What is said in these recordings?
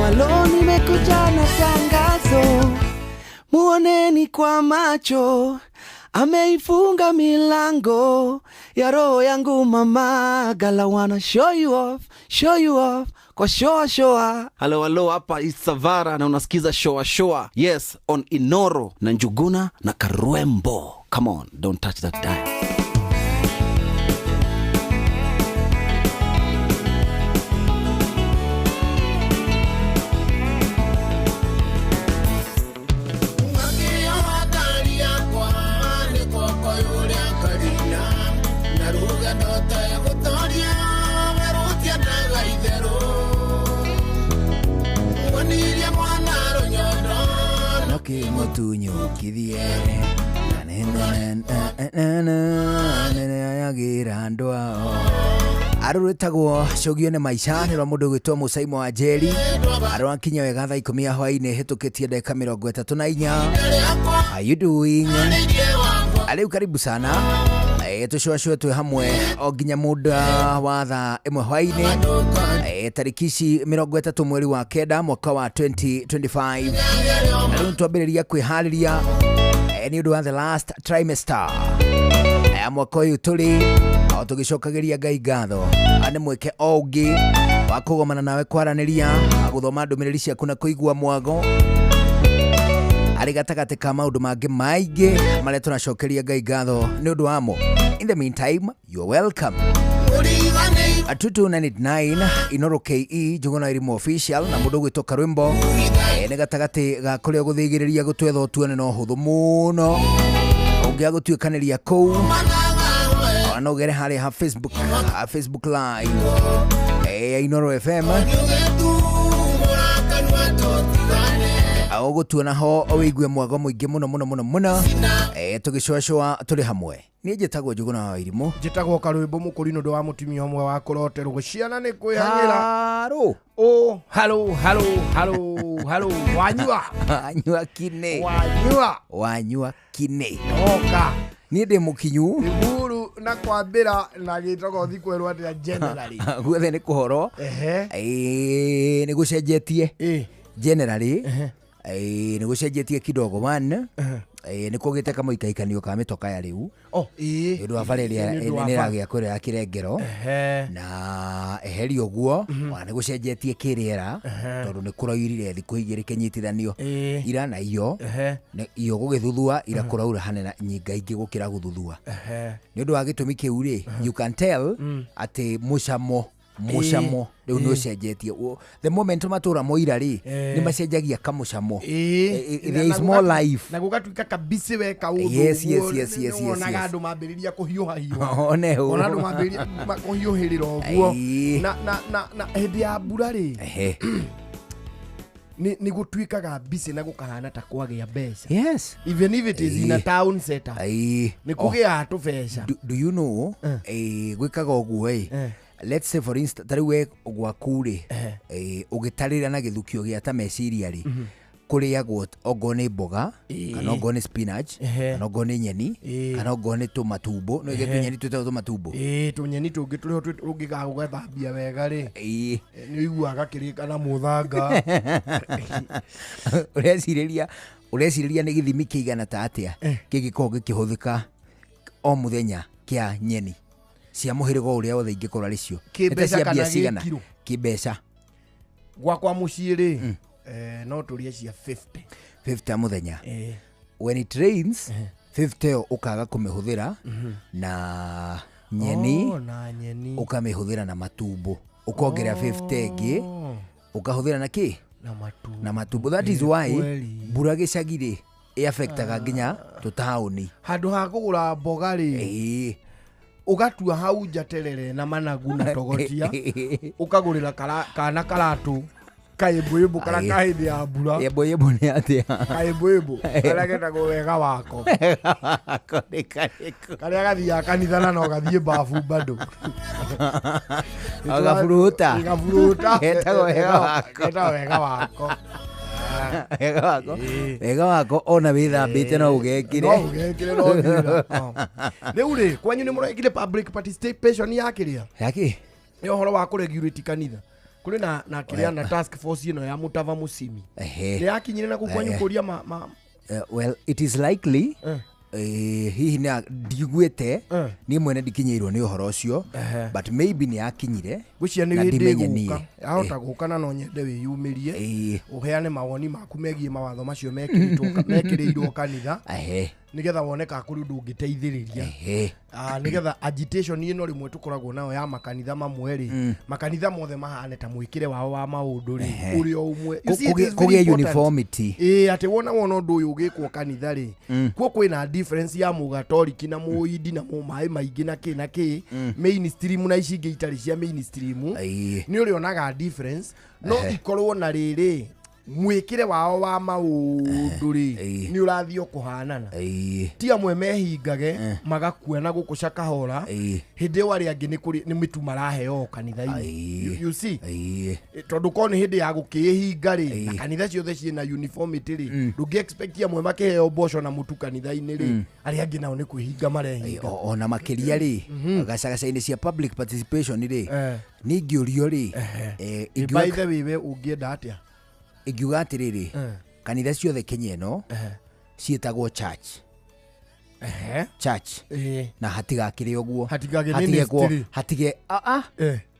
Halo, nimekuja na tangazo, muoneni kwa macho, ameifunga milango ya roho yangu mama. Gala wanna show you off kwa shoa. Halo, hapa Isavara na unasikiza shoa. Yes, on Inoro na Njuguna na Karwembo. Come on, don't touch that dial. Motunyo kithie girandwa arurutagwo cogio ne maisha ni mundu gwitwo Musaimo wa Njeri arwankinya wega thaa 10 hwaini hitukitie ndeka 34. How you doing? Aliu karibu sana. Tushwashwe tu hamwe o ginya muda wa thaa 1 hwaini tarikici 30 mweri wa kenda mwaka wa 2025. Na twambiriria kwihariria ni undu wa the last trimester mwaka uyu turi o tugicokagiria Ngai ngatho ane mweke ongi wa kugomana nawe kwaraniria guthoma ndumiriri ciaku na kuigua mwago ari gatagati ka maundu mangi maingi maria tunacokeria Ngai ngatho ni undu wamo. In the meantime, you're welcome. 2299 Inoro KE Njuguna Irimo official na mundu gwitwo Karwembo ni gatagati ga kuria guthigiriria gutwetho tuone no huthu muno ungia gutuikaniria kou no gere hari ha Facebook live Inoro FM gutuona ho oigwe mwago muingi muno tugicwacwa turi hamwe. Ni njitagwo Njuguna wa Irimo, njitagwo Karwembo mukurino ndo wa mutumia omwe wa kuroterwo ciana ni kwihangira. Halo wanyua kine oka ni ndi mukinyu iburu na kwambira na gitogo thikwerwa atia generally guothe ni kuhoro ni gucenjetie generally ni gucenjetie kidogo man ni kugite kama ikaikanio ka mitoka ya riu ndu avareria ni ragia kure ya kirengero na eheri oguo ni gucenjetie kiriera tondu ni kuraurire thiku igiri kenyitithanio ira na iyo gugithuthua ira kuraura hanena nyinga ingi gukira guthuthua ni ndu wa gitumi kiu ri you can tell ati mucamo riu no cenjetie the moment matura moira ri ni macenjagia kamucamo there is more life na gugatuika kabisi weka undu yes ona gandu mambiriria kuhiuha ona andu mambiriria kuhiuhirira oguo na hindi ya mbura ri ni gutuikaga busy na gukahana ta kwagia mbeca. Yes. Even if it is in a town setup. Ai. Ni kugia atu mbeca. Do you know gwikaga uguo let's say for instance tari we gwaku ri ugitarira na githukio gia ta meciria ri kuriagwo ongo ni mboga kana ongo ni spinach kana ongo ni nyeni kana ongo ni tomatumbo no ige tunyeni tomatumbo tunyeni tungi turiho ungiga gugathambia wega ri ni iguaga kirika na muthanga ureciria ni githimi kiigana ta atia kigikorwo gikihuthika o muthenya kia nyeni cia muhirigo uria othe ingikora ricio kibeca kana cigana kibeca gwakwa mucii ri no turie cia 50 muthenya when it rains 50 ukaga kumihuthira na nyeni ukamihũthĩra na matumbo ukongerera 50 ingi ukahuthira na ki na matumbo. That is why mbura gicagire affectaga nginya tutaoni handu ha kugura mboga ri ugatua hau njaterere na managu na togotia ukagurira kana karatu kaibuyebo kana kahindi ya mbura yebo ni atia kaibuyebo kana getagwo wega wako kana gathia kanitha na no gathie bafu bado agafuruta etagwo wega wako wega wako ona withambite no ugekire no thira riu ri kwanyu ni murekire public participation yakiria yaki ni uhoro wa kuregulate kanitha kuri na kiria na task force ino ya Mutava Musimi ni yakinyire na kwanyu kuria well it is likely hihi na ndigwete ni mwene ndikinyirwo ni uhoro ucio but maybe ni yakinyire gucia ni ndimenyenia ahota gukana no nyende wiyumirie uheane mawoni maku megie mawatho macio mekirirwo kanitha nigetha woneka kuri ndungiteithiriria nigetha agitation ino rimwe tukoragwo nayo ya makanitha mamwe ri makanitha mothe mahane ta mwikire wao wa maundu ri urio umwe kugia uniformity ati wona undu uyu ugikwo kanitha ri kuo kwina difference ya mugatoliki na muidi na mumai maingi na ki mainstream na ici ingi itari cia mainstream ni urionaga difference no ikorwo na riri mwikire wao wa maundu ri ni urathio kuhanana ti amwe mehingage magakuena gukuca kahora hindi wari angi ni mitu maraheo kanitha-ini you see tondu ko ni hindi ya gukihinga ri kanitha ciothe ciina uniformity ri ndungi expect amwe makiheo mboco na mutu kanitha-ini ri ari angi nao ni kwihinga marehinga ona makiria ri gacagacaini cia public participation ri ni ngiurio ri by the way we ungienda atia igiuga atiriri kanitha ciothe Kenya ino cietagwo church na hatigakire uguo hatige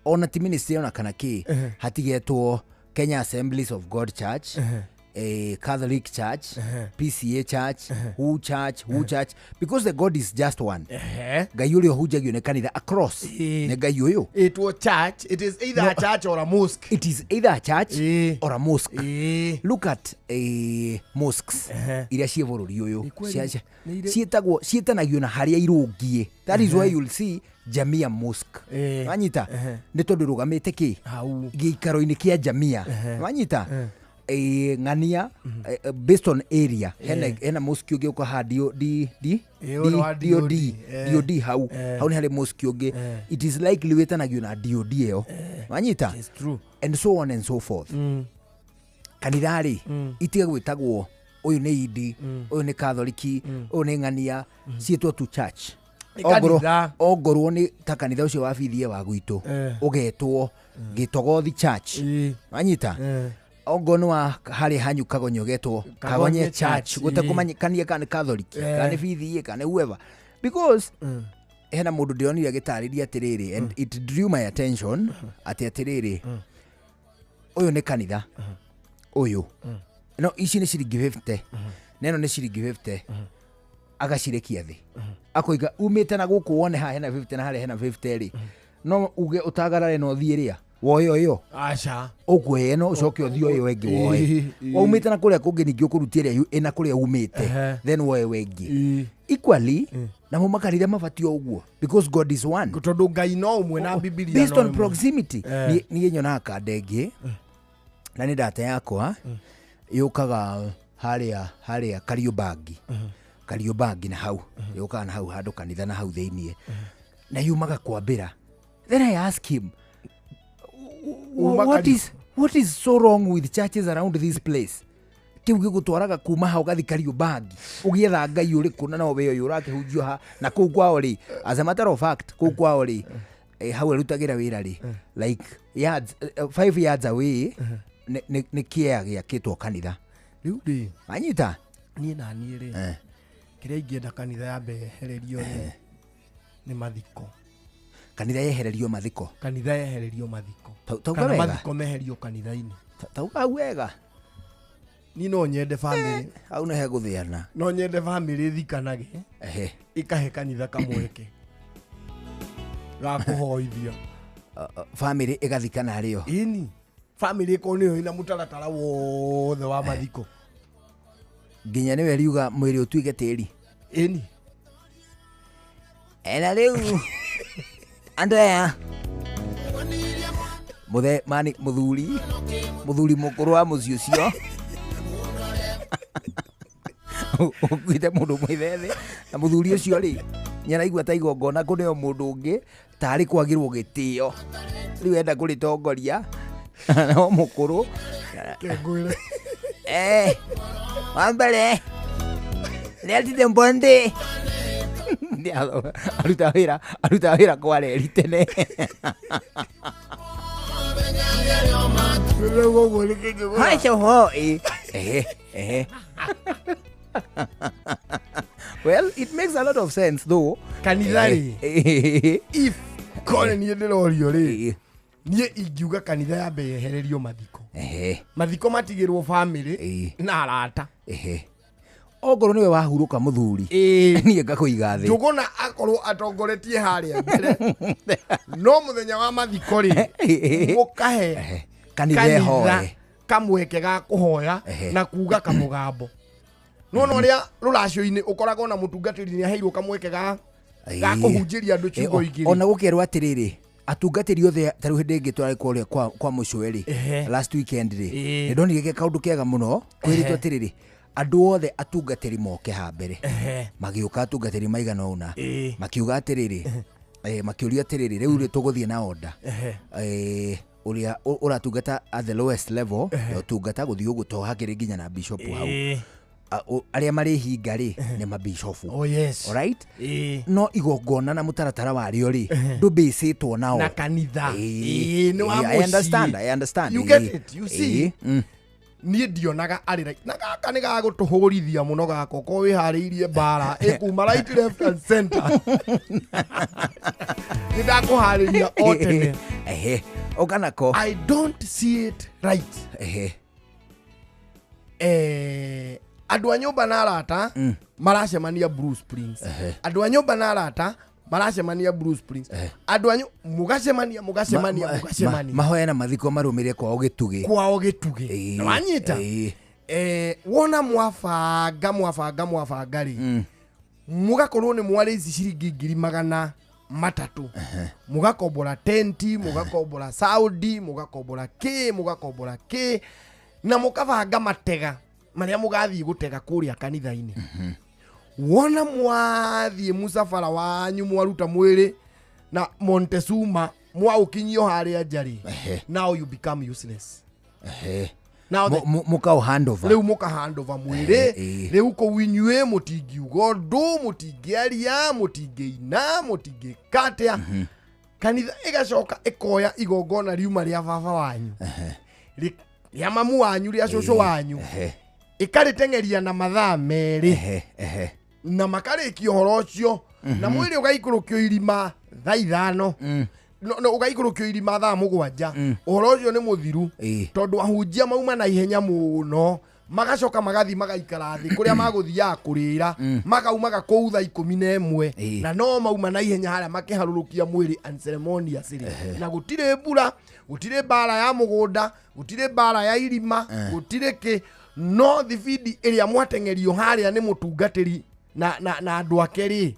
ona ti ministry ona kana ki hatigetwo Kenya Assemblies of God Church Catholic Church PCA Church Who Church because the God is just one Ngai urio hujagio ne kanitha across ne Ngai uyu it was church it is either a church or a mosque it is either a church or a mosque look at mosques iria cie bururi uyu cietanagio na haria irungie that is why you'll see Jamia Mosque wanyita ni tondu rugamite ki giikaro-ini kia Jamia wanyita ngania based on area hena mosque ugi uko hadio DOD hau ni hale mosque ugi it is likely wetanagio na DOD eo wanyita and so on and so forth kanithari itiga gwitagwo uyu ni idi uyu ni Katholiki uyu ni ngania cietwo tu church ogorwo ni ta kanitha ucio wabithie wa gwitu ugetwo Gitogothi Church wanyita ogono wa hari hanyu kagonyo getwo Kagonye Church gutakumanyikania kana Catholic kana bithie kana whoever because hena mundu ndionire agitariria atiriri and it drew my attention atiriri uyu ni kanitha uyu no ici ni ciringi 50 neno ni ciringi 50 agacirekia thi akoiga umite na guku wone ha hena 50 na hari hena 50 ri no uge utagarare no thieria woyo acha ukwe no ucoke uthio yo wengi woe umite na kuria kungi ningi ukurutia ina kuria umite then woe wengi equally na mo makarire mabatio uguo because God is one tondu Ngai no umwe na Biblia based on proximity ni nyona ka ndenge na nĩ data yakwa yũkaga harĩa Kariobangi na hau yũkaga na hau handũ kanitha na hau thĩiniĩ na yumaga kwambĩra. Then I ask him, what is so wrong with churches around this place? Kiu gĩgũtwaraga kuma hau gathi Kariobangi ũgĩetha Ngai ũrĩkũ na nowe ũyũ ũrakĩhunjio ha na kũu kwao rĩ, as a matter of fact kũu kwao rĩ, hau arutagĩra wĩra rĩ, like 5 yards away nĩ kĩea gĩakĩtwo kanitha. Rĩu rĩ anyita niĩ na niĩ rĩ kĩrĩa ingĩenda kanitha yambe yehererio rĩ nĩ mathiko. Kanitha yehererio mathiko. Kanitha yehererio mathiko. Kana mathiko meherio kanitha-inĩ. Tauga wega. Ni no nyende family. Au nĩ hegũthĩana. No nyende family thikanage. Ikahe kanitha kamweke. Ga kũhoithia. Family ĩgathikana rĩo. Ĩni. Family ĩko nĩyo ĩna mũtaratara wothe wa mathiko. Nginya nĩwe riuga mwĩrĩ ũtuĩke tĩri. Ĩni. Na rĩu andũ aya mũthuri mũkũrũ wa mũciĩ ũcio ũkuĩte mũndũ mwĩthethĩ na mũthuri ũcio rĩ nyaraigua ta igongona kũneo mũndũ ũngĩ tarĩ kwagĩrwo gĩtĩo rĩu enda kũrĩtongoria no mũkũrũ kengwĩre wambere nĩatite mbonde aruta wĩra kwareri tene. Well, it makes a lot of sense though. Kanitha if kone niĩ ndĩrorio rĩ niĩ ingiuga kanitha yambe yehererio mathiko. Mathiko matigĩrwo family na arata. Ongorwo nĩwe wahurũka mũthuri niĩ ngakũiga thĩ njũgũna akorwo atongoretie harĩa mbere no mũthenya wa mathiko rĩ mũkahe kanitha kamweke ga kũhoya na kuga kamũgambo. No ũrĩa rũracio-inĩ ũkoragwo na mũtungatĩri nĩ aheirwo kamweke ga kũhunjĩria andũ ciugo igĩrĩ. Ona gũkerwo atĩrĩrĩ atungatĩri othe tarĩu hĩndĩ ĩngĩ twarĩ kũrĩa kwa mũcũwe rĩ last weekend rĩ nĩndonire kaũndũ kega mũno kwĩrĩtwo atĩrĩrĩ andũ othe atungatĩri moke ha mbere magĩũka atungatĩri maigana ũna makiuga atĩrĩrĩ makĩũria atĩrĩrĩ rĩu tũgũthiĩ na order ũrĩa ũratungata at the lowest level ũtungata gũthiĩ ũguo to hakĩrĩ nginya na bishop hau arĩa marĩ hinga rĩ nĩ mabishofu. Oh yes. Alright? No igongona na mũtaratara warĩo rĩ ndũbĩcĩtwo nao na kanitha. No I understand. You get it, you see. Niĩ ndionaga arĩ right na gaka nĩ gagũtũhũrithia mũno gako ko wĩharĩirie mbara ĩkuma right left and center. Nĩ ndakũharĩria o tene. Ũkanako I don't see it right. Andũ a nyũmba na arata maracemania Bruce Springs. Andũ a nyũmba na arata maracemania Bruce Springs. Andũ a mũgacemania mahoya na mathiko marũmĩrĩre kwao gĩtugĩ. Na wanyita wona mwabanga rĩ mũgakorwo nĩ mwarĩici ciringi 300 mũgakombora tenti mũgakombora saudi mũgakombora kĩ na mũkabanga matega marĩa mũgathiĩ gũtega kũrĩa kanitha-inĩ. Wona mwathiĩ mũsafara wanyu mwaruta mwĩrĩ na Montezuma mwaũkinyio harĩa njarĩ now you become useless. Now mũka handover rĩu mũka handover mwĩrĩ rĩu kũu inyuĩ mũtingiuga ũndũ mũtingĩaria mũtingĩina mũtingĩkatĩa kanitha ĩgacoka ĩkoya igongona riuma rĩa baba wanyu rĩa mamu wanyu rĩa cũcũ wanyu ĩkarĩteng'eria na mathaa merĩ na makarĩkia ũhoro ũcio na mwĩrĩ ũgaikũrũkio irima thaa 5 no ũgaikũrũkio irima thaa 7 ũhoro ũcio nĩ mũthiru tondũ ahunjia mauma na ihenya mũno magacoka magathi magaikara thĩ kũrĩa magũthiaga kũrĩra makaumaga kũu thaa 11 na no mauma na ihenya harĩa makĩharũrũkia mwĩrĩ unceremoniously na gũtirĩ mbura gũtirĩ mbara ya mũgũnda gũtirĩ mbara ya irima gũtirĩ kĩ no thibidi ĩrĩa mwateng'erio harĩa nĩ mũtungatĩri na andũ ake rĩ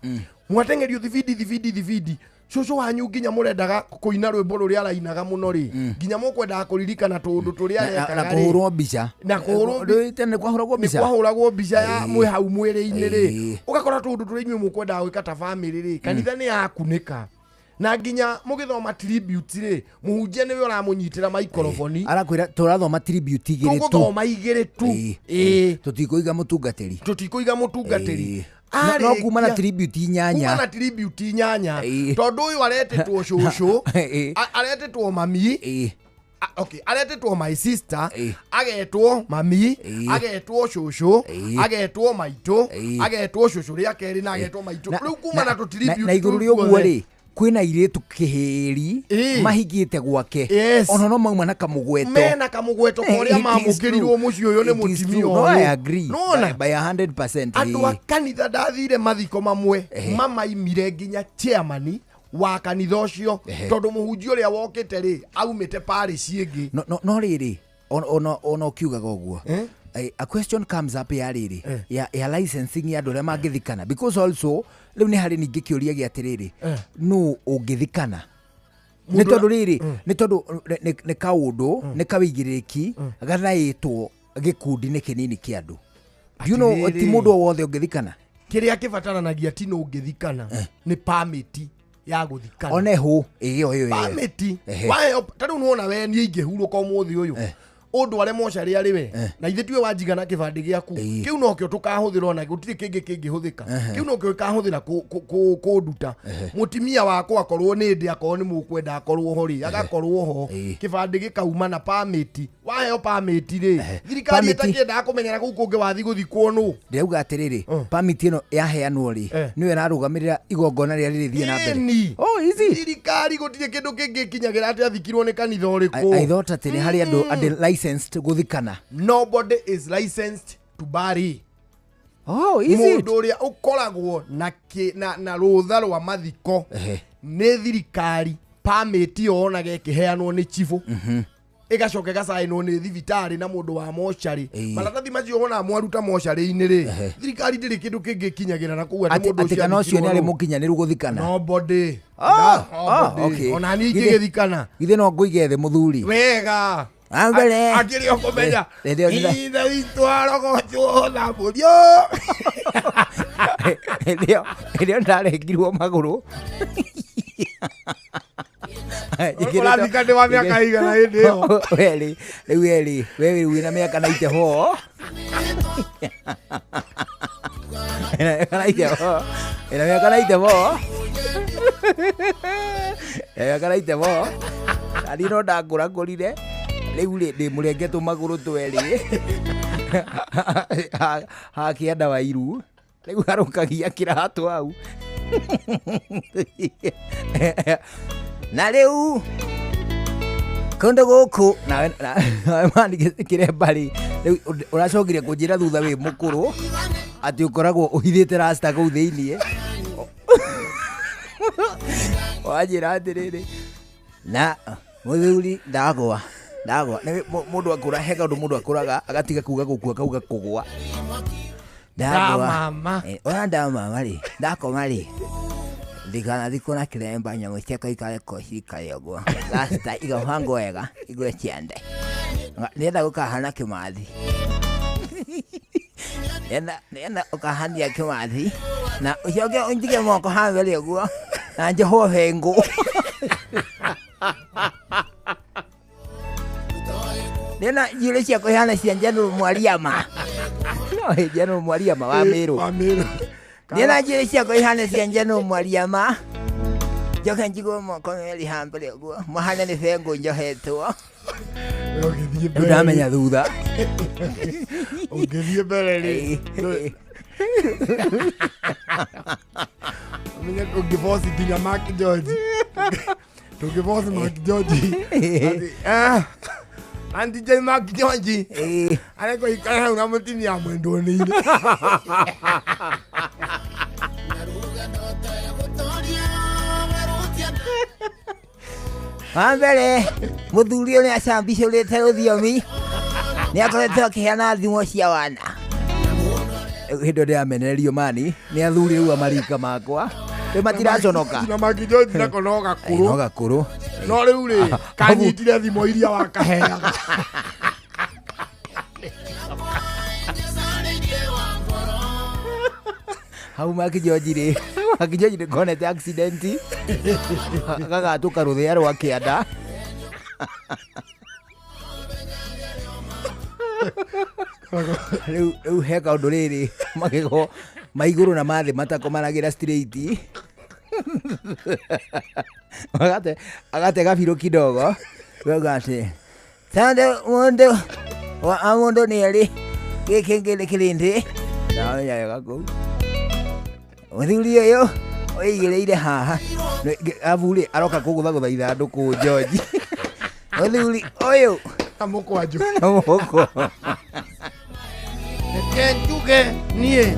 mwateng'erio thibidi Shosho wanyu nginya murendaga kuina rwimbo ruria arainaga muno ri nginya mukwendaga kuririkana tundu turia arekaga na kuhurwo mbica na kuhurwo tene kwahuragwo mbica kwahuragwo mbica ya mwe hau mwiri-ini ri ugakora tundu turia inyuĩ mukwendaga gwika ta family ri kanitha ni yakunika na nginya mugithoma tribute ri muhunjia niwe uramunyitira microphone arakwira turathoma tribute igiri tu tuguthoma igiri tu tutikuiga mutungatiri no kuma na tribute inyanya tondu uyu aretetwo shushu aretetwo mami okay aretetwo my sister agetwo mami agetwo shushu agetwo maito agetwo shushu ria keri na agetwo maito riu kuma na tribute na iguru ri uguo ri kwina iritu kihiri mahigite gwake ona no mauma na kamugweto mena kamugweto koria mamukirirwo muci uyu ni mutimia no I agree by 100% andu akanitha ndathire mathiko mamwe mama imire nginya chairman wa kanitha ucio tondu muhunjia uria wokite ri aumite parish ingi no riri ona ukiugaga uguo a question comes up ya riri ya licensing ya ndore mangithikana because also riu ni hari ningi kiuria gi atiriri no ungithikana ni tondu riri ni tondu ni kaundu ni kawigiriki gathaitwo gikundi ni kinini ki andu you know ti mundu wothe ungithikana kiria kibataranagia ti no ungithikana ni permit ya guthikana onehu iyo permit wae tadu nuona we ni ingihuruka umuthi uyu undu are mochari ari we na ithe tiwe wajigana kibandi giaku kiu no kio tukahuthira na gutiri kingi kingihuthika kiu no kio kahuthira kunduta mutimia wako akorwo ni ndi akorwo ni mukwenda akorwo hori agakorwo ho kibandi gikauma na permit wahe permit ri thirikari itakienda kumenyera ku kungi wathi guthikwo nu ndauga atiriri permit ino yaheanwo ri niwe rarugamirira igongona ria rithie na mbere oh easy thirikari gutiri kindu kingi kinyagira ati athikirwo ni kanitha uriku I thought atiri hari andu licensed guthikana nobody is licensed to bury oh easy mundu uria ukoragwo na rutha rwa mathiko ni thirikari permit yona gekiheanwo ni chifu igacoke gacainwo ni thibitari na mundu wa mochari maratathi macio wona mwaruta mochari-ini ri thirikari ndiri kindu kingi kinyagira na kuga ni mundu ucio no cio ni ari mukinyaniru guthikana nobody okay ona ni ingigithikana ithe no nguige the muthuri wega ambele akiri okomenya ithe witwaro na murio ndio ndarengirwo maguru urathikane wa miaka igana hindi yo riu wewe wina miaka naite ho miaka naite ho adino ndangura ngurire riu ndi murengetwo maguru tweri ha kianda wa iru riu harukagia kiratu au na riu kundu guku na mani kirembari riu uracogire kunjira thutha wi mukuru ati ukoragwo uhithite rasta kuu thiini wajira atiriri na muthuri ndagwa mundu akura heka undu mundu akuraga agatiga kuga gukua kauga kugwa mama ona mama ri ndakoma ri thigana thikuna kiremba nyamu ciakwa ikare koshikare uguo rasta igahango wega igure ciande nenda gukahana kimathi nenda ukahania kimathi na ucoke unjige moko hambere uguo na njeho hengu nena yule ciakwa ihana cia General Mwariama no General Mwariama wa Meru nena yule ciakwa ihana cia General Mwariama joke njigo moko meri hambere uguo mahana ni fengo njohetwo ndamenya thutha ungithie mbere ri amenya kungibosi nginya Mark George tungibosi Mark George Anti J Mark George areko ikara una mutini ya mwendo ni ambere muthuri ni acambicurite ruthiomi ni akoretwo akiheana thimo cia wana hindo ndia menererio mani ni athuri riu amarika makwa matiraconoka na makijoji na konoga kuru no gakuru no riu ri kanyitire thimo iria wakaheaga hau makijoji ri konete accident gagatuka ruthia rwa kianda riu he kaundu riri magego maiguru na mathi matakomanagira straight agate gabiru kidogo wegate sande mundu neri gikengele kilindi nawe yaga ku uthuri uyu oigireire haha avuli aroka kugutha ithanduku George uthuri uyu amukwanju amoko kenjuge nie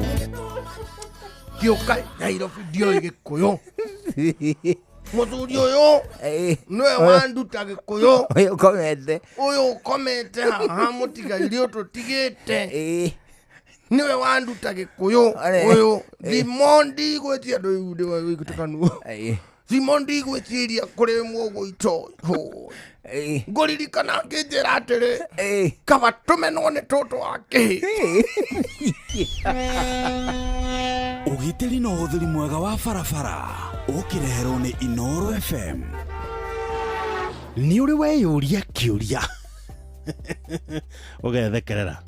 gioka Nairobi ndio Gikuyu muthuri uyu niwe wanduta Gikuyu uyu komete haha mutigaire tutigite niwe wanduta Gikuyu uyu thimondi gwetia andu wigutukanu thimondi gwetiria kuri mugwito nguririkana nginjira atiri kaba tumenwo ni toto wake ugitiri no uthuri mwega wa barabara ukireherwo ni Inooro FM ni uri weyuria kiuria ugethekerera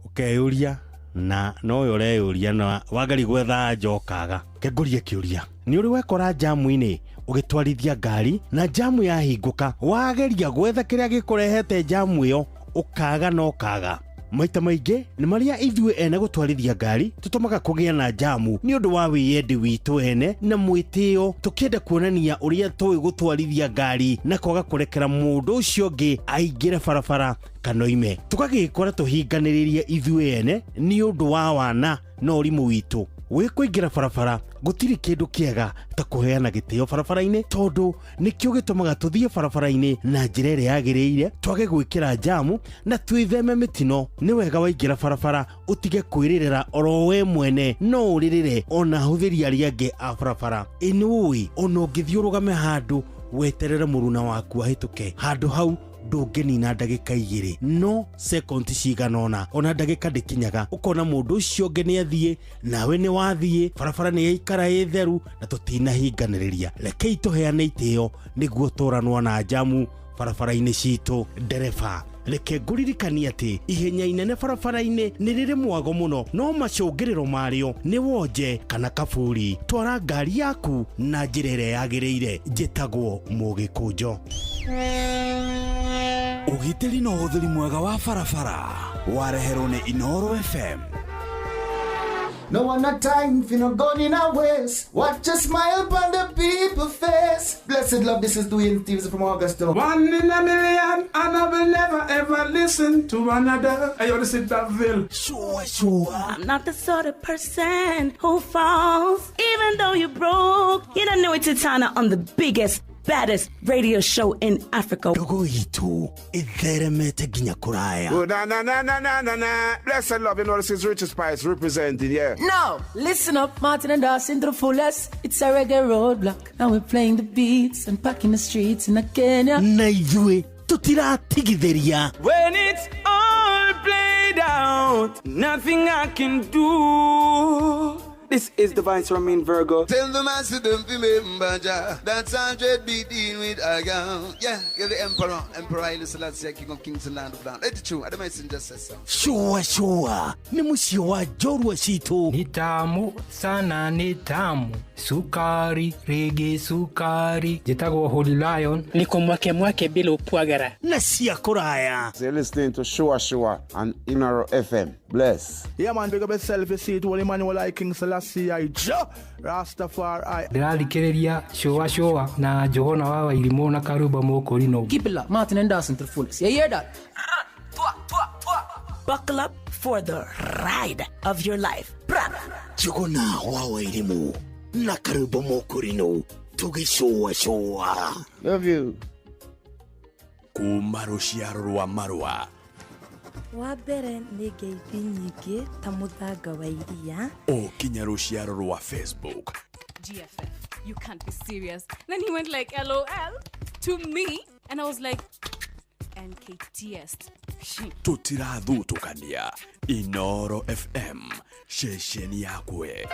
ukeyuria na no ureyuria na wagari gwetha njokaga kengurie kiuria ni uri wekora jamu-ini ugitwarithia ngari na jamu yahinguka wageria gwetha kiria gikurehete jamu iyo ukaga no kaga maita maingi ni maria ithuĩ ene gutwarithia ngari tutumaga kugia na jamu ni undu wa wiyendi witu ene na mwitio tukienda kuonania uria tui gutwarithia ngari na kwaga kurekera mundu ucio ungi aingire barabara kanoime tukagikora tuhinganiririe ithuĩ ene ni undu wa wana no rimu witu wikuingira barabara gutiri kindu kiega ta kuheana gitio barabara-ini tondu nikio gitumaga tuthie barabara-ini na njira iria yagiriire twage gwikira jamu na twitheme mitino ni wega waingira barabara utige kwiririra oro we mwene no uririre ona huthiri aria angi a barabara inui ona ungithiurugame handu weterere muruna waku ahituke handu hau ndungenina ndagika 2 no sekondi ciganona ona ndagika ndikinyaga ukona mundu ucio ungi ni athie nawe ni wathie barabara ni yaikara itheru na tutinahinganiriria rekei tuheane itio niguo turanwa na jamu barabara-ini citu ndereba reke nguririkanie ati ihenya inene barabara-ini ni riri mwago muno no macungiriro mario ni wonje kana kaburi twara ngari yaku na njira iria yagiriire njitagwo Mugikunjo ugitiri no uthuri mwega wa barabara wareherwo ni Inooro FM. No one no time for no gun in our waist. Watch a smile upon the people's face. Blessed love, this is Dwayne Stevenson from Augusta. 1 in a million, and I will never ever listen to another. I want to sit that Bill. Sure. I'm not the sort of person who falls, even though you're broke. You don't know it's Tana on the biggest, baddest radio show in Africa. Dogo itu itheremete ginya kuraya. Oh, na. Blessed love, you know this is Richard Spice representing, yeah. No, listen up, Martin and Dawson to the fullest. It's a reggae roadblock. Now we're playing the beats and packing the streets in Kenya. Na ithue tutiratigithiria. When it's all played out, nothing I can do. This is Divine Sermon Virgo. Tell the master don't remember that's 100 BD with Agam. Yeah, you're the emperor. Emperor Haile Selassie, king of kings and land of land. Let it true. I don't mind just say so. Sure. Ni musio wa jorwa situ. Ni tamu sana, ni tamu. Sukari, reggae sukari. Jitago Holy Lion. Niko mwake bila upwagara. Na siya kuraya. So you're listening to Shua on Inooro FM. Bless. Yeah man, big up yourself, you see it, Holy Emmanuel I King Selassie I Rastafari. Ndĩrarikĩrĩria Shua na Johana wa Irimo na Karuba Mokorino. Keep it locked, Martin and Dawson to the fullest. You hear that? Buckle up for the ride of your life. Johana wa Irimo na Karuba Mokorino. Tugi Shua. Love you. Kumarushia rwa marwa. Wambere nĩ ngeithi nyingĩ ta mũthanga wa iria. Kinya ruciaro rwa Facebook GFF. You can't be serious. Then he went like, LOL to me. And I was like, NKTS. Tutirathutukania Inoro FM shesheni yakwe.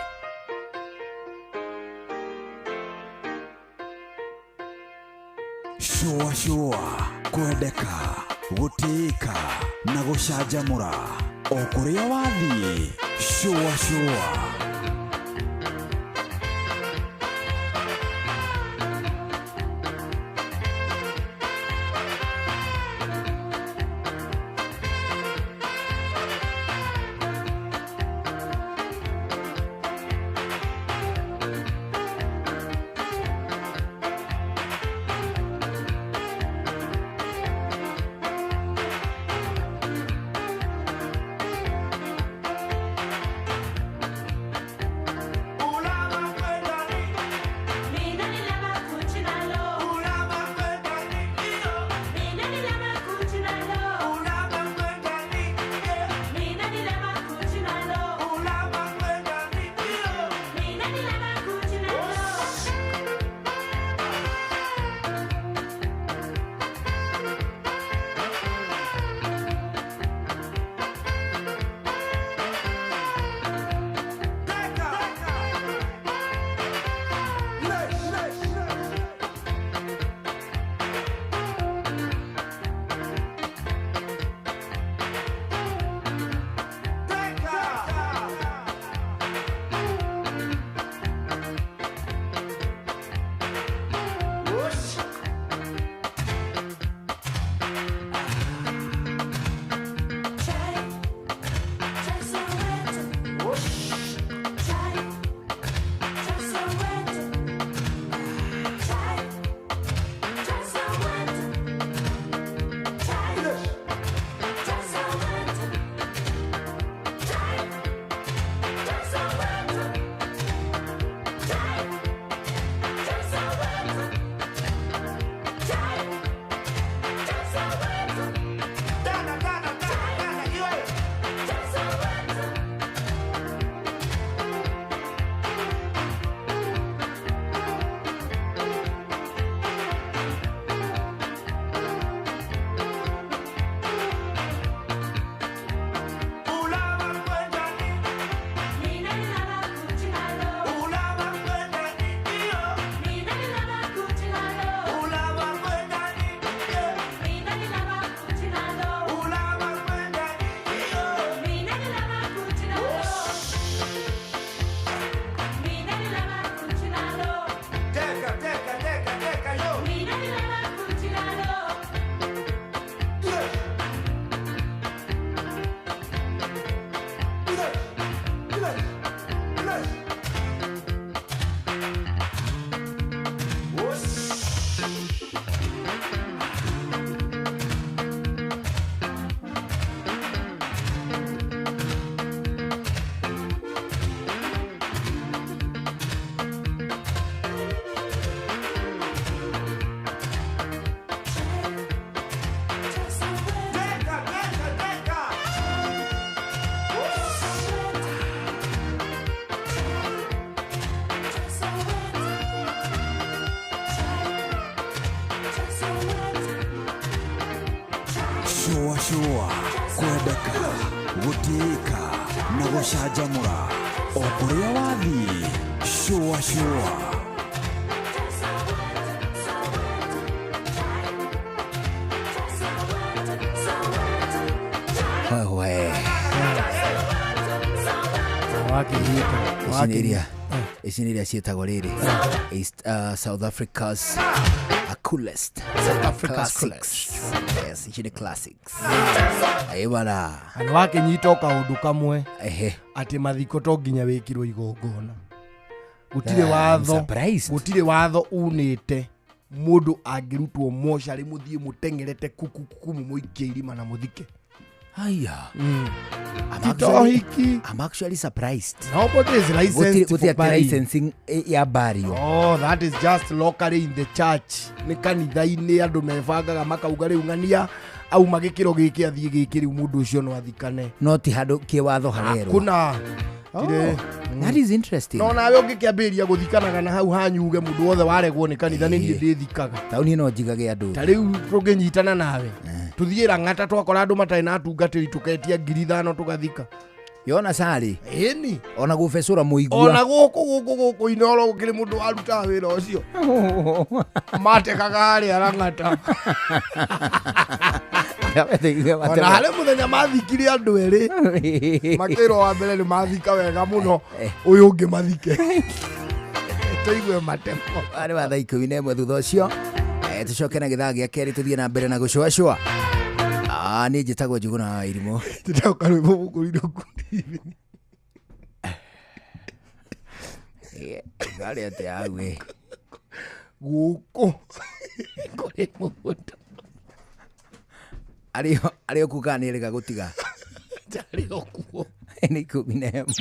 Shua kwendeka gutika na gucanjamura okuria wathie shua shua kwendeka gutika na gucanjamura okuria wathie shua wewe Isinia cietagwo riri South Africa's coolest classics. Yes, ici ni classics. Aibara ana wake nyito kaundu kamwe ati mathiko to nginya wikirwo igongona gutire watho unite mundu angirutwo moshari muthie mutengerete kuku muikie irima na muthike. Hiya. I'm actually surprised. Nobody is licensed for licensing ya burial. Oh, that is just locally in the church. Ni kanitha-ini andu mebangaga makauga riu ngania au magikiro giki athie giki riu mundu ucio no athikane. No ti handu kiwatho harero. Kuna That is interesting. No nawe ũngĩkĩambĩrĩria gũthikanaga na hau hanyuge mũndũ wothe waregwo nĩ kanitha nĩ niĩ ndĩthikaga. Tauni no njigage andũ. Ta rĩu tũngĩnyitana nawe. Tuthiĩ Rang'ata twakora andũ matarĩ na atungatĩri tũketia 5,000 tũgathika. Yona sari. Eni. Ona gũbecũra mũigua. Ona gũkũ inoro gũkĩrĩ mũndũ warutaga wĩra ũcio. Matekaga harĩa Rang'ata. Ona harĩ mũthenya mathikire andũ erĩ. Makĩrwo wa mbere nĩ mathika wega mũno. Ũyũ ũngĩ mathike. Tũigue matemo. Arĩ wa thaa 11 thutha ũcio. Tucoke na gĩthaa gĩa kerĩ tũthiĩ na mbere na gũcũacũa. Niĩ njĩtagwo Njuguna Irimũ. Tũtauka rwĩmbo mũkũrinda kundi. Gari atĩ awe. Gũkũ. Kũrĩ mũndũ. Arĩo kuka nĩrĩga gũtiga. Arĩo kuo.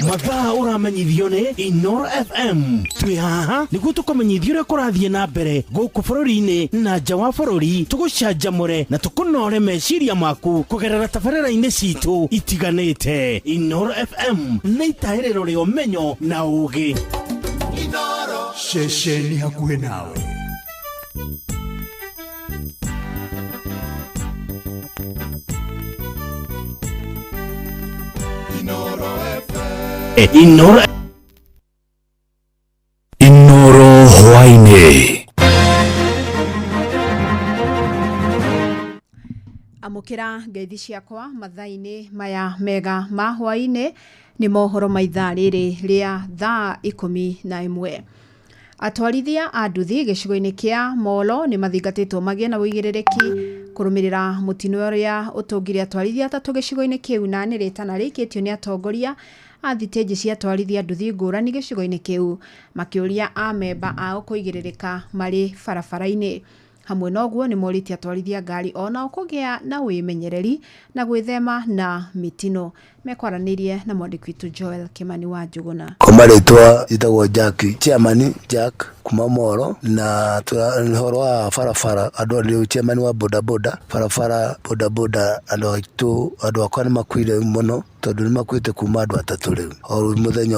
Mathaa ũramenyithio nĩ Inoro FM. Twĩ haha nĩguo tũkũmenyithio ũrĩa kũrathiĩ na mbere gũkũ bũrũri-inĩ na nja wa bũrũri, tũgũcanjamũre na tũkũnore meciria maku kũgerera tabarĩra-inĩ citũ itiganĩte. Inoro FM nĩ itaĩrĩro rĩa ũmenyo na ũũgĩ. Inoro ceceni hakuhĩ nawe. Inoro hwainĩ. Amũkĩra ngeithi ciakwa mathaa-inĩ maya mega ma hwainĩ nĩ mohoro ma ithaa rĩrĩ rĩa thaa 11. Atwarithia a nduthi gĩcigo-inĩ kĩa Molo nĩ mathingatĩtwo magĩe na wĩigĩrĩrĩki kũrũmĩrĩra mũtino ũrĩa ũtũngire atwarithia atatũ gĩcigo-inĩ kĩu na nĩ rĩtana rĩkĩtio nĩ atongoria a thitĩnji cia atwarithia nduthi ngũrani gĩcigo-inĩ kĩu, makĩũria amemba ao kũigĩrĩrĩka marĩ barabara-inĩ. Hamwe noguo nĩ morĩtie atwarithia ngari ona kũgĩa na wĩmenyereri na gwĩthema na mitino. Mekwaranĩrie na mwandĩki witũ Joel Kimani wa Njuguna. Kwa rĩtwa njĩtagwo Jack, chairman Jack kuma Moro, na ũhoro wa barabara andũ nĩ chairman wa bodaboda, barabara bodaboda andũ akwa nĩ makuire mũno tondũ nĩ makuĩte kuma andũ atatũ rĩu o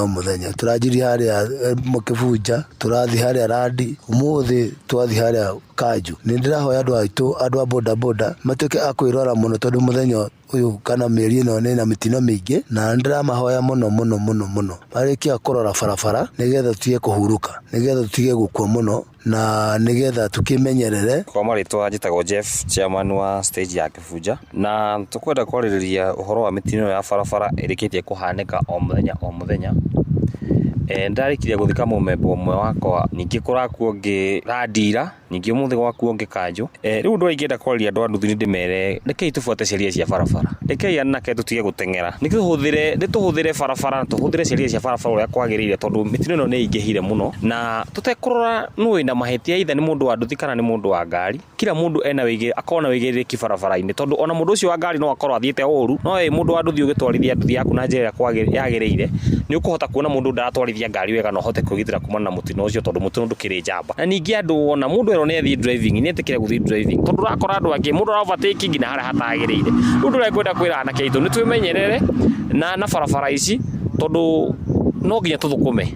mũthenya tũranjirie harĩa Mũkĩbunja, tũrathiĩ harĩa Randi, ũmũthĩ twathiĩ harĩa Kanju. Nĩ ndĩrahoya andũ aitũ andũ a bodaboda matuĩke a kwĩrora mũno tondũ mũthenya ũyũ kana mĩeri ĩno nĩ na mĩtino mĩingĩ, na ndĩramahoya mũno marĩkia kũrora barabara nĩgetha tutige kũhurũka, nĩgetha tutige gũkua mũno na nĩgetha tukĩmenyerere. Kwa marĩtwa njĩtagwo Jeff, chairman wa stage ya Kĩbunja, na tũkwenda kwarĩrĩria ũhoro wa mĩtino ya barabara ĩrĩkĩtie kũhanĩka o mũthenya. Ndarĩkirie gũthika mũmemba ũmwe wakwa, ningĩ kũrakuo ngĩ Randira, ningĩ ũmũthĩ gwakuo ngĩ Kanju. Rĩu ũndũ ingĩenda kwarĩria andũ a nduthi ndĩmere, rekei tũbuate ciĩria cia barabara, rekei anake tũtige gũteng'era, nĩtũhũthĩre barabara, tũhũthĩre ciĩria cia barabara ũrĩa kwagĩrĩire tondũ mĩtino ĩno nĩ ingĩhire mũno, na tũtekũrora nũĩ na mahĩtia either nĩ mũndũ wa nduthi kana nĩ mũndũ wa ngari. Kila mũndũ akorwo na wĩigĩrĩrĩki barabara-inĩ tondũ ona mũndũ ũcio wa ngari no akorwo athiĩte ũru, no mũndũ wa nduthi ũgĩtwarithia nduthi yaku na njĩra ĩrĩa yagĩrĩire nĩ ũkũhota kuona mũndũ ndaratwarithia ngari wega na ũhote kwĩgitĩra kumana na mũtino ũcio tondũ mũtino ndũkĩrĩ njamba. Na ningĩ andũ ona mũndũ ero nĩ athiĩ driving nĩ etĩkĩre gũthiĩ driving tondũ ũrakora andũ angĩ mũndũ arabatĩki nginya harĩa hatagĩrĩire. Rĩu ndĩrekwenda kwĩra anake aitũ nĩ twĩmenyerere na barabara ici tondũ no nginya tũthũkũme.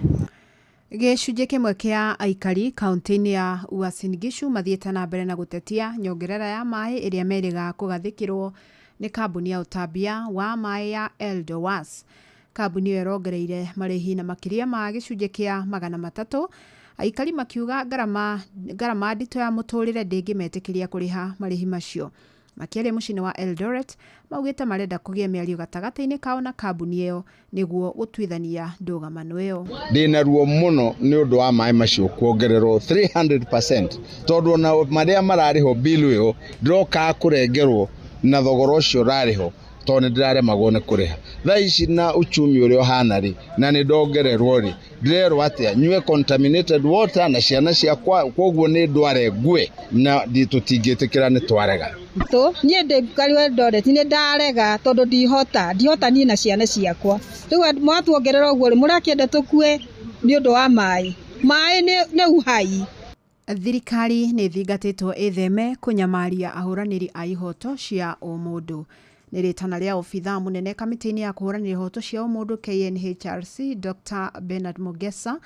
Gĩcunjĩ kĩmwe kĩa aikari kaunti-inĩ ya Uasin Gishu mathiĩte na mbere na gũtetia nyongerera ya maĩ ĩrĩa meriga kũgathĩkĩrwo nĩ kambuni ya ũtambia wa maĩ ya Eldowas. Kambuni ĩyo ĩrongereire marĩhi na makĩria ma gĩcunjĩ kĩa 300. Aikari makiuga ngarama nditũ ya mũtũrĩre ndĩngĩmetĩkĩria kũrĩha marĩhi macio. Makĩaria mũciĩ-inĩ wa Eldoret maugĩte marenda kũgĩa mĩario gatagatĩ-inĩ kao na kambuni ĩyo nĩguo gũtuithania ndũgamano ĩyo. Ndĩna ruo mũno nĩ ũndũ wa maĩ macio kuongererwo 300% tondũ na marĩa mararĩho bill ĩyo ndĩroka kũrengerwo na thogora ũcio ũrarĩho tondũ nĩ ndĩraremagwo nĩ kũrĩha. Thaa ici na uchumi ũrĩa ũhana rĩ na nĩ ndongererwo rĩ ndĩrerwo atĩa nyue contaminated water na ciana ciakwa, koguo nĩ ndware ngue na tũtingĩtĩkĩra nĩ twarega. Niĩ ndĩkari wa Eldoret nĩ ndarega tondũ ndihota niĩ na ciana ciakwa. Rĩu mwatuongerera ũguo rĩ mũrakĩenda tũkue nĩ ũndũ wa maĩ nĩ uhai. Thirikari nĩ thingatĩtwo ĩtheme kũnyamaria ahũranĩri a ihoto cia ũmũndũ. nĩ rĩtana rĩa obitha mũnene kamĩtĩ-inĩ ya kũhũranĩra ihoto cia mũndũ KNHRC Dr. Bernard Mogesa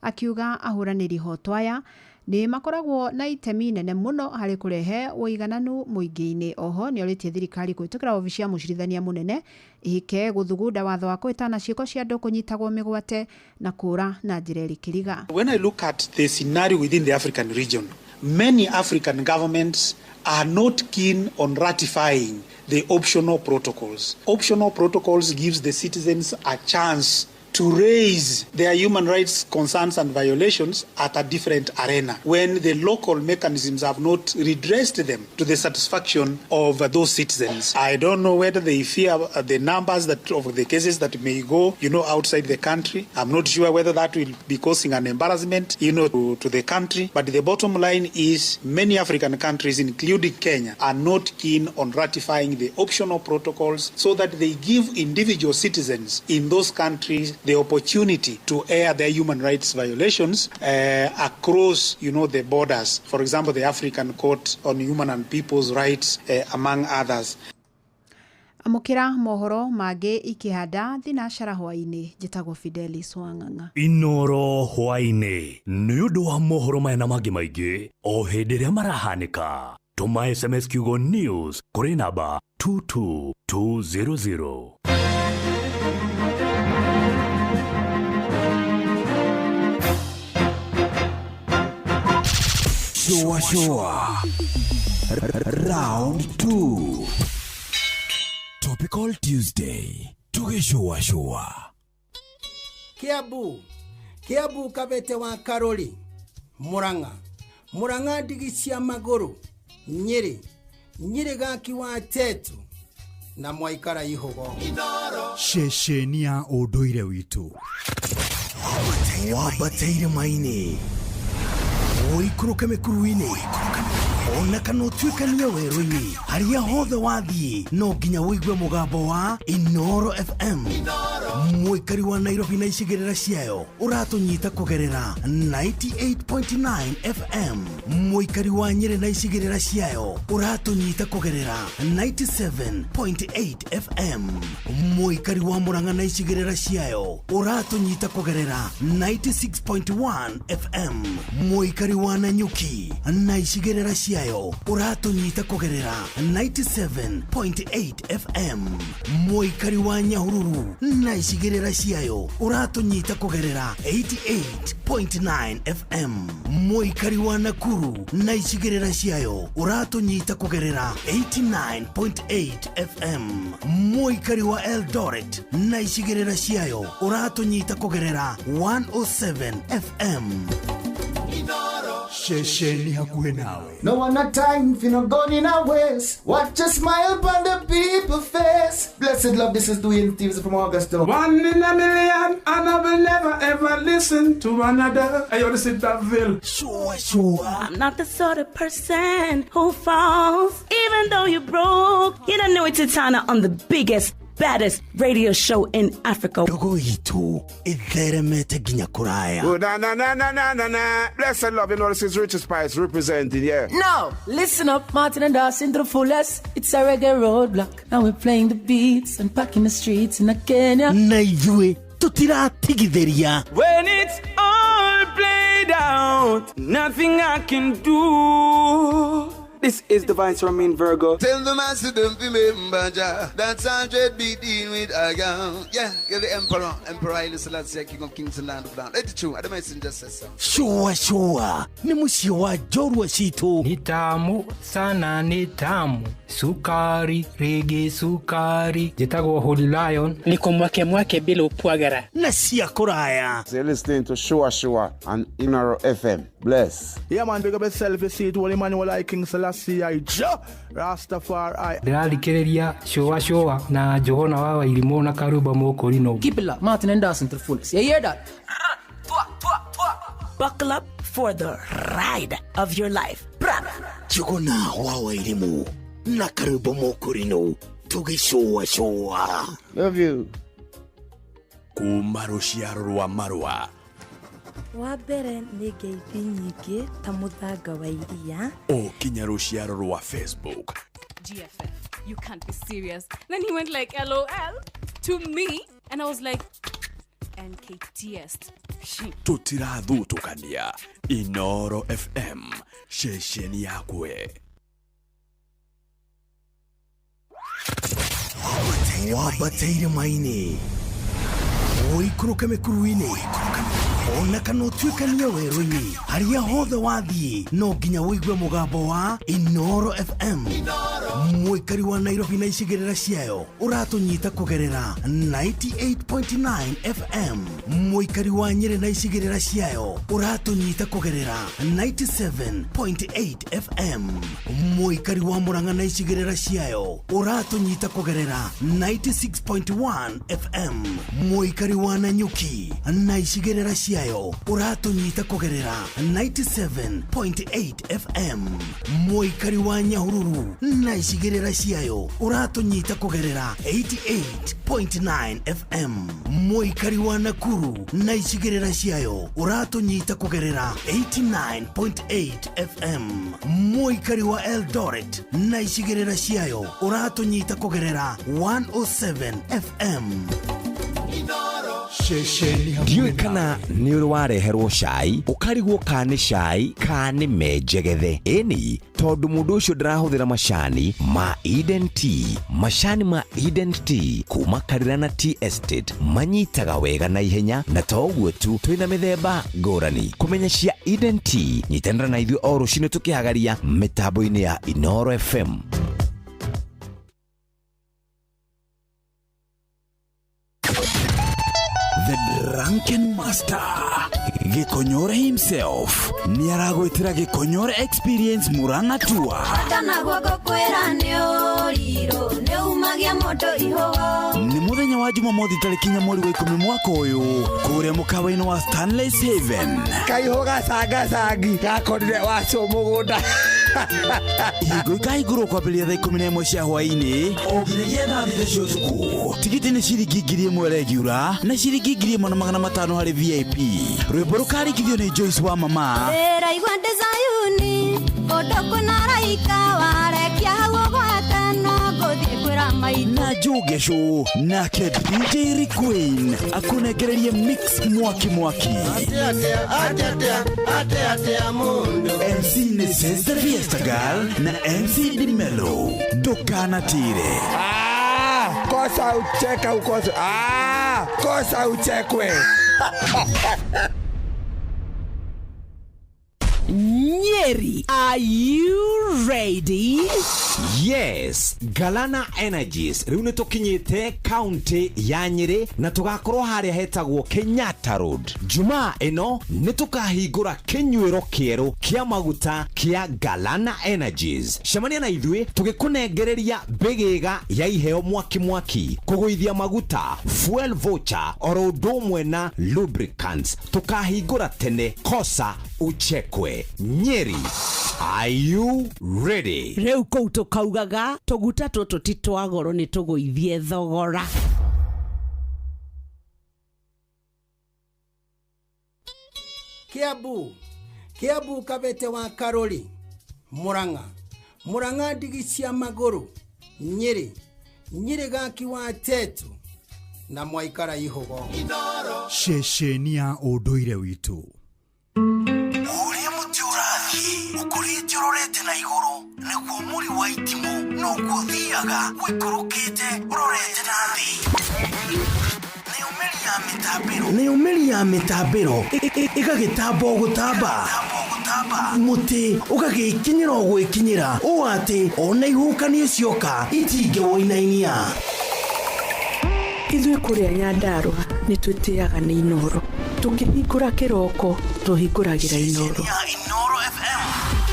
akiuga ahũranĩri ihoto aya nĩ makoragwo na itemi nene mũno harĩ kũrehe ũigananu mũingĩ-inĩ. Oho nĩ orĩtie thirikari kũhĩtũkĩra obici ya mũcirithania mũnene ihike gũthugunda watho wa kwĩtana ciĩko cia andũ kũnyitagwo mĩgwate na kũra na njĩra ĩrĩkĩriga. When I look at the scenario within the African region, many African governments are not keen on ratifying the optional protocols. Optional protocols gives the citizens a chance to raise their human rights concerns and violations at a different arena when the local mechanisms have not redressed them to the satisfaction of those citizens. I don't know whether they fear the numbers of the cases that may go, outside the country. I'm not sure whether that will be causing an embarrassment, to the country. But the bottom line is many African countries, including Kenya, are not keen on ratifying the optional protocols so that they give individual citizens in those countries the opportunity to air their human rights violations across, the borders. For example, the African Court on Human and People's Rights, among others. Amukira mohoro mangĩ ikihanda thinashara hwainĩ njĩtagwo Fidelis Wang'ang'a. Inoro hwainĩ nĩ ũndũ wa mohoro maya na mangĩ maingĩ o hĩndĩ ĩrĩa marahanĩka. Tũma SMS kiugo news kũrĩ namba 22200. Showa Round 2 Topical Tuesday Showa Kiabu kabete wa Karoli Murang'a digi cia maguru Nyeri gaki wa Tetu na Mwaikara Ihogo Shesheni ya ũndũire witũ Wabateire maini Oikuruke mekuruini Ona kana utuikania werũ-inĩ haria hothe wathiĩ no nginya wĩigue mũgambo wa Inoro FM Mũikari wa Nairobi na icigĩrĩra ciayo ũratũnyita kũgerera 98.9 FM Mũikari wa Nyeri na icigĩrĩra ciayo ũratũnyita kũgerera 97.8 FM Mũikari wa Murang'a na icigĩrĩra ciayo ũratũnyita kũgerera 96.1 FM Mũikari wa Nanyuki na icigĩrĩra ciayo uratunyita kugerera 97.8 FM Mũikari wa Nyahururu na icigĩrĩra ciayo uratunyita kugerera 88.9 FM Mũikari wa Nakuru na icigĩrĩra ciayo uratunyita kugerera 89.8 FM Mũikari wa Eldoret na icigĩrĩra ciayo uratunyita kugerera 107 FM Shesheni hakuhe nawe. No one a time for no gun in a waist. Watch a smile upon the people face. Blessed love, this is Dwayne Stevens from Augusta. 1 in a million, and I will never ever listen to another. I ought to sit that Ville. Sure. I'm not the sort of person who falls, even though you broke. You don't know it's Tana on the biggest, baddest radio show in Africa. Dogo itu itheremete ginya kuraya. Oh, na. Blessed love, this is Richard Spice representing, yeah. No, listen up, Martin and Dawson to the fullest. It's a reggae roadblock. Now we're playing the beats and packing the streets in Kenya. Naijue, tutira tigitheria. When it's all played out, nothing I can do. This is the Vice Ramin Virgo. Tell the master don't remember that's 100 BD with a gun. Yeah, get the Emperor Haile Selassie, King of Kings and Land of Land. Let it true, I don't just say so. Shua. Ni musio wa jorwa shitu. Ni tamu sana ni tamu. Sukari, reggae sukari. Jitago Holy Lion. Niko mwake bila upwagara. Na siya kuraya. So you're listening to Shua on Inaro FM. Bless. Yeah man, big up yourself, you see it, Holy Emmanuel I King Selassie I Rastafari. Ndĩrarikĩrĩria Shua na Johona wa Irimũ na Karuba Mokorino. Keep it locked, Martin and Dawson to the fullest. You hear that? Buckle up for the ride of your life. Johona wa Irimũ na Karuba Mokorino. Tugi Shua. Love you. Kuma rũciaro rwa Marua. Wambere nĩ ngeithi nyingĩ ta mũthanga wa iria. O kinya rũciaro rwa Facebook. GFF. You can't be serious. Then he went like, LOL to me. And I was like, NKTS. Tutirathutukania Inoro FM shesheni yakwe. Wabateire maini oikuruka mekuruini ona kana utuikania werũ-inĩ harĩa hothe wathiĩ no nginya wĩigue mũgambo wa Inoro FM. Mũikari wa Nairobi na icigĩrĩra ciayo ũratũnyita kũgerera 98.9 FM. Mũikari wa Nyĩrĩ na icigĩrĩra ciayo ũratũnyita kũgerera 97.8 FM. Mũikari wa Murang'a na icigĩrĩra ciayo ũratũnyita kũgerera 96.1 FM. Mũikari wa Nanyuki na icigĩrĩra ciayo uratunyita kugerera 97.8 FM. Mũikari wa Nyahururu na icigĩrĩra ciayo uratunyita kugerera 88.9 FM. Mũikari wa Nakuru na icigĩrĩra ciayo uratunyita kugerera 89.8 FM. Mũikari wa Eldoret na icigĩrĩra ciayo uratunyita kugerera 107 FM. Ndiyo kana ni uri wareherwo cai ukarigwo kane cai kane menjegethe eni tondu mundu ucio ndirahuthira macani ma Eden Tea. Macani ma Eden Tea kuma Karirana Tea Estate manyitaga wega na ihenya na toguo tu twina mithemba ngũrani. Kumenya cia Eden Tea nyitanira na ithuĩ o rũcinĩ tukihagaria mitambo-inĩ ya Inoro FM. The Drunken Master Gikonyore himself niaragwitira Gikonyore Experience Murang'a Tour. Ni muthenya wa Jumamothi tariki 4 mweri wa 10 mwaka uyu kuria mukawa-ini wa Stanley's Haven. Kaihoga sagi gakorire wacio mugunda. Igo ikaigurwo kwambĩrĩria thaa 11 cia hwaĩ-inĩ oginagia na thire cio cuku. Tigiti nĩ ciringi 1,000 regular na ciringi 1,500 harĩ VIP. Rwĩmbo rũkarĩkithio nĩ Joyce wa Mama. Raigua Desayuni odoko na raika warekia hau gwatano ngũthiĩ kwĩra maitũ na Jogesho nake DJ Queen akunegererie mix mwaki mundu. MC nĩ Sister Fiesta Girl na MC Dimelo. Ndukanatire kosa ucheka ukosa kosa uchekwe. Nyeri, are you ready? Yes, Galana Energies riu nĩ tũkinyĩte county ya Nyeri na tugakorwo harĩa hetagwo Kenyatta Road. Jumaa ĩno nĩ tukahingũra kĩnyuĩro kĩerũ kĩa maguta kĩa Galana Energies. Cemania na ithuĩ tũgĩkũnengereria mbĩgĩga ya iheo mwaki kũgũithia maguta, fuel voucher oro ũndũ ũmwe na lubricants. Tukahingũra tene, kosa uchekwe. Nyeri, are you ready? Reu kou tukaugaga tuguta tũtũ ti twa goro nĩ tũgũithie thogora. Kiambu Kabete wa Karori, Murang'a ndigi cia magũrũ, Nyeri gaki wa Tetu na Mwaikara Ihogo. Shesheni ya ũndũire witũ. Uria muti urathi ukurite urorete na iguru niguo muri wa itimu no guthiaga wikurukite urorete na thi. Ni umeri ya mitambiro igagitambo gutamba muti ugagikinyira gwikinyira o ati ona ihukanie cioka itinge woinainia. Ithuĩ kũrĩa Nyandarua nĩ twĩtĩaga nĩ Inoro. Tũkĩhingũra kĩroko tũhingũragĩra Inoro.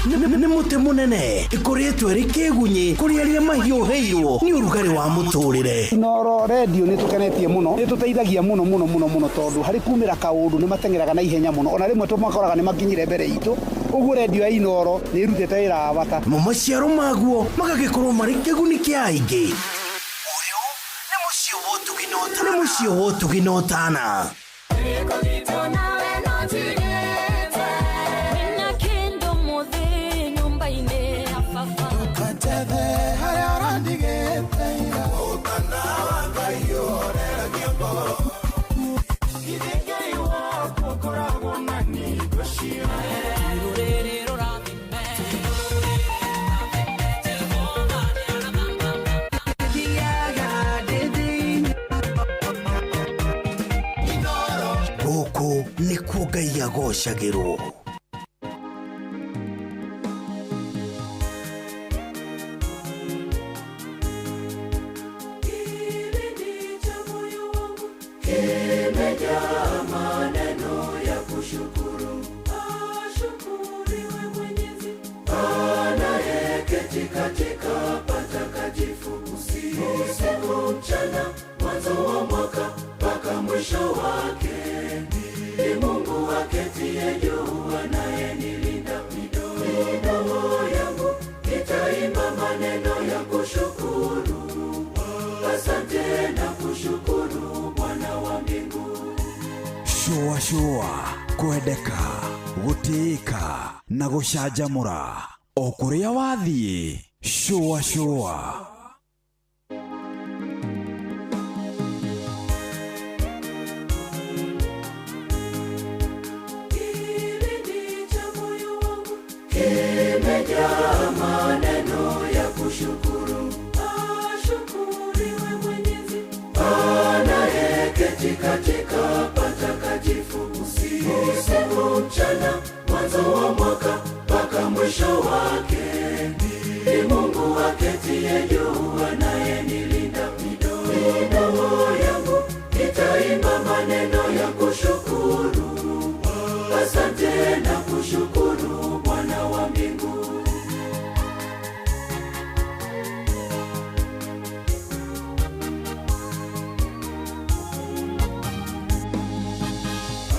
Nĩ mũtĩ mũnene ĩkoretwo ĩrĩ kĩgunyi kũrĩ arĩa mahiũhĩirwo nĩ ũrugarĩ wa mũtũrĩre. Inoro radio nĩ tũkenetie mũno, nĩ tũteithagia mũno tondũ harĩ kumĩra kaũndũ nĩ matengeraga na ihenya mũno. Ona rĩmwe tũmakoraga nĩ makinyire mbere itũ. Ũguo radio ya Inoro nĩ ĩrutĩte wĩra wa bata. Maciaro maguo magagĩkorwo marĩ kĩguni kĩa aingĩ. Nĩ mũciĩ wo tũginotana. nyumba-inĩ ya baba. ciagocagĩrwo. Kimejaa maneno ya kushukuru, ashukuriwe Mwenyezi anayeketi katika patakatifu usiku mchana, mwanzo wa mwaka mpaka mwisho wake. Ni Mungu aketie juu anayenilinda, midomo yangu itaimba maneno ya kushukuru. Asante na kushukuru Bwana wa mbingu. Shua kwendeka gutiika na gucanjamura o kuria wathie. Shua kimejaa maneno ya kushukuru, ashukuriwe Mwenyezi anayeketi katika patakatifu usiku mchana, mwanzo wa mwaka mpaka mwisho wake. Ni Mungu aketie juu anayenilinda, midomo yangu itaimba maneno ya kushukuru. Asante na kushukuru Bwana wa mbingu.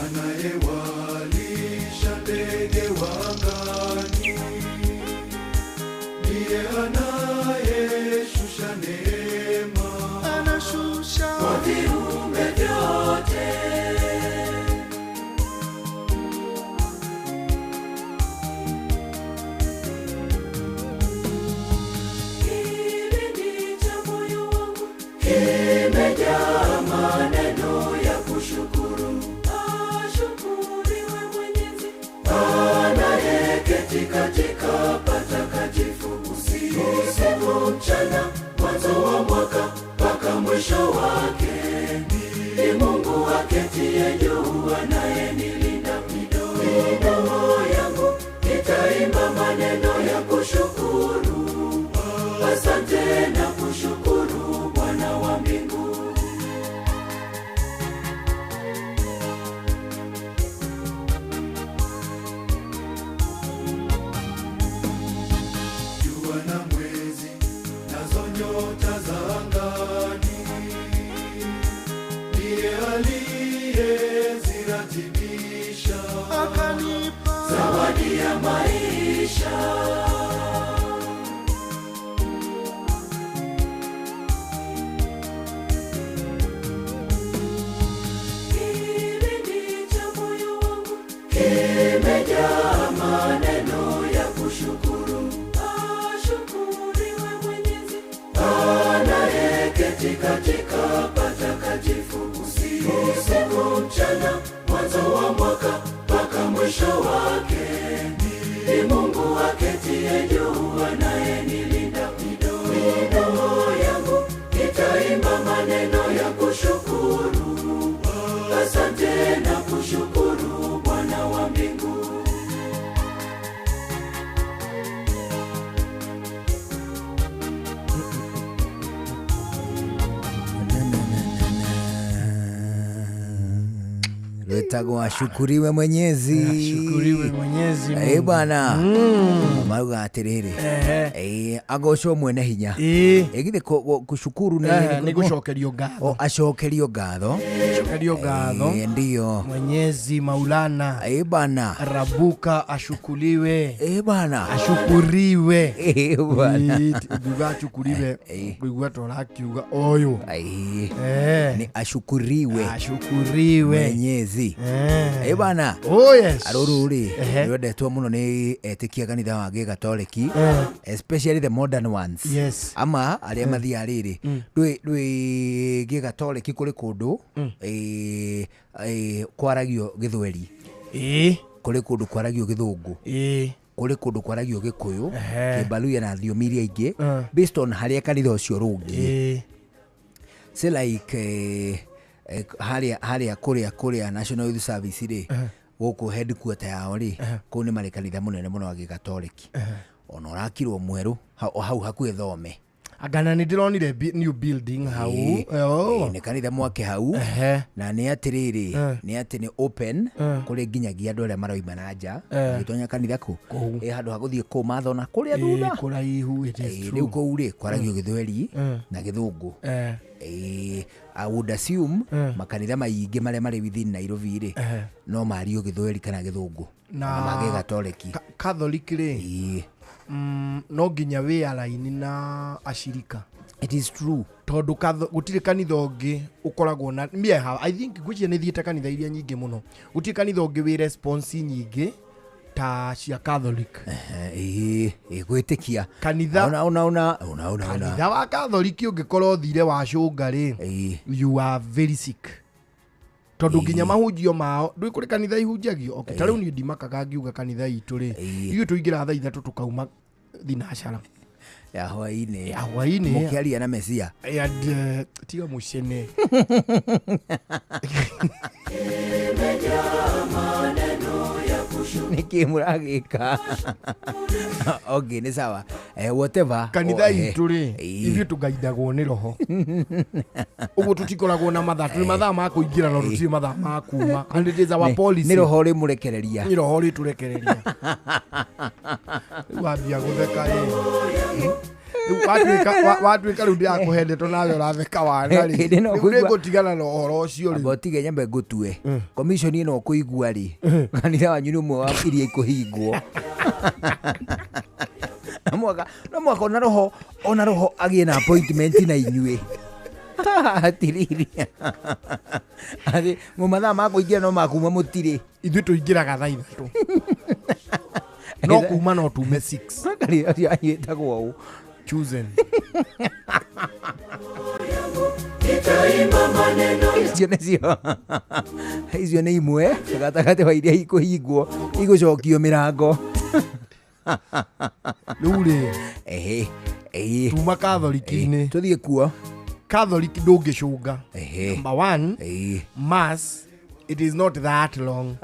Anayewalisha ndege wangani, ndiye anayeshusha neema, anashusha kwa viumbe vyote. Kimejaa maneno ya kushukuru, ashukuriwe Mwenyezi anayeketi katika patakatifu usiku mchana, mwanzo wa mwaka mpaka mwisho wake. Ni Mungu aketie juu anayenilinda, midomo yangu itaimba maneno ya kushukuru. Asante na kushukuru Bwana wa mbingu. Jua na mwezi nazo nyota za angani, ndiye aliyeziratibisha, akanipa zawadi ya maisha. Kimejaa maneno ya kushukuru, ashukuriwe Mwenyezi anayeketi katika patakatifu usiku mchana, mwanzo wa mwaka mpaka mwisho wake. Ni Mungu aketie juu anayenilinda, midomo yangu itaimba maneno ya kushukuru. Asante na kushukuru Bwana wa mbingu. Wetagwo ashukuriwe Mwenyezi. Ashukuriwe Mwenyezi. Bwana. Mauga atiriri. Agocwo mwene hinya. Githe kushukuru ni gucokerio ngatho. Acokerio ngatho. Acokerio ngatho. Ndio. Mwenyezi Maulana. Bwana. Rabuka ashukuriwe. Bwana. Ashukuriwe. Bwana. Nduga ashukuriwe. Bigwa torakiuga oyo. Ni ashukuriwe. Ashukuriwe Mwenyezi. Bwana. Oh yes. Arururi. Ndetwo muno ni etikia kanitha wa Gĩgatoleki, especially the modern ones. Yes. Ama aria mathia riri. Dwi Gĩgatoleki kuri kundu kwaragio Gĩthweri. Kuri kundu kwaragio Gĩthũngũ. Kuri kundu kwaragio Gĩkũyũ, Kĩmbaluya na thiomi iria ingĩ based on haria kanitha ucio rungi. Say like haria kuria National Youth Service ri guku headquarter yao ri kuu ni mari kanitha munene muno wa Gikatoliki ona urakirwo mweru hau hakuhe Thome agana ni ndironire new building hau ni kanitha mwake hau na ni atiriri ni ati ni open kuri nginyagia andu aria maroima na nja gitonya kanitha ku handu haguthie ku mathona kuria thutha kuraihu it is true riu ku ri kwaragio Githweri na Githungu I would assume makanitha maingi maria mari within Nairobi ri no mario Githweri kana Githungu na mage Gatoliki Catholic ri no nginya we alaini na ashirika. It is true. Tondu gutire kanitha ungi ukoragwo na I think gwicie ni thiete kanitha iria nyingi muno. Gutire kanitha ungi we response nyingi ta cia Catholic. Gwitikia kanitha una kanitha wa Catholic ungikorwo thire wa cunga ri you are very sick. Tondu nginya mahunjio mao ndui kuri kanitha ihunjagio okay tariu ni ndimakaga ngiuga kanitha itu ri iyo tuingira thaa ithatu tukauma thinashara ya hwaini mukiaria na Mesia tiga mucene niki muragika okay ni sawa whatever kanitha itu ri ithu tugaidagwo ni roho uguo tutikoragwo na mathaa tuli mathaa ma kuingira no tutiri mathaa ma kuma and it is our policy ni roho ri murekereria ni roho ri turekereria wabia gutheka watuika riu ndia kuhendeto nawe uratheka wana ri riu ngutigana na uhoro ucio ri ngotige nyambe ngutue commission ino kuigua ri kanitha wanyu ni umwe wa iria ikuhingwo no mwaka ona roho agie na appointment na inyue atiriri ati mumathaa ma kuingira no makuma mutiri ithu tuingiraga thaa ithatu no kuma no tume 6 kali ayetagwo u chosen izio ni imwe gatagatĩ wa iria ikuhingwo igucokio mirango riu ri tuma Catholic-ini tuthie kuo Catholic ndungicunga number 1 mass it is not that long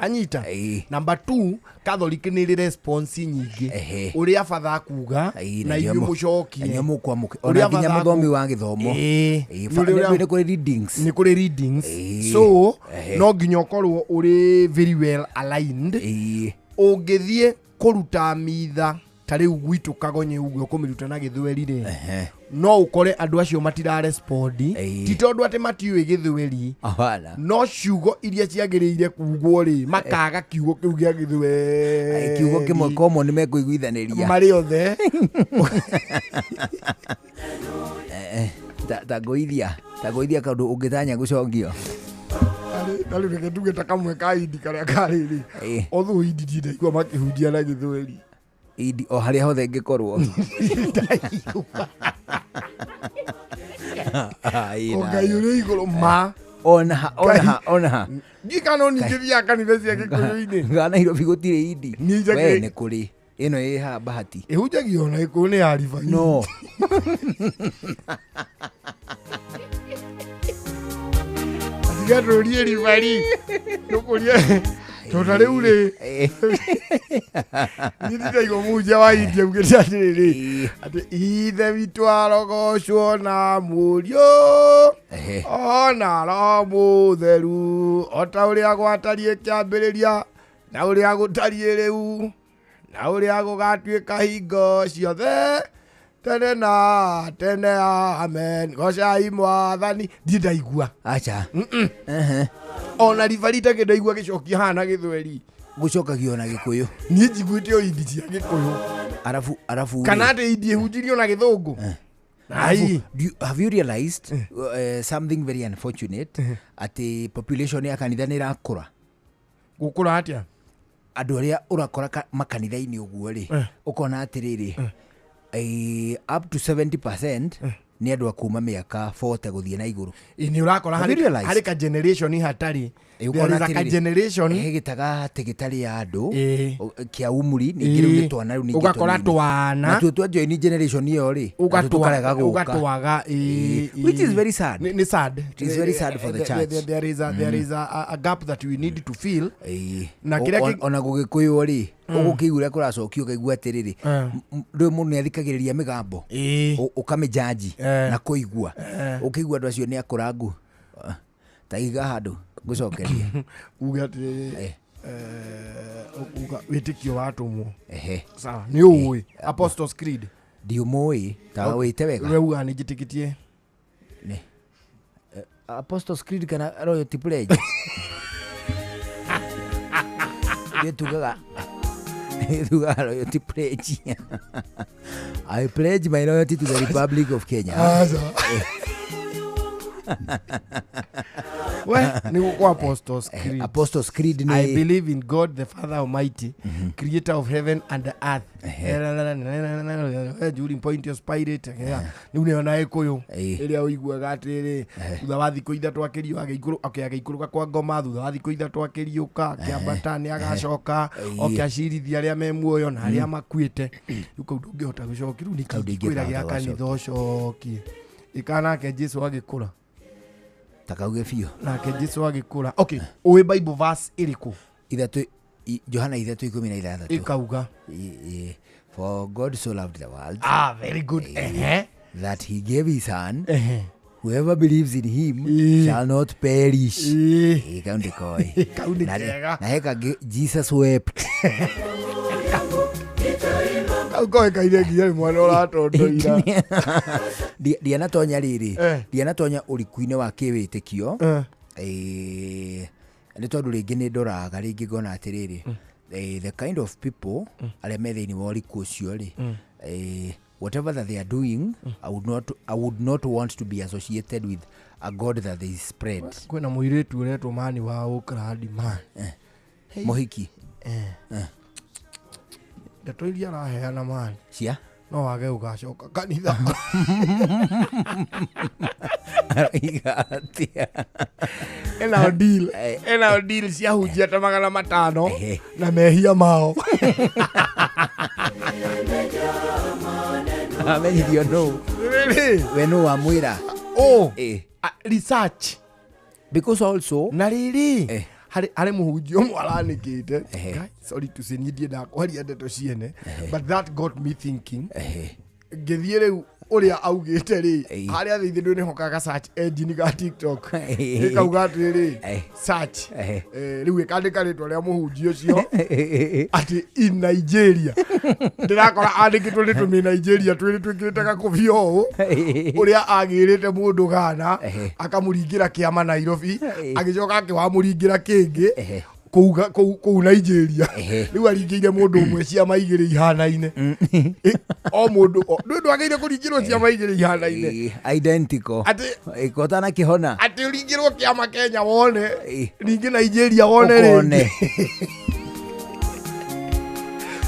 wanyita number 2 Catholic ni response nyingi uria fatha kuga na inyuĩ mucokie nyo kwa ona nginya muthomi wa githomo ni kuri readings so no nginya ukorwo uri very well aligned ungithie kuruta mitha tariu gwitu kagonye uguo kumiruta na Githweri ri no ukore andu acio matira respond ti tondu ati matiui Githweri no ciugo iria ciagiriire kugwo ri makaga kiugo kiu gia Githweri kiugo kimwe common mekuiguithaniria mari othe tagoithia kaundu ungitanya gucongio Dali reke tugeta kamwe ka idi karia kariri othu idi ndikwa makihunjia na Githweri idi o haria hothe ngikorwo ogayure iguru ma ona gikano ningiria kanitha cia Gikuyu-ini ga Nairobi gutire idi we ni kuri ino ha bahati ihunjagio na ikune ya riva no atigarorie rivari nukuria totale ule nitaigo muja wa India mgetatiri ati ithe witu arogocwo na murio ona ro mutheru ota uria gwatarie kiambiriria na uria gutarie riu na uria gugatuika hingo ciothe tene na tene amen gocai mwathani ndaigua acha ona rivarita kindaigua gicokia hana Githweri gucokagio na Gikuyu ni njiguite o idi cia Gikuyu arafu kana ati idi hunjirio na Githungu have you realized something very unfortunate ati population ya kanitha ni rakura gukura atia andu aria urakora makanitha-ini uguo ri ukona atiriri up to 70% ni andu akuma miaka 40 guthie na iguru ni urakora hari ka generation hatari ka generation gitaga tigitari ya andu kia umuri ni ngiru ni twana riu ni ugakora twana na tu join generation iyo ri ugatwaga which is very sad. Ni sad. It is very sad for the church. There is a gap that we need to fill. Na kira ona gugikuyu ri ugukigura kuracokio kaigua atiriri ndo mundu ni athikagiriria migambo ukamijaji na kuigua ukigua ndo acio ni akurangu taiga handu gucokeria ugati witikio watu mu sawa ni uwi Apostles Creed ndio moi ta wite wega wewe ni jitikitie ne Apostles Creed kana royalty pledge yetugaga royalty pledge I pledge my loyalty to the Republic of Kenya. Well, ni kwa Apostles Creed. Apostles Creed ni I believe in God the Father Almighty, creator of heaven and the earth. During Pontius Pilate, ni uneona ekuyo iria uiguaga atiri thutha wa thikũ ithatũ akĩriũka agĩikũrũka kwa ngoma thutha wa thikũ ithatũ akĩriũka akĩambata nĩ agacoka akĩacirithia arĩa me muoyo na arĩa makuĩte rĩu kau ndũngĩhota gũcokia rĩu nĩ kĩrĩa gĩa kanitha ũcokie ikanake Jesu agĩkũra takauge bio nake Jesu agĩkũra. Okay, uwe Bible verse iriku? Johana 3:16 ikauga for God so loved the world very good that he gave his son whoever believes in him shall not perish. Kaunde koi na heka Jesus wept Uko kaidegi mwana ũratondoira Diana tonya riri Diana tonya ũrikuine wa kĩwĩtĩkio nĩ tondũ rĩngĩ nĩ ndoraga rĩngĩ ngona atiriri the kind of people arĩa me thĩinĩ wa ũriku ũcio rĩ whatever that they are doing I would not want to be associated with a God that they spread. Kwĩna mũirĩtu ũretwo mani wa Ukraine man mũhiki ndeto iria araheana mani cia no wage ugacoka kanitha igatia ena deal cia hujia ta 500 na mehia mao amenyithio no we no amwira research because also na riri hari muhunjio mwaranikite sorry to say ndie ndakwaria ndeto ciene but that got me thinking ngithie riu uria augite ri haria thithi ndu ni hokaga search engine ga TikTok ikauga atiri search riu ikandika ritwa ria muhunjio ucio ati in Nigeria ndirakora andikitwo ni tumi Nigeria twiri twikirite gakubio uria agirite mundu Ghana akamuringira kiama Nairobi agicoka akiwamuringira kingi kou Nigeria riu aringire mundu umwe ciama igiri ihanaine o mundu ndu ageire kuringirwo ciama igiri ihanaine identical ikotana kihona ati uringirwo kiama Kenya wone ringi Nigeria wone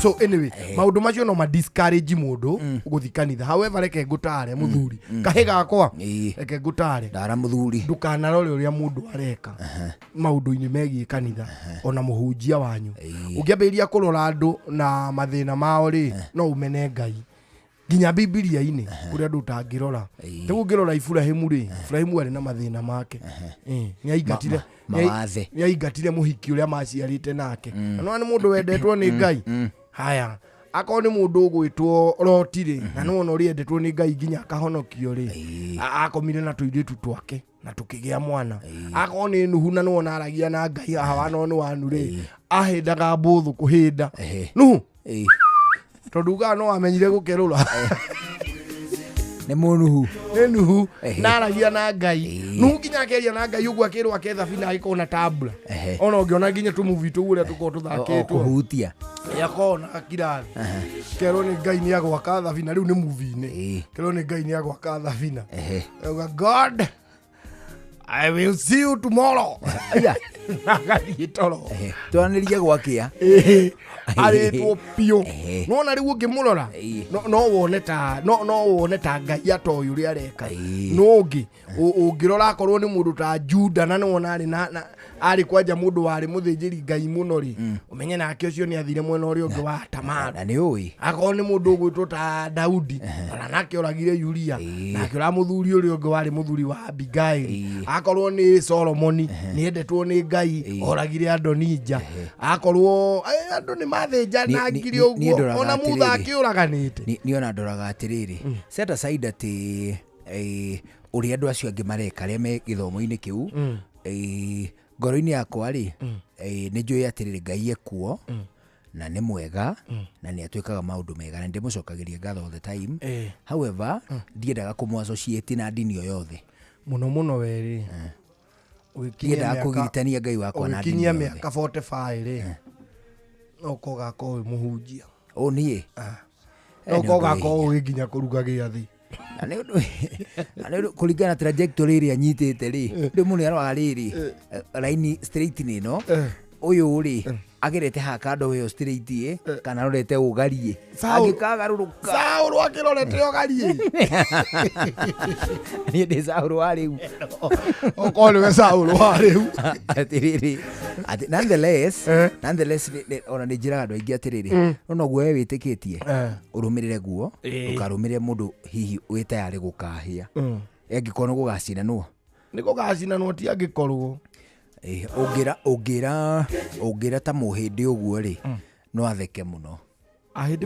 so anyway maundu macio no ma discourage mundu guthi kanitha however reke ngutare muthuri kahe gakwa reke ngutare ndara muthuri ndukanarore uria mundu areka maundu-ini megie kanitha ona muhunjia wanyu ungiambiria kurora andu na mathina mao ri no umene Ngai nginya Biblia-ini kuria andu tangirora tegu ngirora Ibrahimu ri Ibrahimu ari na mathina make ni aingatire mawathe ni aingatire muhiki uria maciarite nake no ni mundu wendetwo ni Ngai haya akao ni mundu gwitwo Lotire na no no riendetwo ni Ngai nginya akahonokio ri akomire na tuiritu twake na tukigia mwana akao ni Nuhu na no naragia na Ngai hawa no no wanu ri ahindaga mbuthu kuhinda Nuhu tonduga no amenyire gukerura ne Nuhu naragia na Ngai Nuhu nginya akeria na Ngai uguo akirwa ke thabina ikona tabla ona ungiona nginya tu movie tu uria tuko tuthaketwo kuhutia yakona akirathi kero ni Ngai ni agwaka thabina riu ni movie ni kero ni Ngai ni agwaka thabina God I will see you tomorrow. Aya. Agathiĩ toro. Twanĩrie gwakia. Arĩtwo piũ. Nona rĩu ũngĩmũrora no wone ta Ngai atoĩ ũrĩa areka. No ũngĩrora akorwo nĩ mũndũ ta Juda na nĩwona arĩ kwanja mũndũ warĩ mũthĩnjĩri Ngai mũno rĩ, ũmenye nake ũcio nĩ athire mwena ũrĩa ũngĩ wa Tamaru. Na nĩ ũĩ. Akorwo nĩ mũndũ ũgwĩtwo ta Daudi, ona nake oragire Uria, nake ũrĩa mũthuri ũrĩa ũngĩ warĩ mũthuri wa Abigail. Akorwo nĩ Solomoni, nĩ endetwo nĩ Ngai, oragire Adonija. Akorwo andũ nĩ mathĩnja na ngiri ũguo, ona mutha akĩũraganĩte. Nĩ ona ndoraga atĩrĩrĩ, set aside atĩ ũrĩa andũ acio angĩ mareka arĩa me gĩthomo-inĩ kĩu, ngoro-inĩ yakwa rĩ, nĩ njũĩ atĩrĩrĩ Ngai ekuo na nĩ mwega na nĩ atuĩkaga maũndũ mega na ndĩmũcokagĩria ngatho all the time. However, ndiendaga kũmũ-associate na ndini o yothe mũno werĩ. Ndiendaga kũgiritania Ngai wakwa na ndini yothe. Mĩaka 45 rĩ, oko gakorwo mũhunjia. O niĩ oko gakorwo nginya kũruga gĩathĩ. Kũringana na trajectory ĩrĩa anyitĩte rĩ, ndĩmũnĩ arwara rĩrĩ raini straight nĩ no ũyũ rĩ agerete ha kando weo straight kana rorete ũgarie agĩkagarũrũka Saũlũ akĩrorete ũgarie. Niĩ ndĩ Saũlũ wa rĩu. Okorwo nĩwe Saũlũ wa rĩu. Atĩrĩrĩ nonetheless ona nĩ njĩraga andũ aingĩ atĩrĩrĩ, no guo we wĩtĩkĩtie ũrũmĩrĩre guo ũkarũmĩrĩre mũndũ hihi wĩ tayarĩ gũkahĩa. Angĩkorwo nĩ gũgacinanwo nĩ gũgacinanwo ti angĩkorwo ũngĩra ta mũhĩndĩ ũguo rĩ no atheke mũno.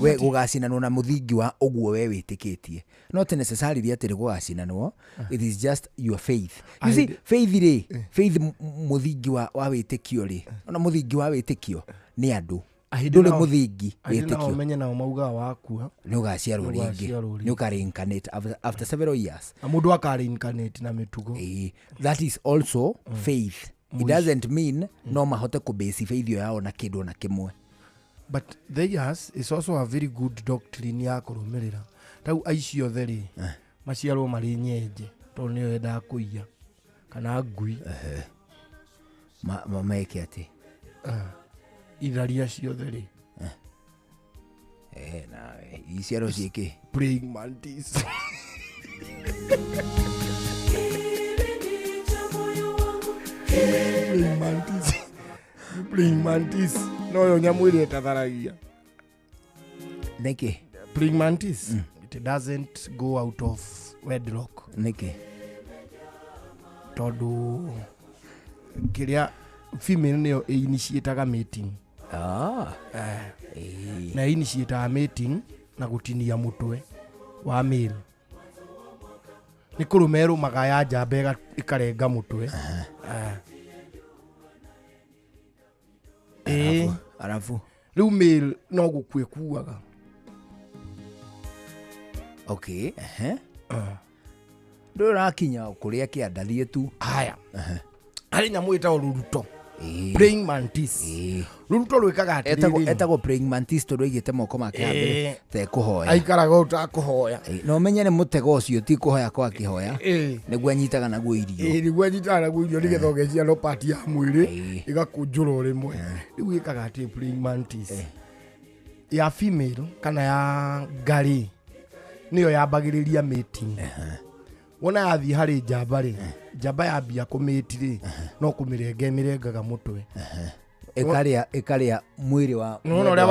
We gũgacinanwo na mũthingi wa ũguo we wĩtĩkĩtie, not necessarily atĩ gũgacinanwo. It is just your faith. You see, faith rĩ, faith mũthingi wa wĩtĩkio rĩ, ona mũthingi wa wĩtĩkio nĩ andũ. Ndũrĩ mũthingi wĩtĩkio. Ũmenye nao maugaga wakua nĩ ũgaciarwo rĩngĩ, nĩ ũka-reincarnate after several years. Na mũndũ aka-reincarnate na mĩtugo. That is also faith. It doesn't mean no mahote kũbase faith yao na kĩndũ na kĩmwe. But theirs is also a very good doctrine ya kũrũmĩrĩra. Tau aici othe rĩ, maciarwo marĩ nyenje tondũ nĩo endaga kũiya kana ngui. Meke atĩ itharia ciothe rĩ. Nawe iciarwo ciĩkĩ? Praying mantis. Praying mantis. No yo nyamũ ĩrĩa ĩtatharagia. Nĩkĩ? Praying mantis. It doesn't go out of wedlock. Nĩkĩ? Tondũ kĩrĩa female nĩyo initiataga mating. Na initiataga mating na gũtinia mũtwe wa male. Nĩ kũrũmerũ magaya njamba ĩkarenga mũtwe. Arabu rĩu male no gũkua ĩkuaga. Okay, ndũrakinya kũrĩa kĩandathie tu. Haya, harĩ nyamũ ĩtagwo rũruto. Praying mantis. Rũruto rwĩkaga atĩrĩrĩ. Etagwo praying mantis tondũ aigĩte moko make mbere ta kũhoya. Aikaraga ũtakũhoya. No ũmenye nĩ mũtego ũcio ti kũhoya kwa kĩhoya. Nĩguo anyitaga naguo irio. Nĩguo anyitaga naguo irio nĩgetha ũgeciria no part ya mwĩrĩ ĩgakũnjũra rĩmwe. Rĩu ĩkaga atĩ praying mantis ya female kana ya ngarĩ nĩyo yambagĩrĩria mating. Wona yathiĩ harĩ njamba rĩ, njamba yambia kũmĩti rĩ, no kũmĩrengaga mũtwe. Ĩkarĩa mwĩrĩ wa nona ũrĩa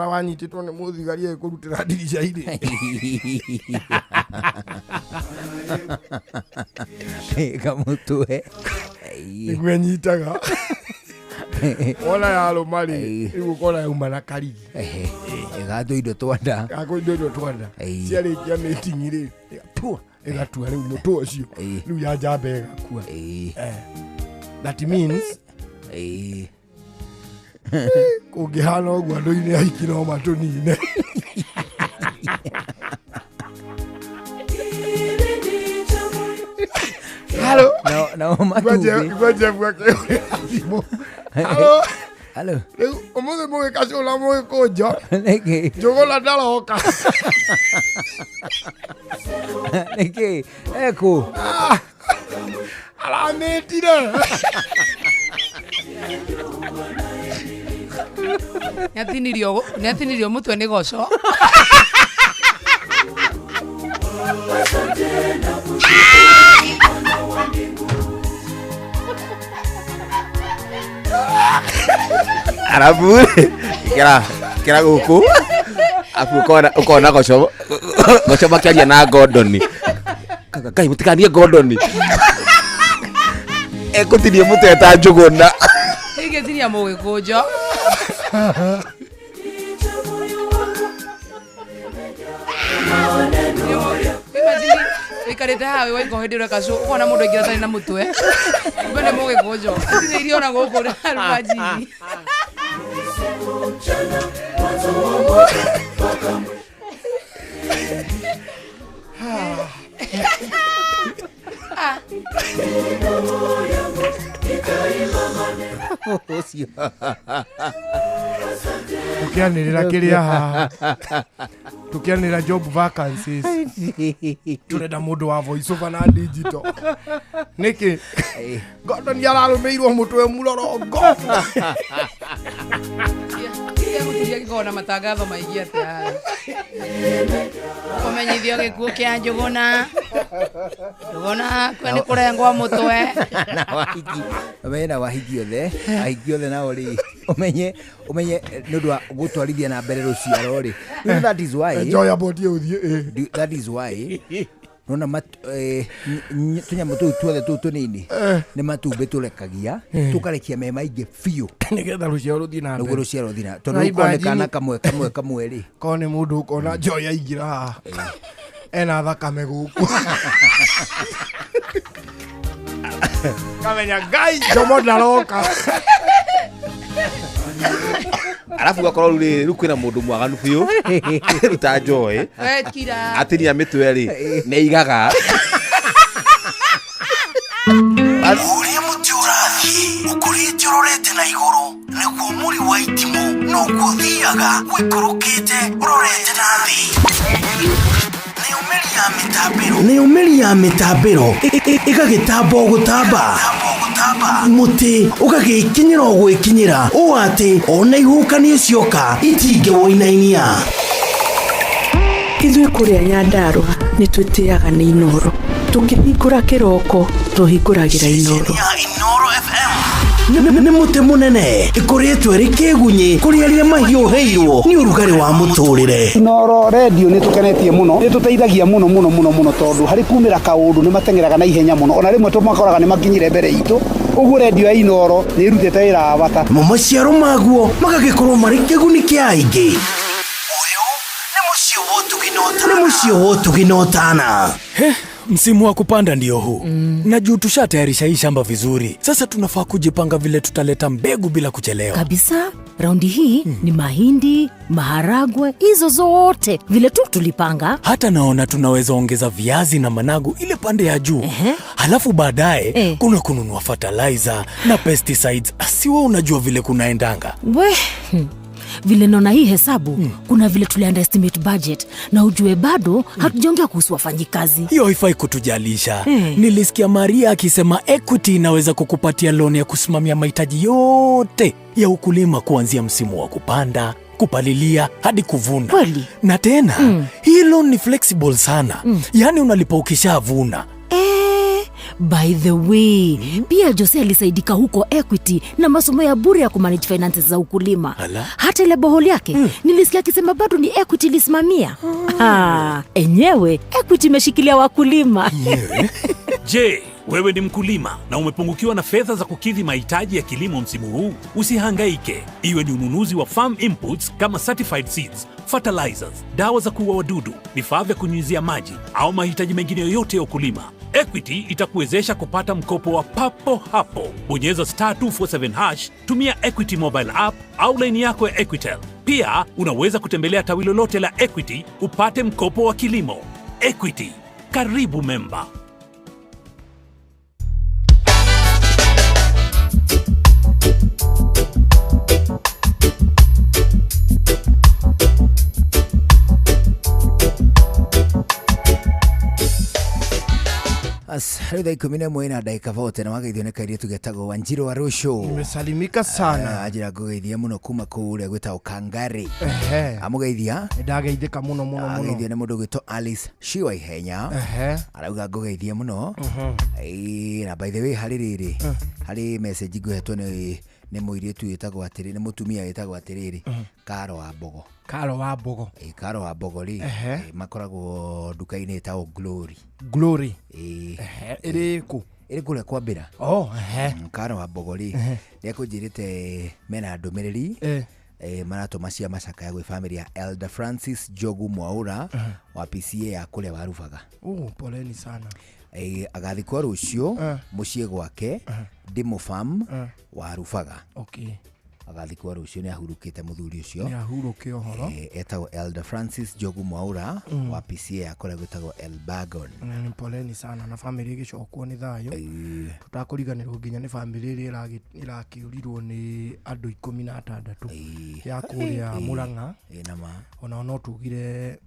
wanyitĩtwo nĩ mũthigari kũrutĩra ndirica-inĩ. Kamũtwe nĩguo anyitaga. Wona yarũma rĩ, rĩu ũkona yauma na karigi. Ĩgathwo indo twanda. Ciarĩkia mating rĩ, ĩgatua rĩu mũtwe ũcio rĩu ya njamba ĩgakua. That means kũngĩhana ũguo andũ-inĩ aiki no matũnine. Hello. No matumbĩ. Hello. Rĩu ũmũthĩ mũgĩkacũra mũgĩkũnja. Njũgũna ndaroka. Nĩkĩ? Ekũ? Alametire. Nyatinirio mutwe ni goco. Arabu kira guku afu ukona goco makiaria na Gordon kai mutikanie Gordon ekutirie muteta njuguna igetiria mugikunjo ikarite hawe waikohedira kacu ukona mundu ingira tari na mutwe mbele mugikunjo atire irio na guku rumaji tukianirira kiria haha tukianirira job vacancies turenda mundu wa voice over na digital niki Gordon yararumeirwo mutwe murorongo mutiria gikona matangatho maingi atia kumenyithio gikuo kia njuguna kwani kurengwa mutwe na wahigi othe na ori umenye nundu wa gutwarithia na mbere ruciaro ri that is why enjoy about you that is why nona tunyamu tuothe tunini ni matumbi turekagia tukarekia me maingi biu nigetha ruciaro ruthina mbere ruciaro ruthina tondu ukonekana kamwe ri kone mundu ukona joy aingira haha ena thakame guku kamenya ngai ndomo ndaroka arafu gakorwo ru kwina mundu mwaganu biu ruta joy atinia mitwe ri ne igaga uria mutiurathi ukurite urorete na iguru niguo muri wa itimu no kuthiaga wikurukite urorete na thi ni umeri ya mitambiro igagitambo gutamba muti ugagikinyira gwikinyira o ati ona ihukanie cioka itinge woinainia ithuĩ kũrĩa Nyandarua nĩ twĩtĩaga nĩ Inoro tũngĩhingũra kĩroko tũhingũragĩra Inoro nĩ mũtĩ mũnene ĩkoretwo ĩrĩ kĩgunyi kũrĩ arĩa mahiũhĩirwo nĩ ũrugarĩ wa mũtũrĩre. Inoro radio nĩ tũkenetie mũno nĩ tũteithagia mũno tondũ harĩ kumĩra kaũndũ nĩ matengeraga na ihenya mũno ona rĩmwe tũmakoraga nĩ makinyire mbere itũ ũguo radio ya Inoro nĩ ĩrutĩte wĩra wa bata maciaro maguo magagĩkorwo marĩ kĩguni kĩa aingĩ. Ni msio wotu ginotana. Msimu wa kupanda ndio huu. Na juu tushatayarisha hii shamba vizuri. Sasa tunafaa kujipanga vile tutaleta mbegu bila kuchelewa. Kabisa. Raundi hii ni mahindi, maharagwe, hizo zote vile tu tulipanga. Hata naona tunaweza ongeza viazi na managu ile pande ya juu. Halafu baadaye kuna kununua fertilizer na pesticides. Asiwe unajua vile kunaendanga. Vile naona hii hesabu kuna vile tuli underestimate budget na ujue bado hatujaongea kuhusu wafanyikazi. Hiyo haifai kutujalisha. Nilisikia Maria akisema Equity inaweza kukupatia loan ya kusimamia mahitaji yote ya ukulima kuanzia msimu wa kupanda, kupalilia hadi kuvuna. Kweli? Na tena hii loan ni flexible sana. Yaani unalipa ukishavuna. By the way, pia Jose alisaidika huko Equity na masomo ya bure ya kumanage finances za ukulima. Hata ile boholi yake, nilisikia akisema bado ni Equity lisimamia. Enyewe, Equity imeshikilia wakulima. Je, wewe ni mkulima na umepungukiwa na fedha za kukidhi mahitaji ya kilimo msimu huu? Usihangaike. Iwe ni ununuzi wa farm inputs kama certified seeds, fertilizers, dawa za kuua wadudu, vifaa vya kunyunyizia maji au mahitaji mengine yoyote ya ukulima, Equity itakuwezesha kupata mkopo wa papo hapo. Bonyeza *247#, tumia Equity mobile app au line yako ya Equitel. Pia unaweza kutembelea tawi lolote la Equity upate mkopo wa kilimo. Equity, karibu memba. Rĩu thaa 11 na ndagĩka 40 na wageithio nĩ kairĩtu getagwo Wanjiru wa Rũciũ. Nimesalimika sana. Ajira kũgeithia mũno kuma kũrĩa gwĩtagwo Kangari. Amũgeithia. Ndageithĩka mũno mũno mũno. Ageithia nĩ mũndũ gwĩtwo Alice Shiwa Ihenya. Arauga ngũgeithia mũno. Na by the way harĩ rĩrĩ harĩ message ngũhetwo nĩ mũirĩtu wĩtagwo atĩrĩ, nĩ mũtumia wĩtagwo atĩrĩrĩ, Karo wa Mbogo. Karo wa Mbogo. Karo wa Mbogo rĩ, makoragwo nduka-inĩ ĩtagwo Glory. Glory. Ĩrĩ kũ? Ĩrĩ kũrĩa Kwambĩra. Karo wa Mbogo rĩ, nĩekũnjĩrĩte mena ndũmĩrĩri maratũma cia macakaya gwĩ family ya Elder Francis Jogu Mwaura wa PCA ya kũrĩa Warubaga. Poleni sana. Agathikwo rũciũ mũciĩ gwake Demo Farm Warubaga. Agathikwo rũciũ nĩ ahurũkĩte mũthuri ũcio. Nĩ ahurũke ũhoro. Etagwo Elder Francis Jogu Mwaura wa PCA ya kũrĩa gwĩtagwo Elbagon. Poleni sana na family ĩgĩcokwo nĩ thayũ. Tutakũriganĩrwo nginya nĩ family ĩrĩa ĩrakĩũrirwo nĩ andũ 16 ya kũrĩa Mũrang'a. Ona no tugire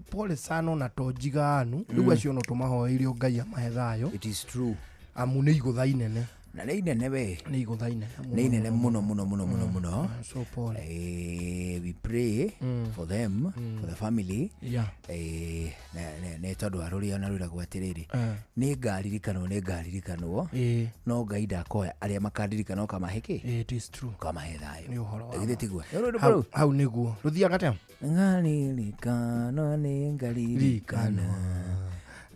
pole sana na tojiganu rĩu acio no tũmahoeire Ngai amahe thayũ. It is true. Amu nĩ igũtha inene. Na nĩ inene we. Nĩ igũtha inene. Nĩ inene mũno mũno mũno mũno mũno. So Paul. We pray for them, for the family. Nĩ tondũ arũria na rwĩra gwatirĩrĩ. Nĩ ngaririkanwo. No Ngai ndakoya arĩa makandirikana kamaheke. It is true. Kamahe thayũ. Nĩ ũhoro wa. Githĩ tiguo. Hau nĩguo. Rũthiaga tena. Ngaririkano nĩ ngaririkano.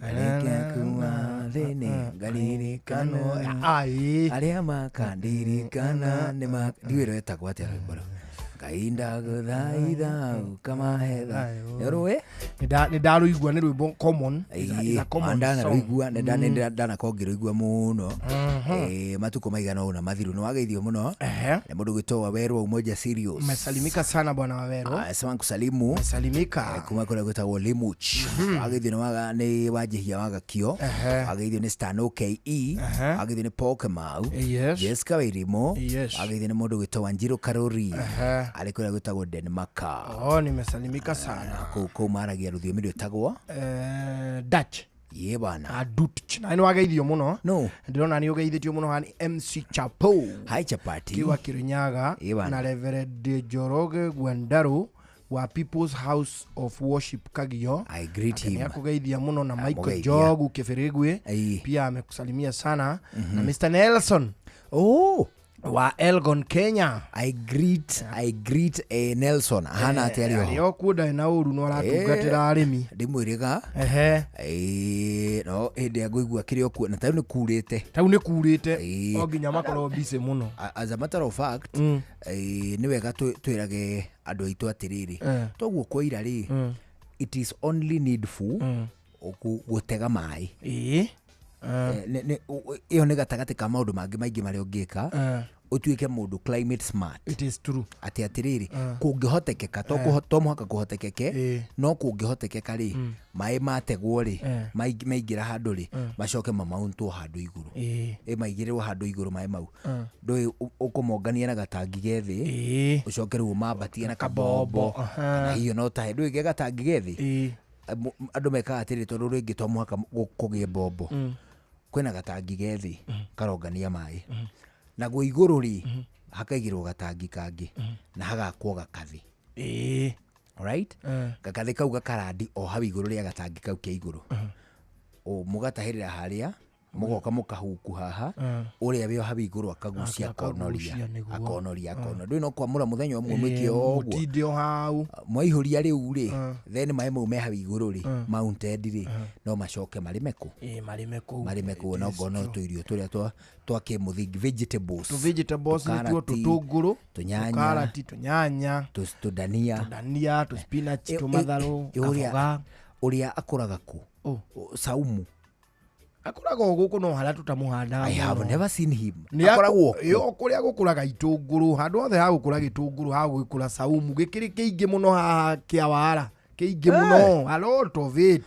Areke kuma thĩinĩ ngaririkano arĩa makandirikana nĩ ndiwĩra wetagwo atĩa rwĩmbo rũu. Ngai ndagũthaitha ukamahe thayũ. Nĩũrũĩ? Nĩ ndarũigua nĩ rwĩmbo common. Ndanarũigua ndanakorwo ngĩrũigua mũno. Matukũ maigana ũna mathiru nĩ wageithio mũno. Nĩ mũndũ gwĩtwo Wawerũ Umoja Serious. Umesalimika sana bwana Wawerũ. Sema kusalimu. Umesalimika. Kuma kũrĩa gwĩtagwo Limuch. Wageithio nĩ Wanjihia wa Gakio. Wageithio nĩ Stano KE. Wageithio nĩ Paul Kamau. Jessica Wairimu. Wageithio nĩ mũndũ gwĩtwo Wanjiru Karori. Arĩ kũrĩa gwĩtagwo Denmark. Nimesalimika sana. Kũu maragia rũthiomi rwĩtagwo Dutch. Ye bana. Dutch. Na nĩ wageithio mũno. No. Ndĩrona nĩ ũgeithĩtio mũno hani MC Chapo. Hi Chapati. Kiwa Kirinyaga na Reverend Njoroge Gwandaru wa People's House of Worship Kagio. I greet him. Akugeithia mũno na Michael Jogu Kĩbĩrĩgwe. Pia amekusalimia sana na Mr. Nelson. Wa Elgon Kenya. I greet Nelson. Hana atĩarĩ ho. Yo kuda na uru no aratungatĩra arĩmi. Ndĩmwĩrĩga. No hĩndĩ ngũigua kĩrĩ okuo na tau nĩ kurĩte. O nginya makorwo busy mũno. As a matter of fact, nĩ wega twĩrage andũ aitũ atĩrĩrĩ. Toguo kwa ira rĩ. It is only needful gũtega maĩ. Iyo nĩ gatagatĩ ka maũndũ mangĩ maingĩ marĩa ũngĩka ũtuĩke mũndũ climate smart. It is true. Atĩrĩrĩ kũngĩhotekeka to mũhaka kũhotekeke no kũngĩhotekeka rĩ maĩ mategwo rĩ maingĩra handũ rĩ macoke mamauntwo handũ igũrũ. Maigĩrĩrwo handũ igũrũ maĩ mau ndũĩ ũkũmongania na gatangi gethĩ ũcoke rĩu mambatie na kabombo na hiyo no tahe ndũĩ ge gatangi gethĩ andũ mekaga atĩrĩ tondũ rĩngĩ to mũhaka kũgĩe bombo kwĩna gatangi gethĩ karongania maĩ naguo igũrũ rĩ hakaigĩrwo gatangi kangĩ na hagakwo gakathĩ. Right? Gakathĩ kau gakarandi o hau igũrũ rĩa gatangi kau kĩa igũrũ. Mũgatahĩrĩra harĩa mũgoka mũkahuku haha ũrĩa wĩ hau igũrũ akagucia akonoria ndũĩ no kwamũra mũthenya ũmwe mwĩkio ũguo mũtinde o hau mwaihũria rĩu rĩ then maĩ mau me hau igũrũ rĩ mounted rĩ no macoke marĩme kũ marĩme kũ na ngono tũirio tũrĩa twa kĩmũthingi vegetables nĩtuo tũtũngũrũ karati tũnyanya tũdania tũspinach tũmatharũ kaboga. Ũrĩa akũraga kũ Saumu akoraga gũkũ no harĩa tũtamũhanda. I have never seen him. Akoragwo kũrĩa gũkũraga itũngũrũ handũ othe ha gũkũra gĩtũngũrũ ha gũkũra Saumu gĩkĩrĩ kĩingĩ mũno haha Kĩawara kĩingĩ mũno a lot of it.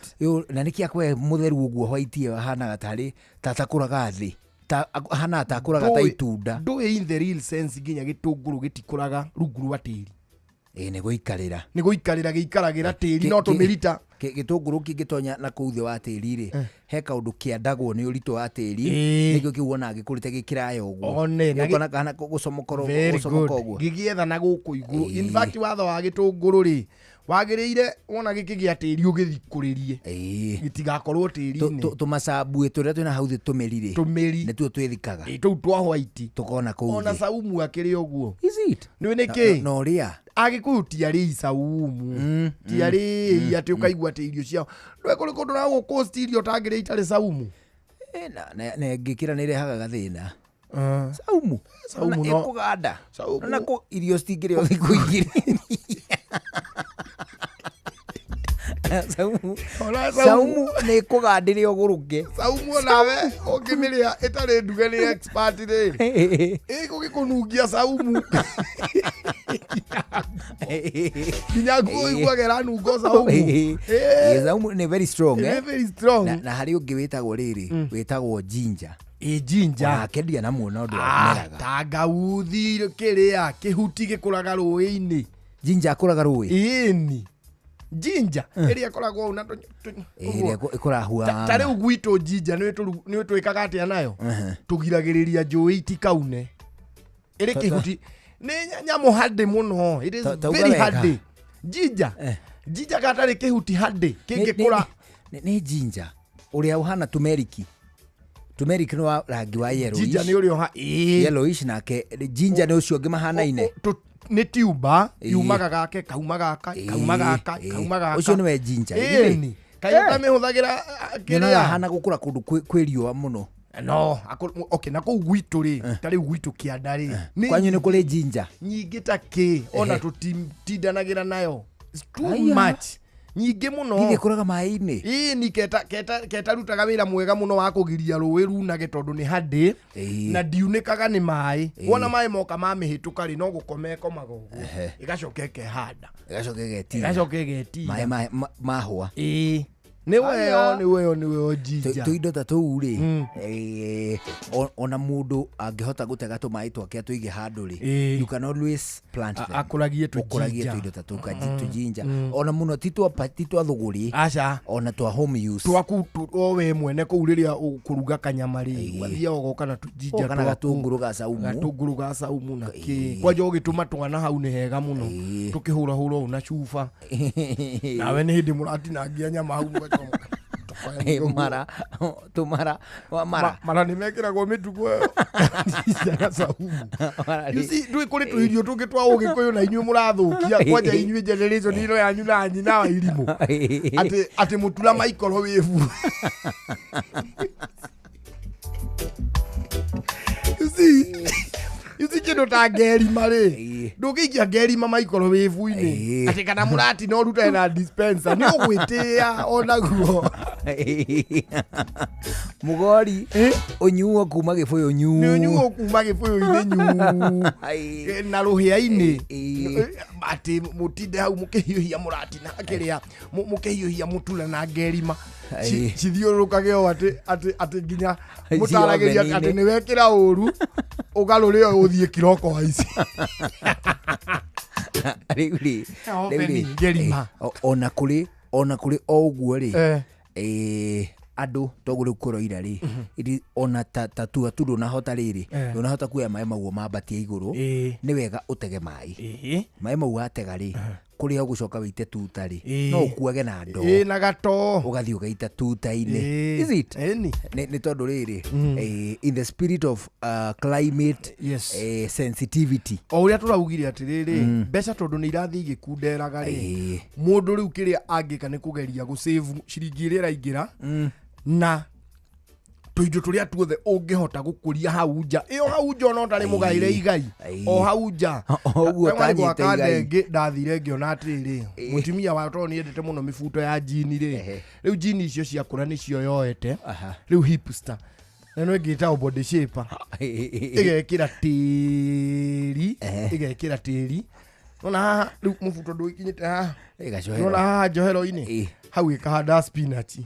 Na nĩkĩ akwe mũtheru ũguo white hana gatarĩ tatakũraga thĩ hana takũraga ta itunda. Ndũĩ in the real sense nginya gĩtũngũrũ gĩtikũraga rungu rwa tĩri. Nĩ gũikarĩra gĩikaragĩra tĩri no tũmĩrita gitunguru kingitonya na kuu thi wa tiri ri he kaundu kiandagwo ni uritu wa tiri nikio kiuona gikurite gikiraya uguo nikona kana gucomokoro uguo gigietha na guku iguru in fact watho wa gitunguru ri wagiriire wona giki gia tiri ugithikuririe gitigakorwo tiri-ini tumacabu turia twina hau thi tumerire ni tuo twithikaga tu twa white tukona kuu ona saumu akiri uguo is it ni niki no ria agikutia ri saumu tiari ati ukaigua ti irio ciao ndwe kuri kundu na guku stirio tangire itari saumu na ngikira ni rehaga gathina saumu no kuganda na ko irio stingire o thiku igiri saumu ni kugandire oguruke saumu nawe ongimiria itari nduge ni expert ri gugikunungia saumu kinyago igwagera nungo saumu saumu ni very strong very strong na hari ungi witagwo riri witagwo ginger ginger akendia na muno ndu ameraga tangauthi kiria kihuti gikuraga ruini ginger akuraga rui ini ginger iria koragwo una iria ikorahua tare ugwito ginger ni twikaga atia nayo tugiragiriria njui itikaune iri kihuti ni nyamu hadi muno it is very hard ginger ginger gatari kihuti hadi kingikura ni ginger uria uhana tumeriki no rangi wa yellow ginger ni uria yellowish nake ginger ni ucio ngimahanaine ni tuba yumaga gake kauma gaka ucio ni we ginger ni kaita mehuthagira kiria hana gukura kundu kwiriwa muno no okay nako gwitu ri tari gwitu kianda ri kwanyu ni kuri ginger nyingi take ona tutindanagira nayo too much nyingi muno ngige kuraga mai-ini ni keta rutaga wira mwega muno wa kugiria ruwi runage tondu ni hadi na ndiunikaga ni mai wona mai moka mamihituka ri no gukomeko magogo igacokeke hada igacokegeti mai mahwa ni weo ginger tuindo ta tuu ri ona mundu angihota gutega tumai twake tuige handu ri you can always plant them akuragie tuindo ta tuu ginger ona muno titwa thuguri acha ona twa home use twaku we mwene ku riria ukuruga kanyama ri wathia ugoka na ginger kana gatunguru ga saumu na ki kwa jo gituma twana hau ni hega muno tukihura una chufa nawe ni hindi muratinangia nyama hau mara nimekiragwo mitugo ya saumu ndui kuri tuirio tungi twa ugikuyu na inyuĩ murathukia kwanja inyuĩ generation ino yanyu na nyina wa irimu ati mutula maikoro wivu yusi kindu ta ngerima ri ndugiikia ngerima maikoro wivu-ini ati kana murati no ruta na dispenser ni ugwitia onaguo mugori unyuo kuma gibuyu nyu ni unyuo kuma gibuyu-ini nyu na ruhia-ini ati mutinde hau mukihiuhia murati na kiria mukihiuhia mutula na ngerima cithiurukage o ati nginya mutaragiria ati ni wekira uru ugarure uthie kiroko haici riuri ngerima ona kuri o uguo ri andu toguru kuroira ri ona tatua tu na hota riri na hota kuya mai maguo mabatie iguru ni wega utege mai mau atega ri kuri ugucoka wite tuta ri no ukuage na ndo na gato ugathii ugaita tuta-ini is it ni tondu riri in the spirit of climate sensitivity o uria turaugire atiriri mbeca tondu ni irathi igikunderaga ri mundu riu kiria angika ni kugeria gusave ciringi iria iraingira na tuindo turia tuothe ungihota gukuria hau nja iyo hau nja no tari mugaire igai o hau nja oguo tanyite igai ndathire ngiona atiriri mutimia wa toni endete muno mifuto ya jini ri riu jini icio ciakura nicio yoete riu hipster no ngita body shaper igekira tiri ona riu mufuto nduikinyite ha nona haha njohero-inĩ hau ĩkahanda spinach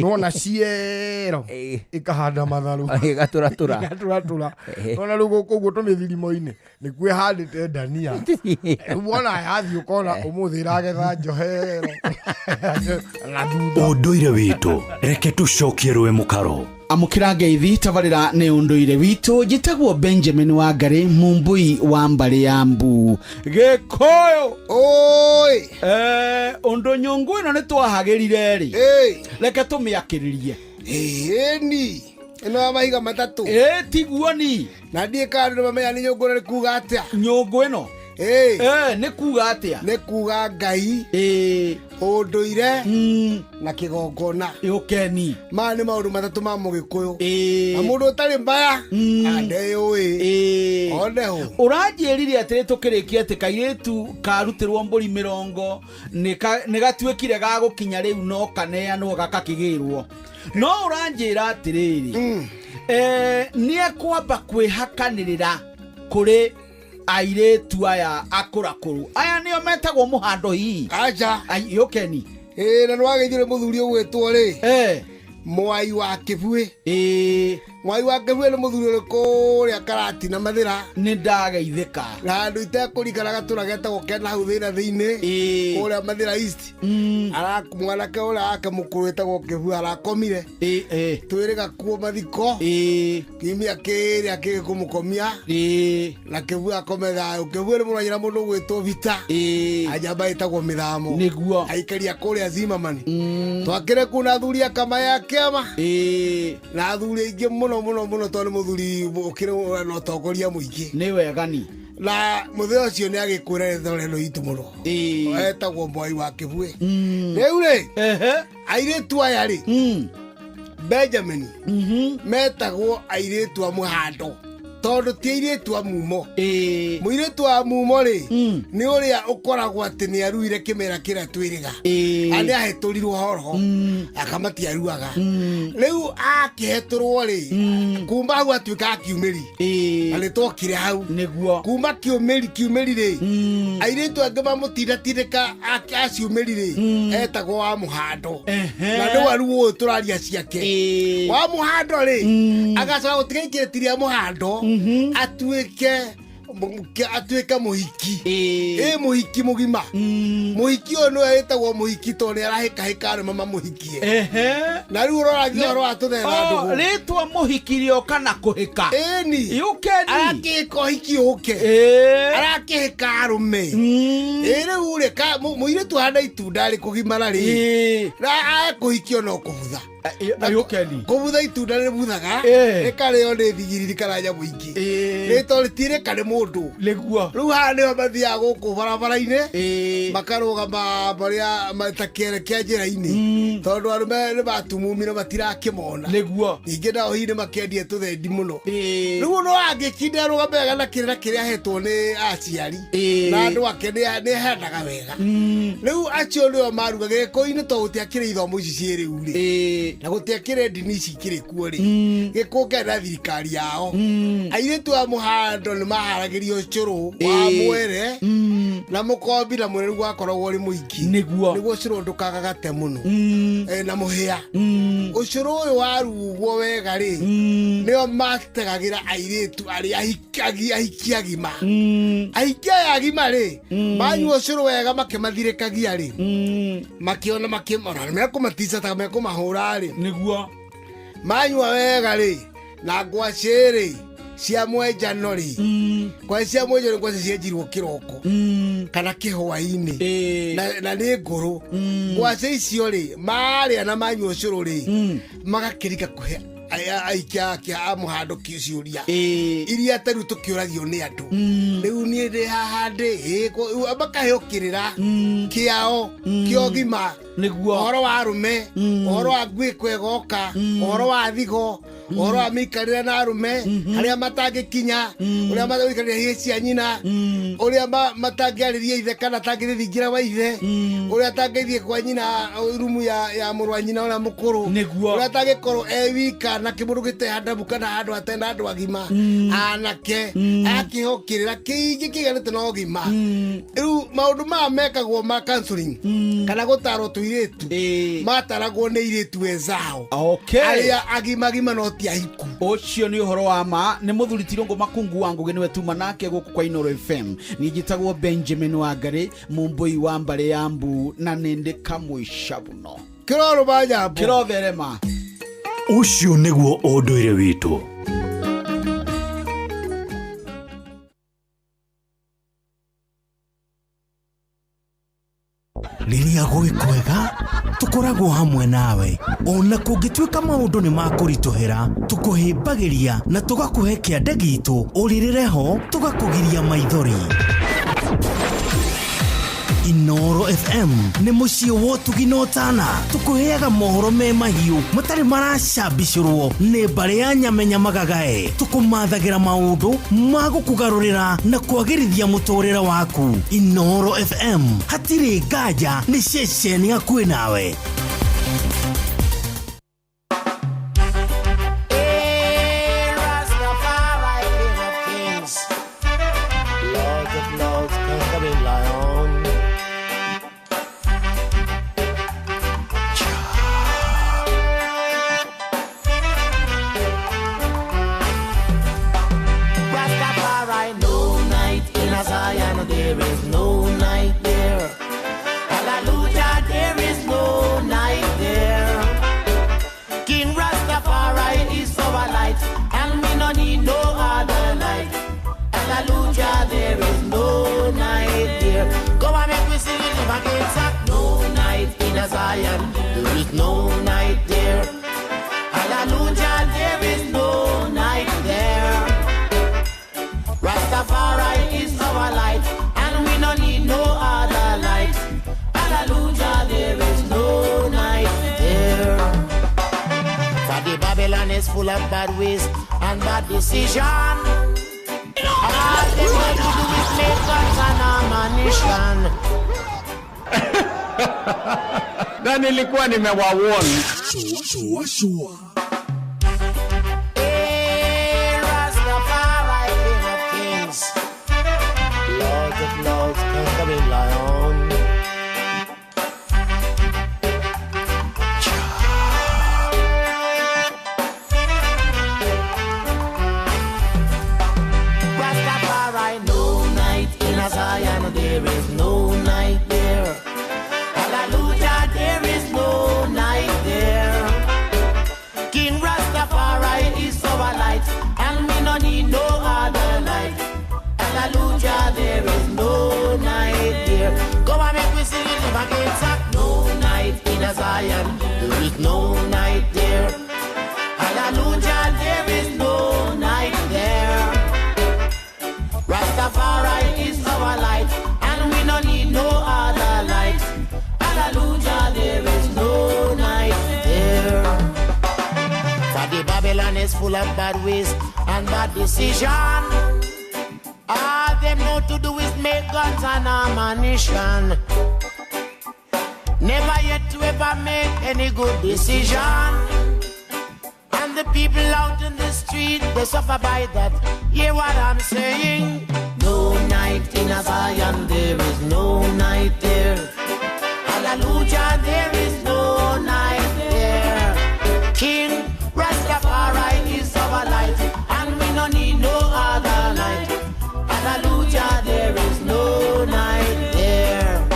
nona ciero ĩkahanda matharũ ĩgatũratũra nona rĩu gũkũ ũguo tũmĩthirimo-inĩ nĩkuo ĩhandĩte ndania rĩu wona yathiĩ ũkona ũmũthĩ ĩragetha njohero na thutha ũndũire witũ reke tũcokie rũĩ mũkaro amukira ngeithi tabarira ne unduire witu jitagwo Benjamin Wangari mumbui wa mbari ya Mbu Gikoyo oi undu nyungu ino ni twahagirire ri reke tumiakiririe ni ino mahiga matatu tiguo ni na ndie kandu mamenya ni nyungu ni kuga atia nyungu ino ni kuga atia ni kuga Ngai unduire na kigongona ukeni ma ni maundu matatu ma Mugikuyu na mundu utari mbaya andeyui oneho uranjirire atiri tukirikia ati kairetu karutirwo mburi 70 ni gatuikire ga gukinya riu no kaneanwo gakakigirwo no uranjira atiriri ni ekwamba kwihakanirira kuri airetu aya akurakuru aya nio metagwo muhando hii aja yokeni na nwagithire muthuri ugwetwo ri Mwai wa Kibwe Mwai wa Kibwe ni muthuri uriko ria karati na mathira ni ndageithika na andu itekurikana gatura getagwo kena hau thina thiini kuria mathira east mwanake uria akemukuru etagwo Kibwe arakomire twiriga kuo mathiko kimia kiri akigikumukomia na Kibwe akome thayo Kibwe ni muranyira mundu gwitwo Vita ajamba etagwo mithamo niguo aikaria kuria Zimmerman twakire kuna thuri akama ya kiama na thuri ingi muno tondu muthuri ukire no togoria muingi ni wega ni na mutheo ucio ni agikwira thoreno itu muno etagwo Mwai wa Kibwe riu ri airetu aya ri Benjamin metagwo airetu a muhando tondu ti airetu a mumo muiretu a mumo ri ni uria ukoragwo ati ni aruire kimera kira twiriga ane aheturirwo horo akamati aruaga riu akiheturwo ri kumba hau atuika kiumeri ale tokire hau niguo kumba kiumeri ri airetu ange mamutindatirika aciumeri ri etagwo wa muhando na ni waruo turaria ciake wa muhando ri agacoka gutigaikiretiria muhando atuike muhiki muhiki mugima muhiki ono etagwo muhiki tone arahika mama muhikie na riu roragia ro atuthera ndugu ritwa muhikirio kana kuhika ni yukeni akiko hiki uke arakihika arume riu reka muire tu handa itunda ri kugimara ri na akuhikio no kubutha ayukeni kubutha itunda ri buthaga reka rio ni thigiriri karanya muingi rito ritire kare mundu niguo riu hande mathia guku barabara-ini makarugama baria matakere kia njira-ini tondu arume ni batumumire batirakimona niguo ingi nao hini makendie tuthendi muno riu no angikinde arugame na kirira kiria hetwo ni aciari na andu ake ni hendaga wega riu acio nio maruga giko-ini to gutiakire ithomo ici cie riu ri na gutiakire ndini ici ikiri kuo ri gikuke na thirikari yao airetu a muhando ni maharagirio ucuru wa mwere na mukombi na mwere gwakoragwo ri muingi niguo ucuru ndukaga gate muno na muhia ucuru uyu warugwo wega ri nio mategagira airetu ari ahiki agima ahiki agima ri manyu ucuru wega makemathirikagia ri makiona makimora mekumatisa ta mekumahura ri niguo manyu wega ri na ngwaciri cia mwenjano ri kwa cia mwenjano kwa cia njirwo kiroko kana kihwa-ini na ni nguru ngwaci icio ri maria na manyu ucuru ri magakirika kuhe aikia kia muhando kiuria iria taru tukiuragio ni andu riu ni ndi haha ndi bakahokirira kiao kiogima niguo horo wa rume horo wa ngwi kwegoka horo wa thigo oro amikarira na arume aria matangikinya uria mathikarira hie cia nyina uria matangiariria ithe kana tangithingira wa ithe uria tangithie kwa nyina rumu ya muru wa nyina ona mukuru uria tangikorwo wika na kimundu gitehanda kana handu atenda andu agima anake akihokirira kiingi kiganite no gima riu maundu ma mekagwo ma counseling kana gutarwo tuiretu mataragwo ni iretu ezao aria agima no ti ahiku ucio ni uhoro wa ma ni muthuri Tirungu Makungu wangu geniwe tuma nake guku kwa Inoro FM ni njitagwo Benjamin Wangari mumbui wa mbare ya Mbu na nindi kamwisha buno kiroro bajambo kiroverema ucio niguo unduire witu. Riria gwi kwega tukoragwo hamwe nawe ona kungituika maundu ni makurituhira tukuhimbagiria na tugakuhe kiande gitu uririreho tugakugiria maithori. Inoro FM ni mucio wotugi no tana tukuheaga mohoro me mahiu matari maracambicurwo ni mbare ya nyamenya magagae tukumathagira maundu magukugarurira na kwagirithia muturira waku. Inoro FM hatiri ngaja ni ceceni hakuhi nawe. Full of bad ways and bad decision. All they want to do is make us an ammunition. Na nilikuwa nimewawarn. Sure. Hey, Rastafari, King of Kings, Lord of Lords, conquering lion. Zion, there is no night there. Hallelujah, there is no night there. King Rastafari is our light, and we no need no other light. Hallelujah, there is no night there. Go and make we sing it if I can't stop. No night in Zion, there is no night there. Hallelujah, there is no night there. Rastafari is our light, and we no need no other light. Hallelujah, there is no night there. For the Babylon is full of bad ways and bad decision. All them know to do is make guns and ammunition. Never yet to ever make any good decision. And the people out in the street, they suffer by that. Hear what I'm saying? No night in Zion, there is no night there. Hallelujah, there is no night there. King Rastafari is our light, and we no need no other light. Hallelujah, there is no night there.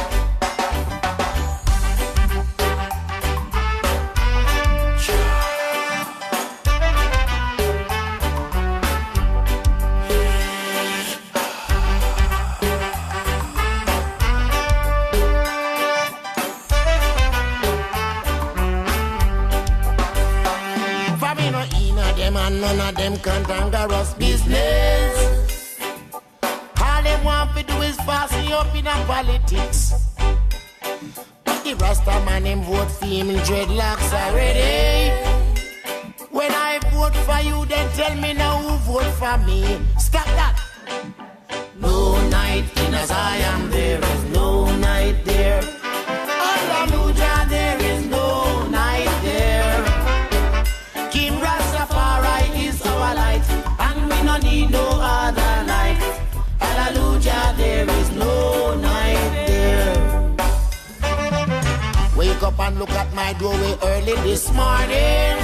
None of them cantangerous business. All they want to do is fasten up in a politics. But the Rasta man him vote for him in dreadlocks already. When I vote vote for you, then tell me now who vote for me. Stop that. No night in a Zion, there is no night there. Hallelujah, there is no night there. King Rastafari is our light, and we no need no other light. Hallelujah, there is no night there. Wake up and look at my doorway early this morning,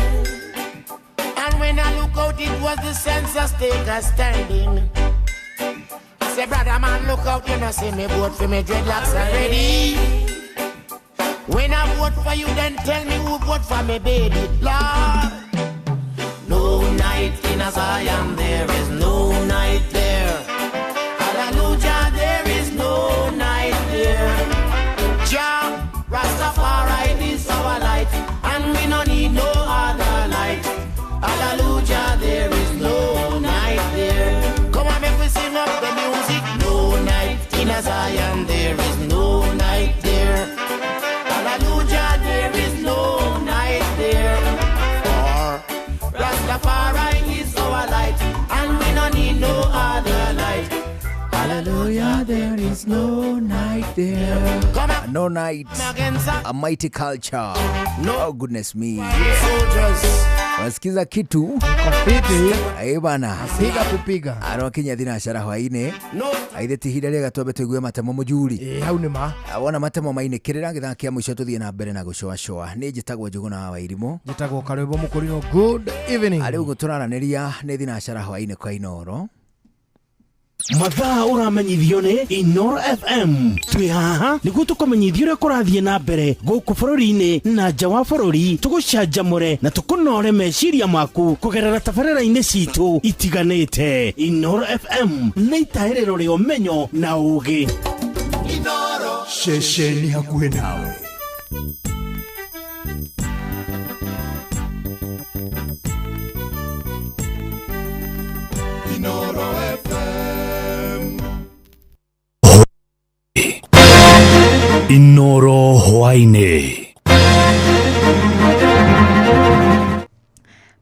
and when I look out, it was the census taker standing. I say, brother man, look out, you know, see me vote for me dreadlocks already. When I vote for you, then tell me who vote for me, baby, Lord. No night in a Zion, there is no night there. Hallelujah, there is no night there. Jah, Rastafari is our light, and we no need no other light. Hallelujah, there is no night there. Come on, make we sing up the music. No night in a Zion, there is no night there. Hallelujah, there is no night there. For Rastafari is our light, and we no need no other light. Hallelujah, there is no night there. No night, a mighty culture. Oh goodness me. Wasikiza kitu bana piga kupiga aro Kenya thinacara hwaine aitheti hida rega twambe tuigue matemo mujuri hau nima awona matemo maine kirira githa kia mwisho tuthie na mbere na gucoa ni njitagwo Njuguna wa Irimo njitagwo Karwebo Mukurino. Good evening. ari ugo turaraniria ni thinacara hwaine kwa Inoro mathaa uramenyithio ni Inoro FM. Twi haha niguo tukumenyithio uria kurathie na mbere guku bururi-ini na nja wa bururi, tugucanjamure na tukunore meciria maku kugerera tabarĩra-inĩ citu itiganĩte. Inoro FM nĩ itahĩrĩro rĩa ũmenyo na ũũgĩ. Inoro ceceni hakuhĩ nawe. Inoro FM. Inoro hwaine.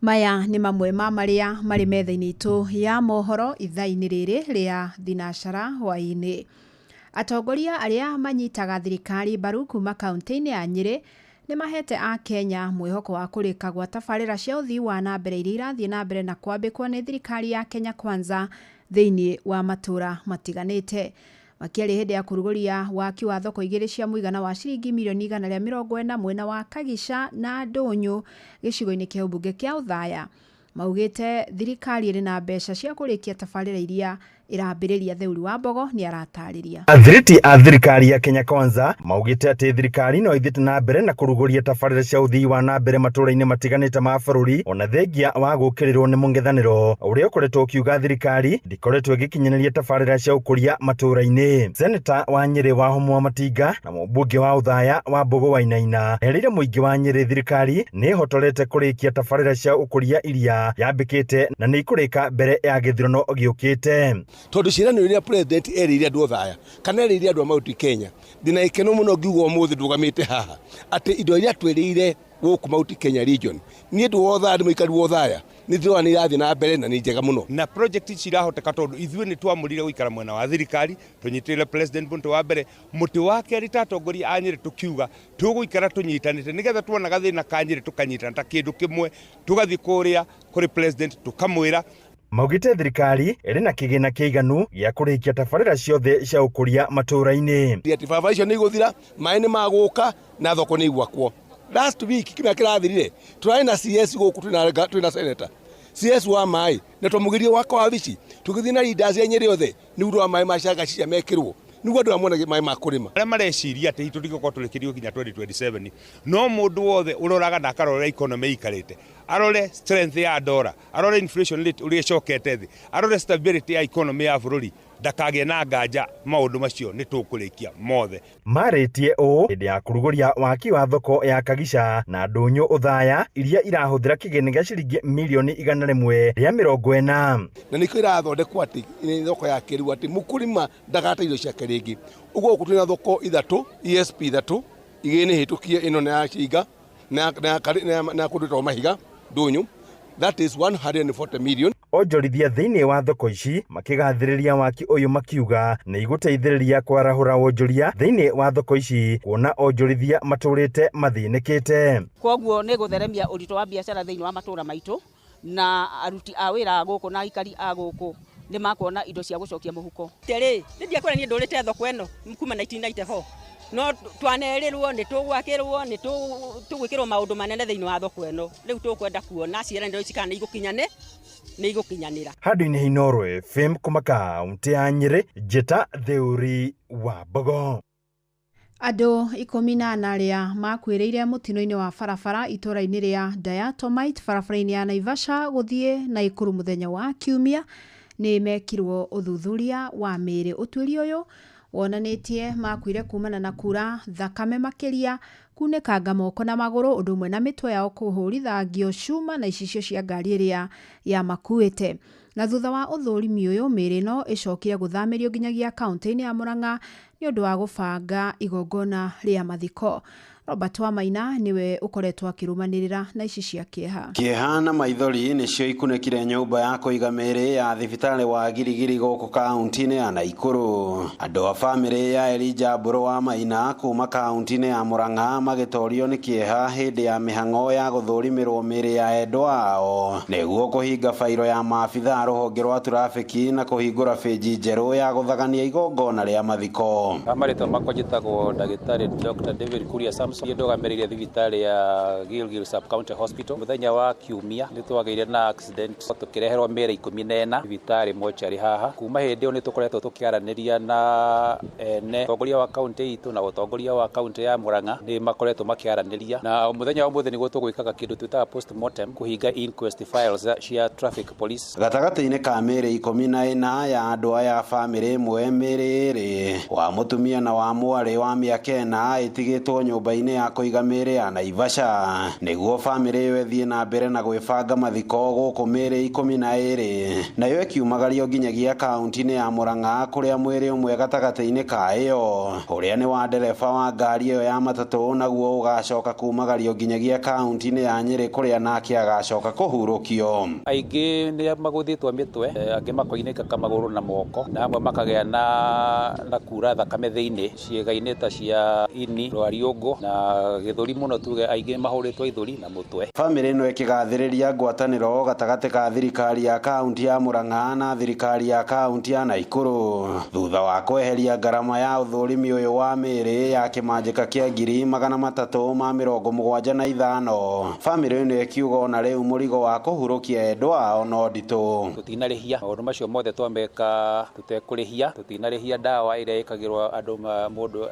Maya nĩ mamwe ma marĩa marĩ metha-inĩ itũ ya mohoro ithaa-inĩ rĩrĩ rĩa thinacara hwainĩ. Atongoria arĩa manyitaga thirikari mbaru kuma kaunti-inĩ ya Nyĩrĩ nĩ mahete a Kenya mwĩhoko wa kũrĩka gwa tabarĩra cia ũthii wa na mbere iria irathiĩ na mbere na kwambĩkwo nĩ thirikari ya Kenya Kwanza thĩinĩ wa matũra matiganĩte. Makĩarĩ hĩndĩ ya kũrugũria waki wa thoko igĩrĩ cia mũigana wa ciringi mirioni 140 mwena wa Kagisha na Ndũnyũ gĩcigo-inĩ kĩa ũmbunge kĩa Othaya. Maugĩte thirikari ĩrĩ na mbeca cia kũrĩkia tabarĩra iria irambĩrĩria Theuri wa Mbogo nĩ aratarĩria. Athiriti a thirikari ya Kenya Kwanza maugĩte atĩ thirikari no ĩthiĩte na mbere na kũrugũria tabarĩra cia ũthii wa na mbere matũra-inĩ matiganĩte ma bũrũri ona thengia wa gũkĩrĩrwo nĩ mũng'ethanĩro ũrĩa ũkoretwo ũkiuga thirikari ndikoretwo ĩgĩkinyanĩria tabarĩra cia ũkũria matũra-inĩ. Seneta wa Nyĩrĩ Wahũmũ Matinga na mũmbunge wa Othaya wa Mbogo Wainaina erĩire mũingĩ wa Nyĩrĩ thirikari nĩ ĩhotorete kũrĩkia tabarĩra cia ũkũria iria yambĩkĩte na nĩ ikũrĩka mbere ya gĩthurano gĩũkĩte. Tondu ciraniro iria president erire andu Othaya kana erire andu a Mount Kenya ndina ikeno muno ngiuga umuthi ndugamite haha ati indo iria twirire guku Mount Kenya region ni ndu Othaya ndi muikari wa Othaya ni ndirwa ni irathi na mbere na ni njega muno na project cirahoteka tondu ithuĩ ni twamurire guikara mwena wa thirikari tunyitire president buntu wa mbere muti wake ari tatongoria a Nyĩrĩ tukiuga tuguikara tunyitanite nigetha tuona gathina ka Nyĩrĩ tukanyitana ta kindu kimwe tugathi kuria kuri president tukamwira. Maugĩte thirikari ĩrĩ na kĩgĩna kĩiganu gĩa kũrĩkia tabarĩra ciothe cia ũkũria matũra-inĩ. Tabarĩra icio nĩ igũthira, maĩ nĩ magũka na thoko nĩ igwakwo. Last week kĩmera kĩrathirire tũrarĩ na CS gũkũ twĩna senator CS wa maĩ na twamũgirie wako wa bici tũgĩthiĩ na leaders ya Nyĩrĩ othe nĩ ũndũ wa maĩ macaga cia mekĩrwo niguo andũ amwe maĩ ma kũrĩma arĩa mareciria atĩ tũtigũkorwo tũrĩkĩrio nginya 2027 no mũndũ wothe ũroraga na akarora economy ikarĩte arore strength ya dollar arore inflation rate ũrĩa ĩcokete thĩ arore stability ya economy ya bũrũri ndakagĩe na nganja maũndũ macio nĩ tũkũrĩkia mothe. Marĩtie ũũ hĩndĩ ya kũrugũria waki wa thoko ya Kagisha na Ndũnyũ Othaya iria irahũthĩra kĩgĩna gĩa ciringi mirioni 140 na nĩkĩo irathondekwo atĩ nĩ thoko ya kĩrĩu atĩ mũkũrĩma ndagate irio ciake rĩngĩ ũguo gũkũ twĩna thoko ithatũ ESP ithatũ igĩrĩ nĩ hĩtũkie ĩno na ya Cinga na kũndũ twa Mahiga Ndũnyũ that is 140 million. Onjorithia thĩinĩ wa thoko ici makigathĩrĩria waki ũyũ makiuga nĩ igũteithĩrĩria kwarahũra wonjoria thĩinĩ wa thoko ici kuona onjorithia matũrĩte mathĩnĩkĩte. Koguo nĩ gũtheremia ũritũ wa biacara thĩinĩ wa matũra maitũ na aruti a wĩra gũkũ na aikari a gũkũ nĩ makuona indo cia gũcokia mũhuko. Tere nĩndia kwenda niĩ ndũrĩte thoko ĩno kuma 1994 no twanerirwo nĩ tũgwakĩrwo nĩ tũgwĩkĩrwo maũndũ manene thĩinĩ wa thoko ĩno rĩu tũkwenda kuona ciĩranĩro ici kana nĩ igũkinyanĩra. Handũ-inĩ Inooro FM kuma kaunti ya Nyĩrĩ, Njeta Theuri wa Mbogo. Andũ 14 arĩa makuĩrĩire mũtino-inĩ wa barabara itũra-inĩ rĩa Diatomite barabara-inĩ ya Naivasha gũthiĩ Naikuru mũthenya wa Kiumia nĩ mekirwo ũthuthuria wa mĩĩrĩ. Ũtuĩria ũyũ wonanĩtie makuire kumana na kura thakame makĩria, kunĩkanga moko na magũrũ, ũndũ ũmwe na mĩtwe yao kũhũrithangio cuma na icicio cia ngari ĩrĩa yamakuĩte. Na thutha wa ũthũrimi ũyũ mĩĩrĩ no ĩcokire gũthamĩrio nginyagia kaunti-inĩ ya Murang'a nĩ ũndũ wa gũbanga igongona rĩa mathiko. Robert Wamaina niwe ukoretwo akĩrũmanĩrĩra na ici cia kĩeha. Kĩeha na maithori nĩcio ikunĩkire nyũmba ya kũiga mĩĩrĩ ya thibitarĩ wa Girigiri gũkũ kaunti-inĩ ya Naikuru. Andũ a bamĩrĩ ya Elijah Mbũrũ Wamaina kuma kaunti-inĩ ya Murang'a magĩtorio nĩ kĩeha hĩndĩ ya mĩhang'o ya gũthũrimĩrwo mĩĩrĩ ya endwa ao nĩguo kũhinga fairo ya maabitha rũhonge rwa trafiki na kũhingũra bĩnji njerũ ya gũthagania igongona rĩa mathiko. Amarĩtwa makwa njĩtagwo ndagĩtarĩ Dr. David Kuria Samson ndogamĩrĩire thibitarĩ ya Gilgil Sub County Hospital mũthenya wa Kiumia nĩ twagĩire na accident tũkĩreherwo mĩĩrĩ 14 thibitarĩ mochari haha. Kuma hĩndĩ ĩyo nĩ tũkoretwo tũkĩaranĩria na ũtongoria wa kaunti itũ na ũtongoria wa kaunti ya Murang'a nĩ makoretwo makĩaranĩria na mũthenya wa mũthenya nĩguo tũgwĩkaga kĩndũ twĩtaga postmortem kũhinga inquest files cia traffic police. Gatagatĩ-inĩ ka mĩĩrĩ 14 ya andũ aya bamĩrĩ ĩmwe mĩĩrĩ ĩrĩ wa mũtumia na wa mwarĩ wa mĩaka 4 ĩtigĩtwo nyũmba-inĩ ya kũiga mĩĩrĩ ya Naivasha nĩguo bamĩrĩ ĩyo ĩthiĩ na mbere na gwĩbanga mathiko gũkũ mĩĩrĩ 12 nayo ĩkiumagario nginyagia kaunti-inĩ ya Murang'a kũrĩa mwĩrĩ ũmwe gatagatĩ-inĩ ka ĩyo ũrĩa nĩ wa ndereba wa ngari ĩyo ya matatũ naguo ũgacoka kumagario nginyagia kaunti-inĩ ya Nyĩrĩ kũrĩa nake agacoka kũhurũkio. Aingĩ nĩ magũthĩtwo mĩtwe, angĩ makoinĩka magũrũ na moko na amwe makagĩa na kura thakame thĩinĩ ciĩga-inĩ ta cia ini, rwariũngũ na gĩthũri mũno tuge aingĩ mahũrĩtwo ithũri na mũtwe. Bamĩrĩ ĩno ĩkĩgathĩrĩria ngwatanĩro gatagatĩ ka thirikari ya kaunti ya Murang'a na thirikari ya kaunti ya Naikuru thutha wa kweheria ngarama ya ũthũrimi ũyũ wa mĩĩrĩ ya kĩmanjĩka kĩa 375. Bamĩrĩ ĩno ĩkiuga ona rĩu mũrigo wa kũhurũkia endwa ao no nditũ. Tũtinarĩhia maũndũ macio mothe twameka tũtekũrĩhia, tũtinarĩhia ndawa ĩrĩa ĩkagĩrwo andũ mũndũ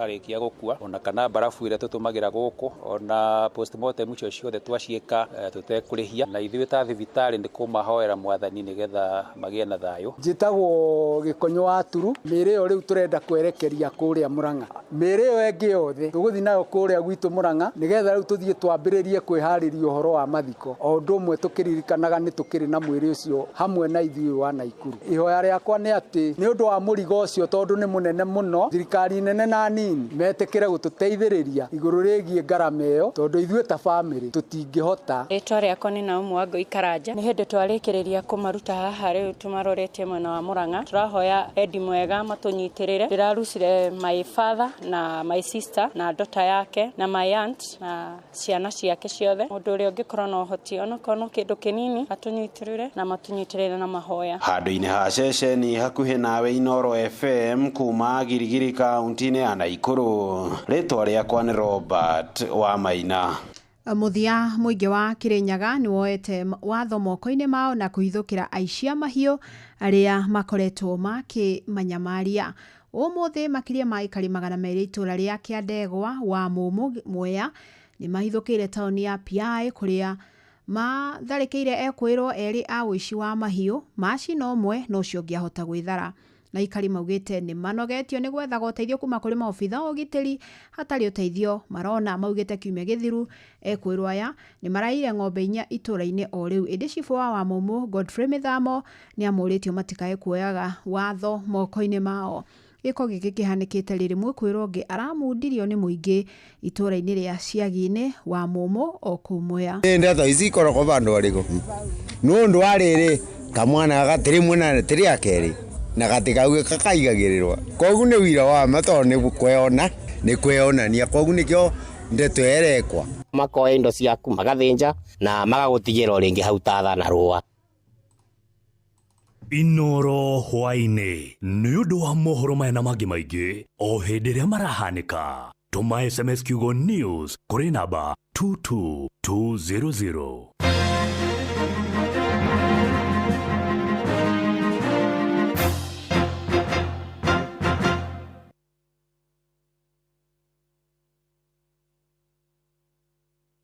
arĩkia gũkua ona kana barafu ĩrĩa tũtũmagĩra gũkũ ona postmortem icio ciothe twaciĩka tũtekũrĩhia na ithuĩ ta thibitarĩ nĩ kũmahoera mwathani nĩgetha magĩe na thayũ. Njĩtagwo Gĩkonyo wa Turu, mĩĩrĩ ĩyo rĩu tũrenda kwerekeria kũrĩa Murang'a. Mĩĩrĩ ĩyo ĩngĩ yothe tũgũthiĩ nayo kũrĩa gwitũ Murang'a nĩgetha rĩu tũthiĩ twambĩrĩrie kwĩharĩria ũhoro wa mathiko o ũndũ ũmwe tũkĩririkanaga nĩ tũkĩrĩ na mwĩrĩ ũcio hamwe na ithuĩ wa Naikuru. Ihoya rĩakwa nĩ atĩ nĩ ũndũ wa mũrigo ũcio tondũ nĩ mũnene mũno, thirikari nene na nini metĩkĩre gũtũteithĩrĩria igũrũ rĩgiĩ ngarama ĩyo tondũ ithuĩ ta bamĩrĩ tũtingĩhota. Rĩtwa rĩakwa nĩ Naomi Wangũi Karanja. Nĩ hĩndĩ twarĩkĩrĩria kũmaruta haha rĩu tũmaroretie mwena wa Murang'a. Tũrahoya Eddie Mwega matũnyitĩrĩre. Ndĩrarucire my father na my sister na daughter yake na my aunt na ciana ciake ciothe. Mũndũ ũrĩa ũngĩkorwo na ũhoti onakorwo no kĩndũ kĩnini atũnyitĩrĩre na matũnyitĩrĩre na mahoya. Handũ-inĩ ha ceceni hakuhĩ nawe Inooro FM kuma Girigiri kaunti-inĩ ya Naikuru. Rĩtwa rĩakwa nĩ Robert Wamaina. Muthia mũingĩ wa Kirinyaga nĩ woete watho moko-inĩ mao na kũhithũkĩra aici a mahiũ arĩa makoretwo makĩmanyamaria. Ũmũthĩ makĩria ma aikari 200 itũra rĩa Kĩandegwa wa Mũmũ Mwea nĩ mahithũkĩire taũni ya Piaĩ kũrĩa matharĩkĩire ekwĩrwo erĩ a ũici wa mahiũ macina ũmwe no ũcio ũngĩahota gwĩthara. Na aikari maugĩte nĩ manogetio nĩ gwethaga ũteithio kuma kũrĩ maobitha ũgitĩri hatarĩ ũteithio marona. Maugĩte kiumia gĩthiru ekwĩrwo aya nĩ maraire ng'ombe 4 itũra-inĩ o rĩu. Ĩndĩ cibũ wa Mũmũ Godfrey Mĩthamo nĩ amũrĩtio matikae kuoyaga watho moko-inĩ mao. giko giki kihanikite ririmwe kwirwo aramundirio ni muingi itura-ini ria Ciagi-ini wa Mumu o kumwea ndeto ici ikoragwo bandu ariko nundu ariri kamwana gatiri mwena tiri akeri na gatikauge kakaigagirirwa koguo ni wira wa mato ni kweonania koguo nikio ndeto erekwa makoya indo ciaku magathinja na magagutigira ringi hau tatha na rua Inoro hwaine nĩ ũndũ wa mohoro maya na mangĩ maingĩ o hĩndĩ ĩrĩa marahanĩka. Tũma SMS kiugo news kũrĩ namba 22200.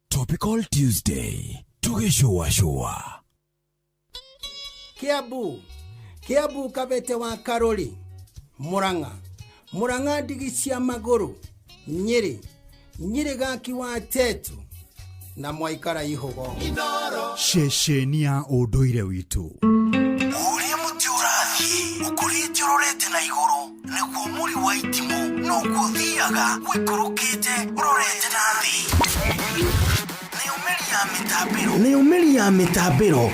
Topical Tuesday. Tugĩcũa. Kiambu Kabete wa Karori, Murang'a ndigi cia maguru, Nyeri gaki wa Tetu na Mwaikara Ihogo. Ceceni ya ũndũire witũ. Ũrĩa mũtĩ ũrathiĩ ũkũrĩte ũrorete na igũrũ nĩguo mũri wa itimũ no gũthiaga wĩkũrũkĩte ũrorete na thĩ. Nĩ umeri ya mĩtambĩro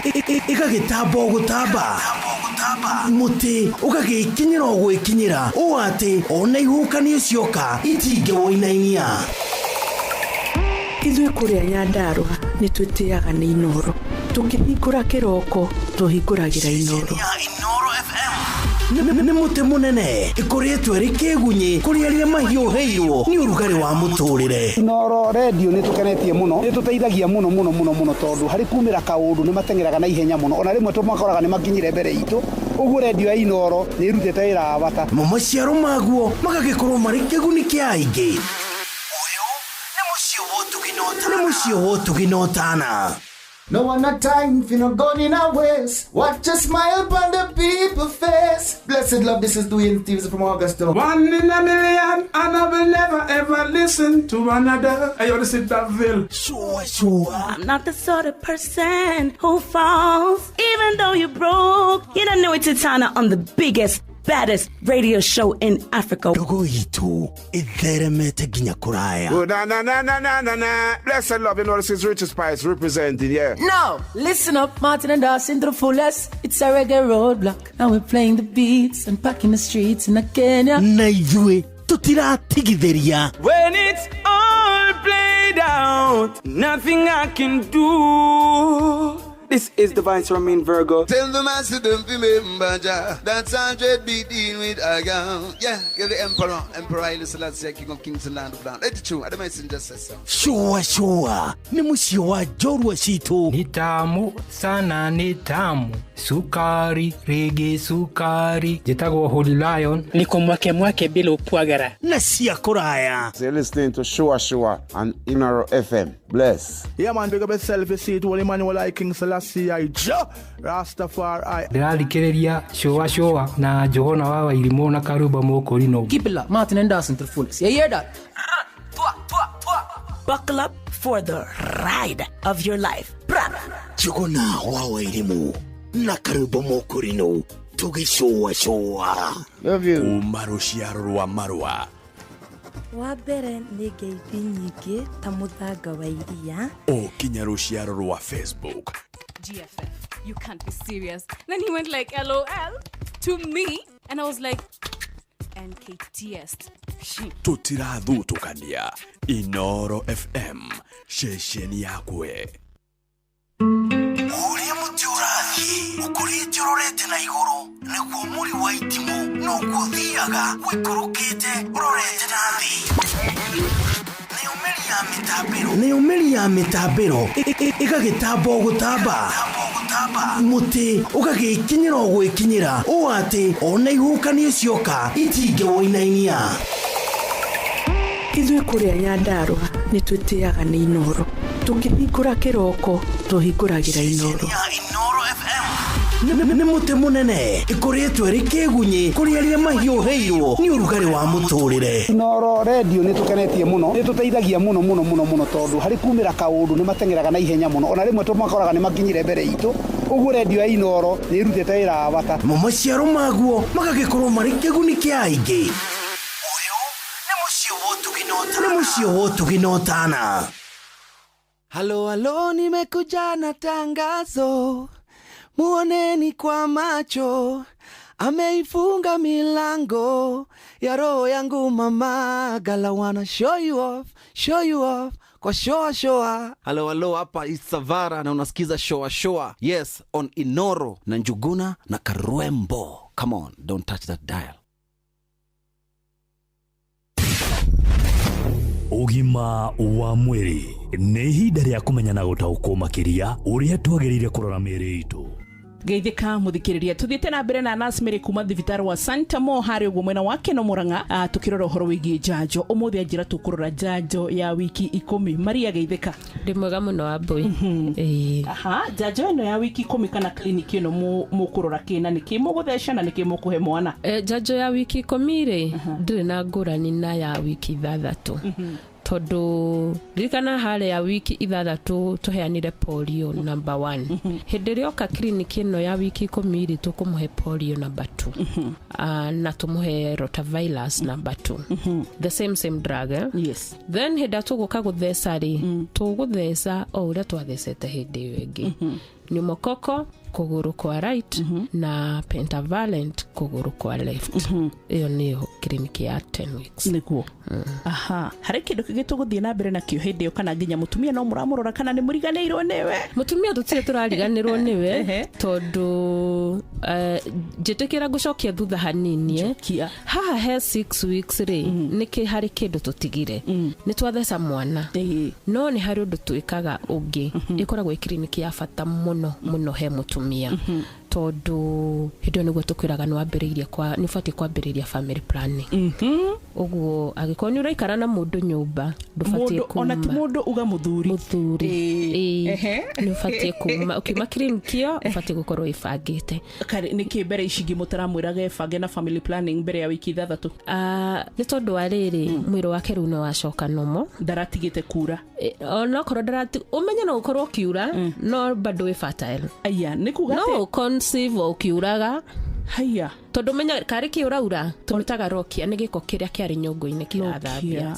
ĩgagĩtamba gũtamba mũtĩ ũgagĩkinyĩra gwĩkinyĩra ũũ atĩ ona ihukanio cioka itingĩwoinainia. Ithuĩ kũrĩa Nyandarua nĩ twĩtĩaga nĩ Inoro, tũkĩhingũra kĩroko tũhingũragĩra Inoro. Nĩ mũtĩ mũnene ĩkoretwo ĩrĩ kĩgunyi kũrĩ arĩa mahiũhĩirwo nĩ ũrugarĩ wa mũtũrĩre. Inoro radio nĩ tũkenetie mũno, nĩ tũteithagia mũno tondũ harĩ kumĩra kaũndũ nĩ matengeraga na ihenya mũno, ona rĩmwe tũmakoraga nĩ makinyire mbere itũ. Ũguo radio ya Inoro nĩ irutĩte wĩra wa bata. Maciaro maguo magagĩkorwo marĩ kĩguni kĩa aingĩ. Nĩ mũciĩ wotũginotana. No one not time for no gun in our ways. Watch a smile upon the people's face. Blessed love, this is Dwayne Stevens from Augusta. 1 in a million, and I will never ever listen to another. I ought to sit that Ville. Sure. I'm not the sort of person who falls, even though you're broke. You don't know it's Tana on the biggest, baddest radio show in Africa. Dogo itu itheremete ginya kuraya. Oh, na. Blessed love, you know this is Richard Spice representing, yeah. No, listen up, Martin and Dawson to the fullest. It's a reggae roadblock. Now we're playing the beats and packing the streets in Kenya. Naidwe, tutiratigithiria. When it's all played out, nothing I can do. This is Divine Sermon Virgo. Tell the master don't remember that's 100 BD with Agam. Yeah, give the Emperor Haile Selassie, King of Kings and Land of Land. Let the true, the messenger says so. Sure. Ni musio wa jorwa situ. Ni tamu, sana ni tamu. Sukari, reggae sukari. Jitago Holy Lion. Niko mwake bila upwagara. Na siya kuraya. So you're listening to Shua on Inaro FM. Bless. Yeah man, big up yourself, you see it, Holy Emmanuel I King Selassie I Rastafari. Ndĩrarikĩrĩria Shua na Johona wa Wairimu na Karuba Mokorino. Keep it locked, Martin and Dawson to the fullest. You hear that? Buckle up for the ride of your life. Johona wa Wairimu na Karuba Mokorino. Tugishua. Love you. Umaruciaro rwa marwa. Wa mbere nĩ ngeithi nyingĩ ta mũthanga wa iria. Kinya ruciaro rwa Facebook. GFF, you can't be serious. Then he went like LOL to me and I was like NKTS. Tutirathutũkania Inoro FM ceceni yakwe. Ũrĩa mũtĩ ũrathiĩ ũkũrĩte ũrorete na igũrũ nĩguo mũri wa itimũ no gũthiaga wĩkũrũkĩte ũrorete na thĩ. Nĩ umeri ya mĩtambĩro ĩgagĩtamba gũtamba mũtĩ ũgagĩkinyĩra gwĩkinyĩra ũũ atĩ ona ihukanio cioka itingĩwoinainia. Ithuĩ kũrĩa Nyandarua nĩ twĩtĩaga nĩ Inoro, tũkĩhingũra kĩroko tũhingũragĩra Inoro. Nĩ mũtĩ mũnene ĩkoretwo ĩrĩ kĩgunyi kũrĩ arĩa mahiũhĩirwo nĩ ũrugarĩ wa mũtũrĩre. Inoro radio nĩ tũkenetie mũno, nĩ tũteithagia mũno tondũ harĩ kumĩra kaũndũ nĩ matengeraga na ihenya mũno, ona rĩmwe tũmakoraga nĩ makinyire mbere itũ. uguo redio ya Inoro nä irutete wä ra wa bata maciaro maguo magagĩkorwo marĩ kĩguni kĩa aingĩ. Nĩ mũciĩ wotũginotana. Halo, nimekuja na tangazo, muoneni kwa macho, ameifunga milango ya roho yangu mama, gala wanna show you off kwa shoa. Halo, hapa Isavara na unasikiza shoa. Yes, on Inoro na Njuguna na Karwembo. Come on, don't touch that dial. Ugima wa mwiri nĩ ihinda rĩa kũmenya na gũtaũkwo makĩria ũrĩa twagĩrĩire kũrora mĩĩrĩ itũ. Geithika muthikiriria tuthiete na mbere na Nasmiri kuma thibitari wa Santa Mo hari uguo mwena wake no Murang'a tukirora uhoro wigie njanjo umuthi anjira tukurora njanjo ya wiki 10. Maria Geithika ndi mwega muno wa boy. Njanjo ino ya wiki 10 kana kliniki ino mukurora kina niki mugutheca na niki mukuhe mwana. Njanjo ya wiki 10 ri ndire na ngurani na ya wiki 6. Todo rikana hale ya wiki 6 tuheanire polio number 1. Hĩndĩ ĩrĩa oka kliniki ĩno ya wiki 10 tukumuhe polio number 2. Na tumuhe rotavirus number 2. The same drug. Yes. Then hĩndĩ tuguka gutheca ri tugutheca o ũrĩa twathecete hĩndĩ ĩyo ĩngĩ. Pneumococcal kuguru kwa right na pentavalent kuguru kwa left. Iyo niyo kliniki ya 10 weeks. Nikuo. Hari kindu kigituguthie na mbere na kio hindi yo kana nginya mutumia no muramurora kana ni muriganirwo niwe. Mutumia tutire turariganirwo niwe tondu jitikira gucokia thutha hanini haha he 6 weeks ri niki hari kindu tutigire ni twatheca mwana no ni hari undu twikaga ungi ikoragwo kliniki ya fata muno he mutumia tondu hindo niguo tukwiraga no ambiriria kwa ni fati kwambiriria family planning. Uguo agikoni ni uraikara na mundu nyumba ndufati kuma ona ti mundu uga muthuri ni fati kuma ukima kliniki yo ufati gukorwo ifangite kare niki mbere icigi mutaramwiraga ifange na family planning mbere ya wiki 3. Ni tondu wa riri mwiro wake ru no wacoka nomo ndaratigite kura ona korwo ndarati umenya no ukorwo kiura no bado we fertile aya nikuga no conceive ukiuraga haya tondu menya kari kiuraura tumitaga rokia ni giko kiria kiari nyongo-ini kirathambia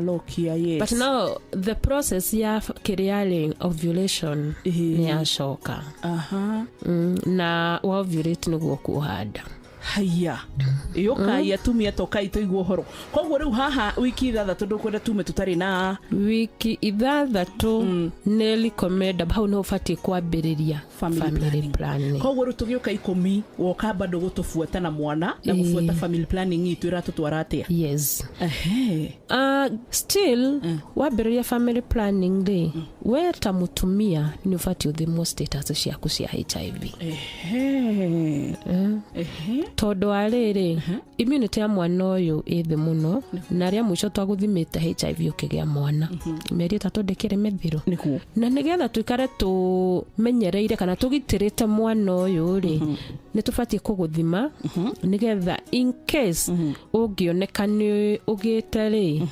lokia yes. But now the process ya kiriali ovulation ni yacoka na ovulate niguo kuhanda haya iyo kaya tumia toka itoigwo horo kogwo riu haha wiki 6 ndukwenda tume tutari na wiki 6 neli komenda hau no fati kwambiriria family planning kogwo riu tugioka 10 woka bado gutufuata na mwana na gufuata family planning itu iratutwara atia. Yes. Still wambiriria family planning day weta mutumia ni ufati uthimo status ciaku cia HIV. Todo arere immunity ya mwana uyu ithi muno na ria mwico twaguthimite HIV ukigea mwana meri 3 ndekere methiru na nigetha twikare tumenyereire kana tugitirite mwana uyu ri ni tufatie kuguthima nigetha in case ungioneka ni ugite ri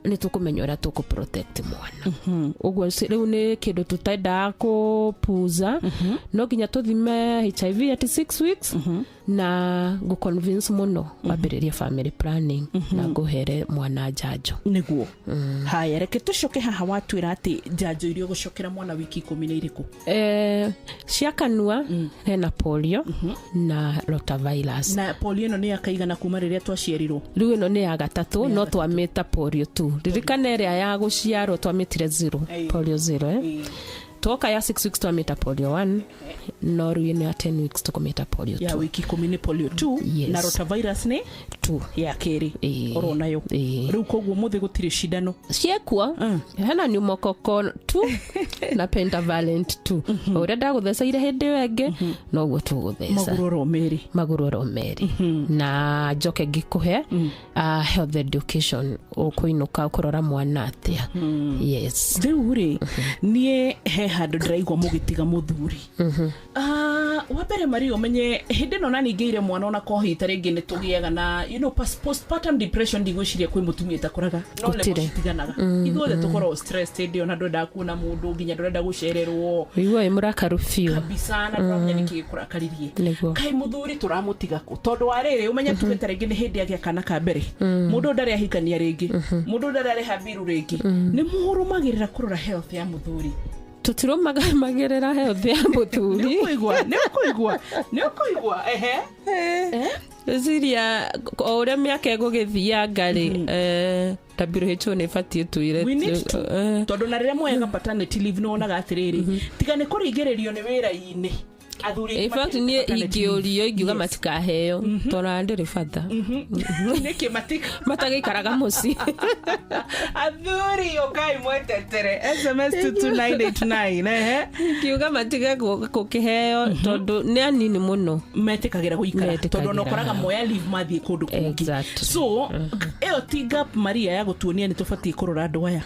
ni tukumenya ura tuku protect mwana. Uguo riu ni kindu tutenda kupuza no ginya tuthime HIV at 6 weeks na go convince muno wambiriria family planning na guhere mwana njanjo niguo. Haya reke tucoke haha watwira ati njanjo irio gucokera mwana wiki 10 ni iriku? Cia kanua hena polio na rotavirus. Na polio no ni akaigana kuma riria twaciarirwo? Riu ino ni ya 3 no twamita polio 2. Ririkana ria ya guciarwo twamitire 0 polio 0 toka ya 6 weeks twamita polio 1 no riu ni ya 10 weeks tukumita polio 2 ya wiki 10 ni polio 2 na rotavirus ni 2 ya keri oro nayo riu kogwo muthi gutire shidano ciekwa hena pneumococcal 2 na pentavalent 2 ore ndaguthecaire hindi wenge no guo tugutheca maguroro meri na njoke ngikuhe health education ukuinuka kurora mwana atia. Yes. Riu ri nie he handu ndiraigwa mugitiga muthuri wabere Mario menye hinde no nani ngeire mwana ona kohita rege ne tugiaga na postpartum depression ndigwiciria kwi mutumia takuraga no le mutiganaga ithuothe tukoro stressed ndio na ndoda kuna mundu nginya ndorenda gucererwo iwe imurakarufio kabisa na ndamenya nikikurakaririe kai muthuri turamutiga ku tondu wa riri umenya tugete rege ni hindi agia kana ka mbere mundu ndari ahikania rege mundu ndari ari habiru rege ni muhurumagirira kurora health ya muthuri tutiromagerera health ya muthuri nikuigwa Ziria ore miaka egugithia ngari WHO ne fatie tuire tondu na rire mwega paternity leave no naga atiriri tiga ne kurigererio ni wira-ini athuri in fact ni ingiorio ingiuga matikaheo tora ndire fata niki matagikaraga muci athuri yokai mwetetere SMS 22989 ingiuga matiga gukiheo tondu ni anini muno metikagira guikara tondu no koraga moya leave mathie kundu kungi so eo ti gap Maria ya gutuonia ni tufati kurora andu aya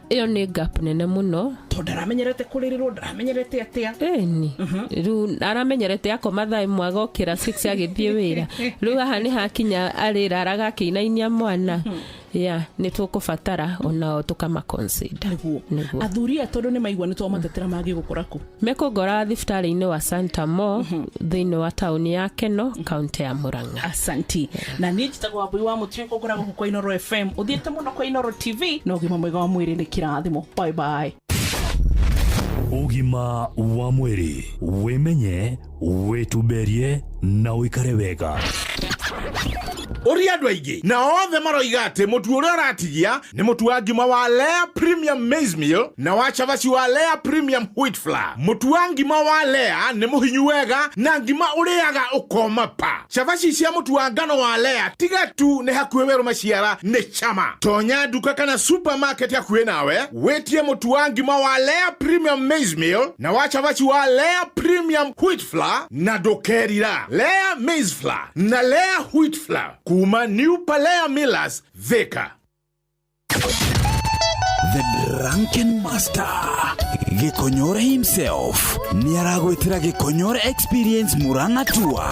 iyo ni gap nene muno tondu aramenyerete kuririrwo aramenyerete atia ni ru aramenyerete akoma thaa imwe agokira 6 agithie wira ru aha ni hakinya arira aragakinainia mwana ni tukubatara ona tukama consider athuria tondu ni maigwa ni twamatetera magi gukora ku mekogora thibitari-ini wa Santa Mo thiini wa tauni ya Keno county ya Murang'a. Asanti na ni njitagwo Wambui wa Mutiri kugura kwa Inoro FM uthiete muno kwa Inoro TV no gima mwega wa mwiri ni kirathimo. Bye bye. Ugima wa mwiri wimenye wituberie na uikare wega. Uri andu aingi na othe maroiga ati mutu uria aratigia ni mutu wa ngima wa Lea Premium Maize Meal na wa chavaci wa Lea Premium Wheat Flour. Mutu wa ngima wa Lea ni muhinyu wega na ngima uriaga ukoma pa. Chavaci cia mutu wa ngano wa Lea tiga tu ni hakuhe weru maciara ni chama. Tonya duka kana supermarket hakuhe nawe wetie mutu wa ngima wa Lea Premium Maize Meal na wa chavaci wa Lea Premium Wheat Flour na dokerira Lea Maize Flour na Lea Wheat Flour kuma New Palea Millers Thika. The Drunken Master Gikonyore himself niaragwitira Gikonyore Experience Murang'a Tour.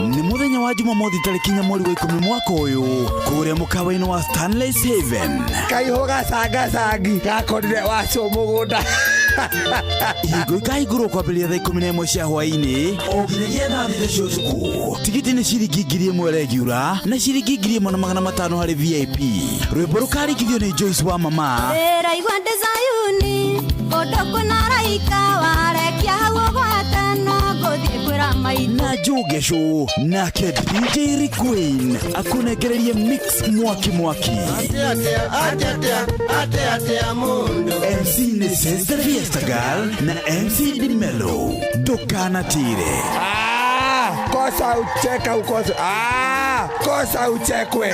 Ni muthenya wa Jumamothi tariki 4 mweri wa 10 mwaka uyu kuria mukawa-ini wa Stanley's Haven. Kaihoga sanga gakorire wacu mugunda. Iguru kwambiria thaa 11 cia hwaini oginyagia thaa 4 cia utuku. Tigiti ni ciringi 1,000 regular na ciringi 1,500 hari VIP. Rwimbo rukarikithio ni Joyce wa Mama. Raigwa Desayuni odokuna raika warekia hau gwatana gothie kwira maitho na Jogesho na DJ Requeen akunegererie mix mwaki ate mundo MC ni Sister Fiesta Girl na MC Di Mello dokana tire kosa ucheka ukosa kosa uchekwe.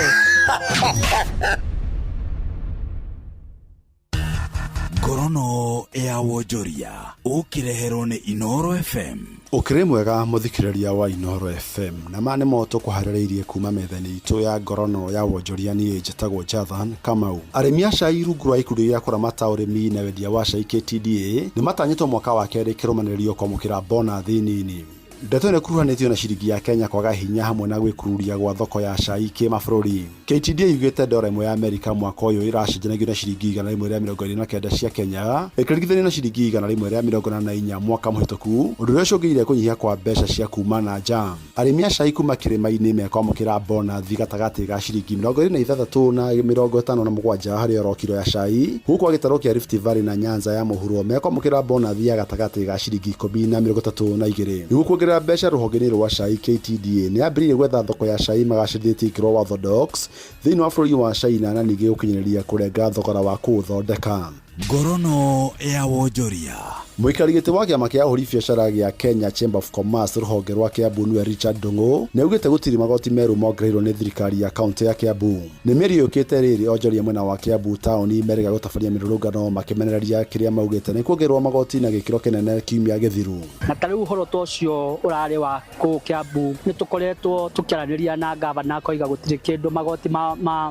Gorono ya Wojoria ukirehero ni Inoro FM. Ukire mwega muthikiriria wa Inoro FM na mane moto kuhaririirie kuma methani itu ya Gorono ya Wojoria ni njitagwo Jathan Kamau. Arimi a cai rungu rwa ikuru ya kuramata urimi na wendia wa cai KTDA ni matanyitwo mwaka wa keri kirumanirio kwamukira bonathi nini. Ndeto ne kuruhanitio na ciringi ya Kenya kwaga hinya hamwe na gwikururia gwa thoko ya cai kimabũrũri. KTDA yugite dola imwe ya Amerika mwaka uyu iracenjanagio na ciringi 129 cia Kenya ikirigithania na ciringi 144 mwaka muhituku. Undu ucio cungĩire kunyihia kwa mbeca cia kuma na nja. Arimi a cai kuma kĩrĩma-inĩ mekwamũkĩra bonathi gatagati ga ciringi 26 na 57 harĩ oro kilo ya cai. Huku gĩtarũ kĩa Rift Valley na Nyanza ya mũhuro mekwamũkĩra bonathi ya gatagati ga ciringi 10 na 32. Niguo mbeca ruhongeni rwa cai KTDA ni ambĩrĩirie gwetha thoko ya cai magacĩrithĩtie ikĩro wa Orthodox thĩinĩ wa bũrũri wa China na ningĩ gũkinyanĩria kũrenga thogora wa kũũthondeka. Gorono ya Wojoria Muikari giti wa kiama kia ahuri biacara gia Kenya Chamber of Commerce ruhonge rwa Kiambu niwe Richard Ndungu neugite gutiri magoti meru mongereirwo ni thirikari ya kaunti ya Kiambu. Ni meri yukite riri onjoria mwena wa Kiambu tauni merega gutafaria mirurungano makimenereria kiria maugite ni kuongererwo magoti na gikiro kinene kiumia githiru. Na tariu horo tocio urari wa ku Kiambu ni tukoretwo tukiaraniria na gavana koiga gutiri kindu magoti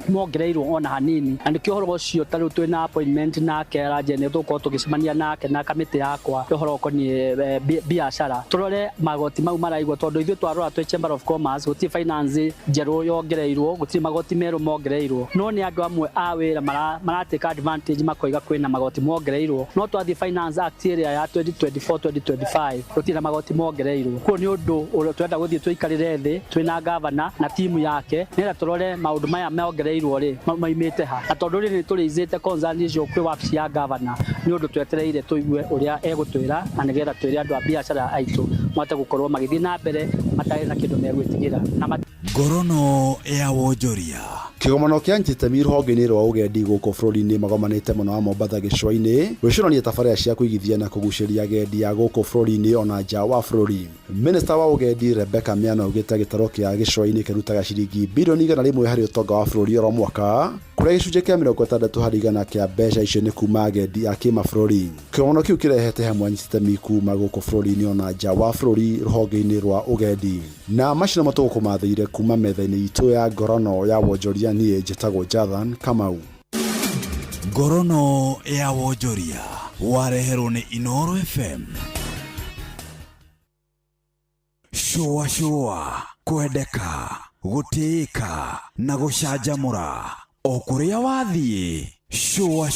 mongereirwo ona hanini. Na nikio horo ucio tariu twina appointment nake rajene tuko tukicemania nake na kamiti yakwa horo koni biashara turore magoti mau maraigwo tondu ithu twarora twe Chamber of Commerce guti finance njeru yongereirwo guti magoti meru mongereirwo no ni andu amwe awira marateka advantage makoiga kwina magoti mongereirwo no twathi Finance Act area ya 2024-2025 guti na magoti mongereirwo ko ni undu uri twenda guthie twikarire thi twina governor na timu yake nira turore maundu maya mongereirwo ri maimite ha na tondu ri ni turizite concern icio kwi wabici ya governor ni undu twetereire tuigue uria egutwira na nigetha twire andu a biashara aitu mwate gukorwo magithii na mbere matari na kindu megwitigira na Ngorono ya wonjoria kigomano kia Njitemi ruhonge-ini rwa ugendi guku bururi-ini magomanite muno wa Mombatha gicua-ini gwicurania tabarĩra cia kuigithia na kugucĩria agendi a guku bururi-ini ona nja wa bururi. Minister wa ugendi Rebecca Miano augite gĩtaro kia gicua-ini kĩrutaga ciringi birioni 100 harĩ ũtonga wa bururi oro mwaka kuria gĩcunjĩ kia 60 harĩ igana kia mbeca icio nĩ kuma agendi a kĩmabũrũri. Kigomano kiu kirehete hamwe Njitemi kuma guku bururi-ini ona nja wa bururi ruhonge-ini rwa ugendi na macina matugukumathĩire kuma metha-inĩ itu ya ngorono ya wonjoria niĩ njĩtagwo Jathan Kamau. Ngorono ya wonjoria wareherwo nĩ Inooro FM. Shua kwendeka gũtĩĩka na gũcanjamũra o kũrĩa wathiĩ. Shua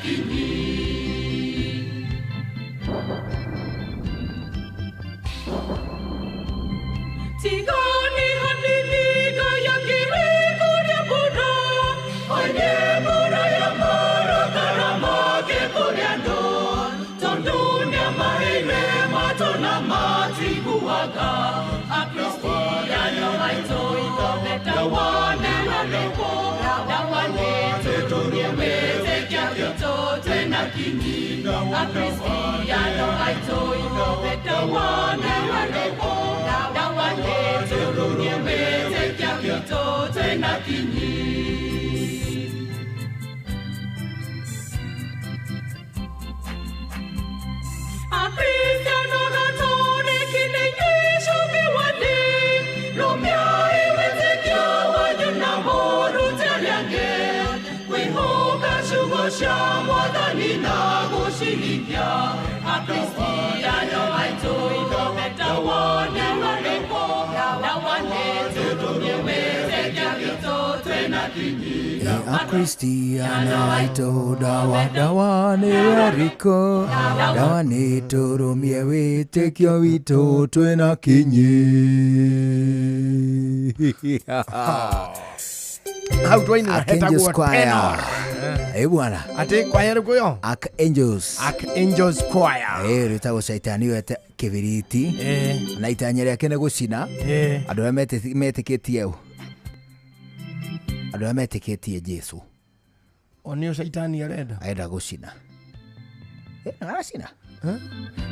kinyi. Tigoni hanini kaya kiriku dia buda, onye buda ya mara karama ke kuriando, tondunya mahile matona matiguaga, Cristiano aitoi the one and only one, the one tetunia mete kya kito tena kinyi, Cristiano aitoi the one and only one. Tena kinyi Cristiano gatone kinenyesho biwani Lumia iweze kya wajuna moru telyange Kwihoka shugosha mwadani na goshihikya Cristiano aitoi the one and only one Cristiano aito dawa ni wariko dawa ni turumie witekio wito twena kinyi. How do I know? Angels Choir. Bwana. Ate choir kuyo? Angels Choir. Ritago Saitani wete kibiriti. Na itanyere yake ne gucina. Andu meteketie u. Andu meteketie Jesu. Onio Saitani arenda. Aenda gucina. Aracina.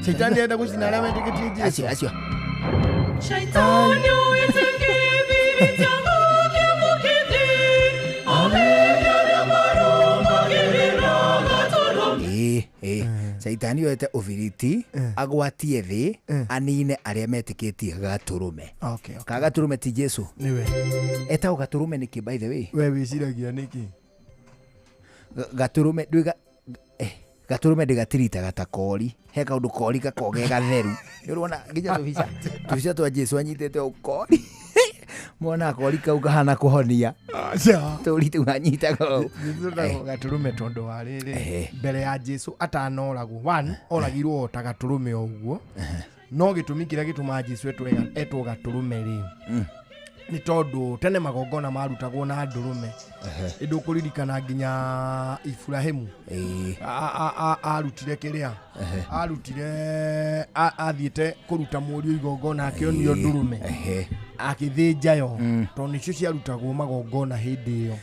Saitani arenda gucina ara meteketie Jesu. Acio. Saitani uyetekebiri Saitani yoete ufiriti agwatie thi anine aria metiketie gaturume. Okay. Ka gaturume ti Jesu. Niwe. Eta gaturume niki by the way. We wiciragia niki? Gaturume ndwiga gaturume ndigatirita gatakori. He kaundu kori gakoge gatheru. Ni urona nginya tubica twa Jesu anyitete ukori. Mwana kori kau kahana kuhonia. Turi tu anyita go. Gaturume tondo wa riri mbere ya Jesu atanoragu. One oragirwo ta gaturume oguo. No gitumi kiria gituma Jesu etwo gaturume ri. Ni tondu tene magongona marutagwo na ndurume. Indu kuririkana nginya Ibrahimu arutire kiria arutire athiete kuruta murio igongona akionio ndurume akithinjayo tondu nicio ciarutagwo magongona hindi iyo.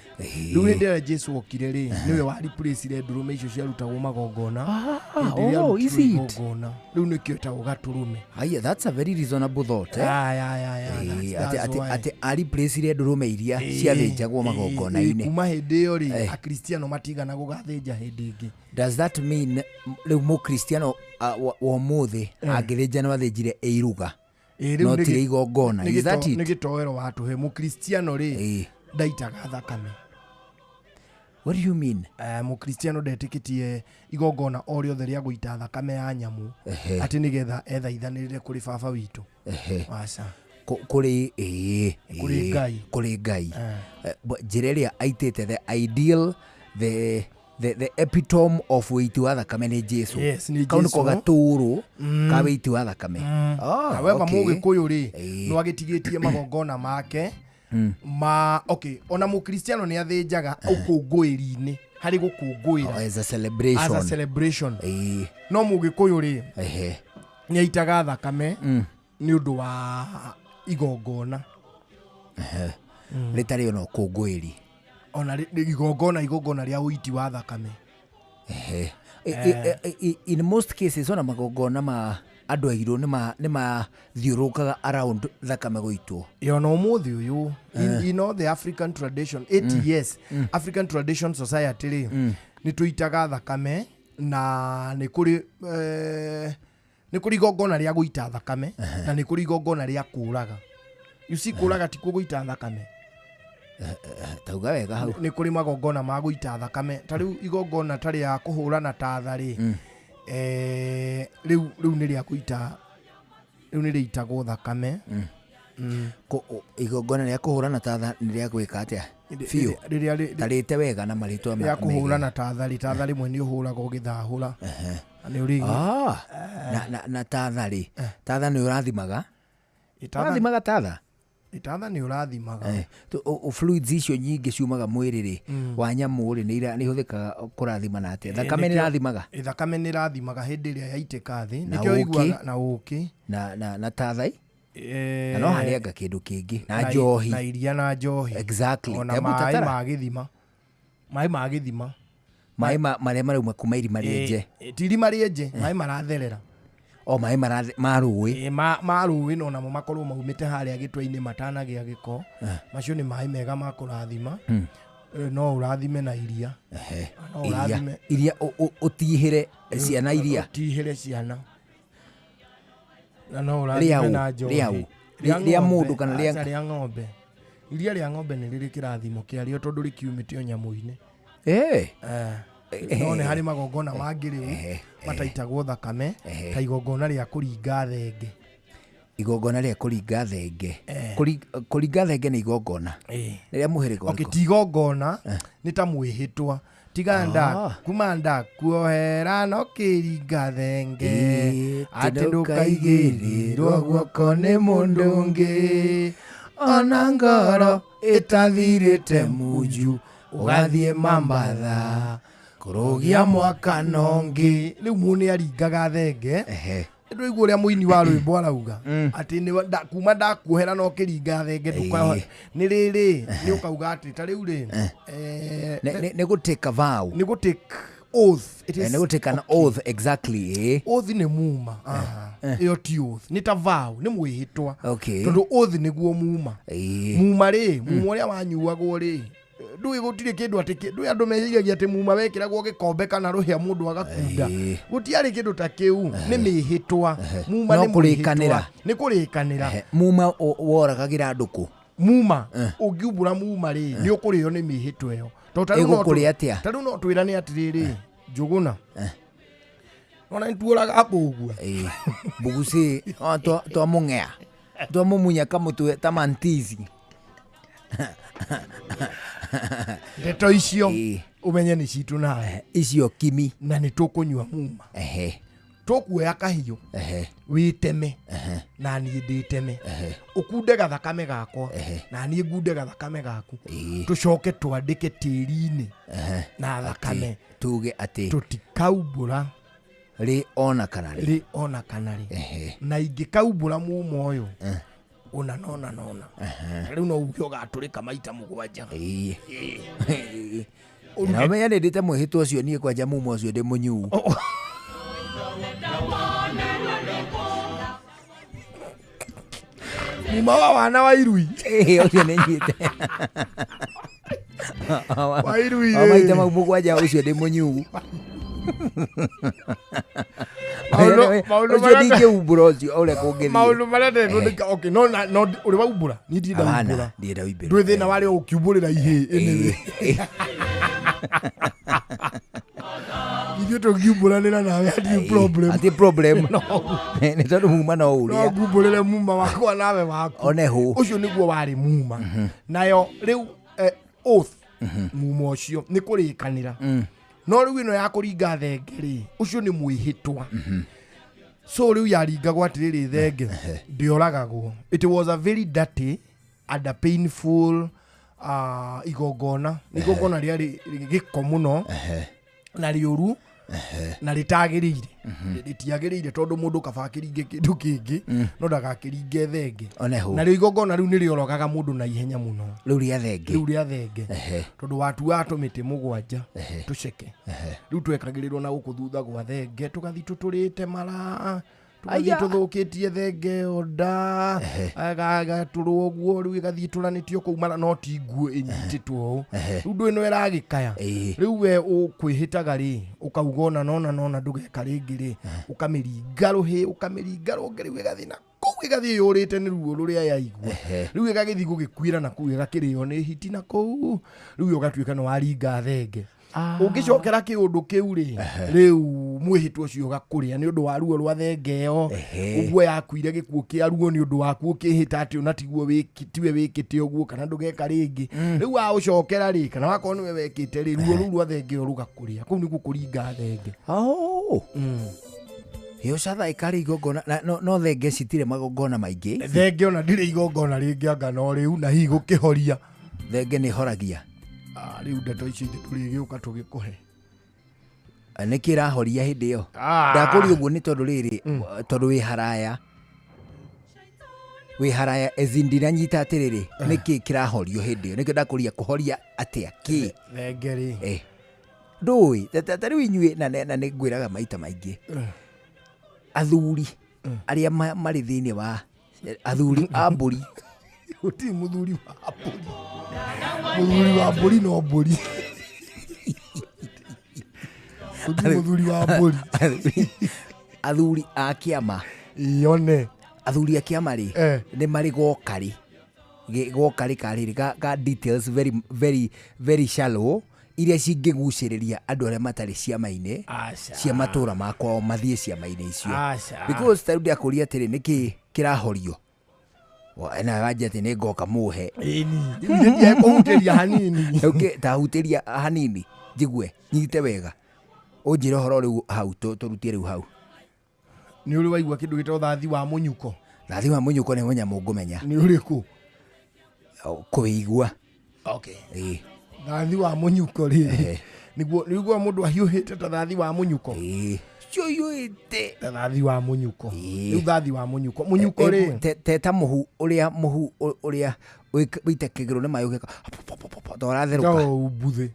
Riu hindi ya Jesu okire ri niwe wa replace ndurume icio ciarutagwo magongona. Oh, is it? Riu nikio etagwo gaturume. That's a very reasonable thought. Ati replace ndurume iria ciathinjagwo magongona ine. Kuma hindi iyo ri akristiano matigana gugathinja hindi ingi. Does that mean riu mu Cristiano wa muthi angithinja no athinjire iruga? No tire igongona. Is that it? Nigitoero watu he mu Cristiano ri ndaitaga thakame. What do you mean? Mu Cristiano ndetikitie igongona o riothe ria guita thakame ya nyamu ati nigetha ethaithanirire kuri baba witu. Waca kuri ngai jireria aitete the ideal the epitome of witi wa thakame ni Jesu. Kauni ko gaturu ka witi wa thakame. However Mugikuyu ri no agitigitie magongona make okay ona mu Cristiano ni athinjaga ukungwiri-ini hari gukungwira as a celebration. No Mugikuyu ri ni aitaga thakame ni undu wa igongona. Ritari ono kungwiri ona igongona ria uiti wa thakame. In most cases ona magongona ma andu airo ni mathiurukaga around thakame guitwo. No muthi uyu you know the African tradition 80 years African Tradition Society ri ni tuitaga thakame na ni kuri igongona ria guita thakame na ni kuri igongona ria kuraga. You see kuraga ti kuguita thakame. Tauga wega hau. Ni kuri magongona ma guita thakame. Ta riu igongona tari ya kuhurana ta thari. Riu ni ria guita. Riu ni riitagwo thakame. igongona rĩa kũhũrana tatha nĩ rĩa gwĩka atĩa biũ tarĩte wega na marĩtwa rĩa kũhũrana tatha rĩmwe nĩ ũhũraga ũgĩthahũra na tatha rĩ tatha nĩ ũrathimaga tatha itatha nĩ ũrathimaga fluids icio nyingĩ ciumaga mwĩrĩ rĩ wa nyamũ rĩ nĩ ihũthĩkaga kũrathima na atĩa thakame nĩ rathimaga thakame nĩ rathimaga hĩndĩ ĩrĩa yaitĩka thĩ nĩkĩo iguaga na ũkĩ na tathai na no harĩ anga kĩndũ kĩngĩ na njohi na iria na njohi exactly ona maĩ ma gĩthima maĩ marĩa marauma kuma irima rĩenje ti irima rĩenje maĩ maratherera maĩ ma rũĩ ma rũĩ no namo makorwo maumĩte harĩa gĩtwa-inĩ matanagĩa gĩko macio nĩ maĩ mega ma kũrathima no ũrathime na iria iria ũtihĩre ciana iria ũtihĩre ciana na no ũrathime na njohi rĩa mũndũ kana rĩa ng'ombe iria rĩa ng'ombe nĩ rĩrĩ kĩrathimo kĩarĩo tondũ rĩkiumĩte o nyamũ-inĩ no nĩ harĩ magongona mangĩ rĩu mataitagwo thakame ta igongona rĩa kũringa thenge igongona rĩa kũringa thenge kũringa thenge nĩ igongona rĩrĩa mũhĩrĩga ti igongona nĩ ta mwĩhĩtwa tiganda kumanda kuohera no kĩringa thenge atĩ ndũkaigĩrĩrwo guoko nĩ mũndũ ũngĩ ona ngoro ĩtathirĩte munju ũgathiĩ mambatha kũrũgia mwaka nongĩ rĩu mũnĩ aringaga thenge ndũ igua ũrĩa mũini wa rwĩmbo arauga atĩ kuma ndakuohera no kĩringa thenge nĩ rĩrĩ nĩ ũkauga atĩ ta rĩu rĩ nĩ gũtĩka vow nĩ gũtĩka oath nĩ gũtĩka an oath exactly oath nĩ muma ĩyo ti oath nĩ ta vow nĩ mwĩhĩtwa tondũ oath nĩguo muma rĩ muma ũrĩa wanyuagwo rĩ ndũĩ gũtirĩ kĩndũ atĩ ndũĩ andũ meciragia atĩ muma wekĩragwo gĩkombe kana rũhĩa mũndũ agakunda gũtiarĩ kĩndũ ta kĩu nĩ mĩhĩtwa muma nĩ kũrĩkanĩra nĩ kũrĩkanĩra muma woragagĩra ndũkũ muma ũngiumbũra muma rĩ nĩ ũkũrĩo nĩ mĩhĩtwa ĩyo ĩgũkũrĩa atĩa tarĩu no twĩrane atĩrĩrĩ Njũgũna ona nĩtuoraga mbũgua mbuguci twamũng'ea twamũmunya kamũtwe ta mantizi ndeto icio umenye nĩ citũ nawe icio kimi na nĩ tũkũnyua muma tũkuoya kahiũ wĩteme na niĩ ndĩteme ũkunde gathakame gakwa na niĩ ngunde gathakame gaku tũcoke twandĩke tĩri-inĩ na thakame tuge atĩ tũtikaumbũra rĩ ona kana rĩ na ingĩkaumbũra muma ũyũ ona rĩu no uge ũgatũrĩka maita mũgwanja na ũmenya nĩ ndĩte mwĩhĩtwa ũcio niĩ kwanja muma ũcio ndĩ mũnyuu muma wa wana wa irui ũcio nĩ nyite wa irui maita mau mũgwanja ũcio ndĩ mũnyuu ũcio ndingĩumbũra ũcio ũrĩa kũngĩthiĩ maũndũ marĩa ndĩreka no ũrĩ waumbũra niĩ ndienda ndwĩ thĩna warĩ ũkiumbũrĩra ihĩ ithuĩ tũngiumbũranĩra nawe hatirĩ problem nĩ tondũ muma no ũrĩa no ngumbũrĩre muma wakwa nawe waku one hũ ũcio nĩguo warĩ muma nayo rĩu oath muma ũcio nĩ kũrĩkanĩra no rĩu ĩno ya kũringa thenge rĩ ũcio nĩ mwĩhĩtwa so rĩu yaringagwo atĩrĩrĩ thenge ndĩoragagwo it was a very dirty and a painful igongona rĩarĩ gĩko mũno na rĩũru na rĩtagĩrĩire rĩtiagĩrĩire tondũ mũndũ kaba akĩringe kĩndũ kĩngĩ no ndagakĩringe thenge na rĩo igongona rĩu nĩ rĩorogaga mũndũ na ihenya mũno rĩu rĩa thenge tondũ watuaga tũmĩtĩ mũgwanja tũceke rĩu twekagĩrĩrwo na gũkũ thutha gwa thenge tũgathiĩ tũtũrĩte mara tũgathiĩ tũthũkĩtie thenge onda agatũrwo ũguo rĩu ĩgathiĩ tũranĩtio kũu mara no ti nguo ĩnyitĩtwo ũũ rĩu ndũ ĩno ĩragĩkaya rĩu we ũkwĩhĩtaga rĩ ũkauga ona nona ndũgeka rĩngĩ rĩ ũkamĩringa rũhĩ ũkamĩringa rũngĩ rĩu ĩgathiĩ na kũu ĩgathiĩ yũrĩte nĩ ruo rũrĩa yaigua rĩu ĩgagĩthiĩ gũgĩkuĩra na kũu ĩgakĩrĩo nĩ hiti na kũu rĩu ũgatuĩka nĩ waringa thenge ungicokera kiundu kiu ri riu mwihitwo cio gakuria ni undu wa ruo rwa thengeo uguo yakuire gikuo kia ruo ni undu waku ukihita ati una tiguo wikitiwe wikite uguo kana ndugeka ringi riu wa ucokera ri kana wako niwe wekite ri ruo rwa thengeo rugakuria kuu niku kuringa thenge yo catha ikari igongona no thenge citire magongona maingi thenge ona ndire igongona ringi anga no riu na hi gukihoria thenge ni horagia riu ndeto ici turigiuka tugikuhe niki rahoria hindi iyo ndakuri uguo ni tondu riri tondu wi haraya ezindira nyita atiriri niki kirahorio hindi iyo niki ndakuria kuhoria atia ki thengeri ndui tariu inyue na ningwiraga maita maingi athuri aria mari thiini wa athuri a mburi uti muthuri wa mburi no mburi muthuri wa mburi athuri a kiama ione athuri a kiama ri ni mari gokari kariri ga details very shallow iria cingiguciriria andu aria matari ciama-ini cia matura makwa mathie ciama-ini icio because tariu ndiakuria atiri niki kirahorio na waje ati ni ngoka muhe ndiye kuhuteria hanini tahuteria hanini njigue nyite wega unjire horo riu hau turutie riu hau ni uri waigua kindu gito thathi wa munyuko ni munya mungumenya ni uriku kuigua thathi wa munyuko ri niguo mundu ahiuhite ta thathi wa munyuko cioyuite thathi wa munyuko riu thathi wa munyuko ri teta muhu uria wite kigiro ni mayugeka toratheruka ubuthe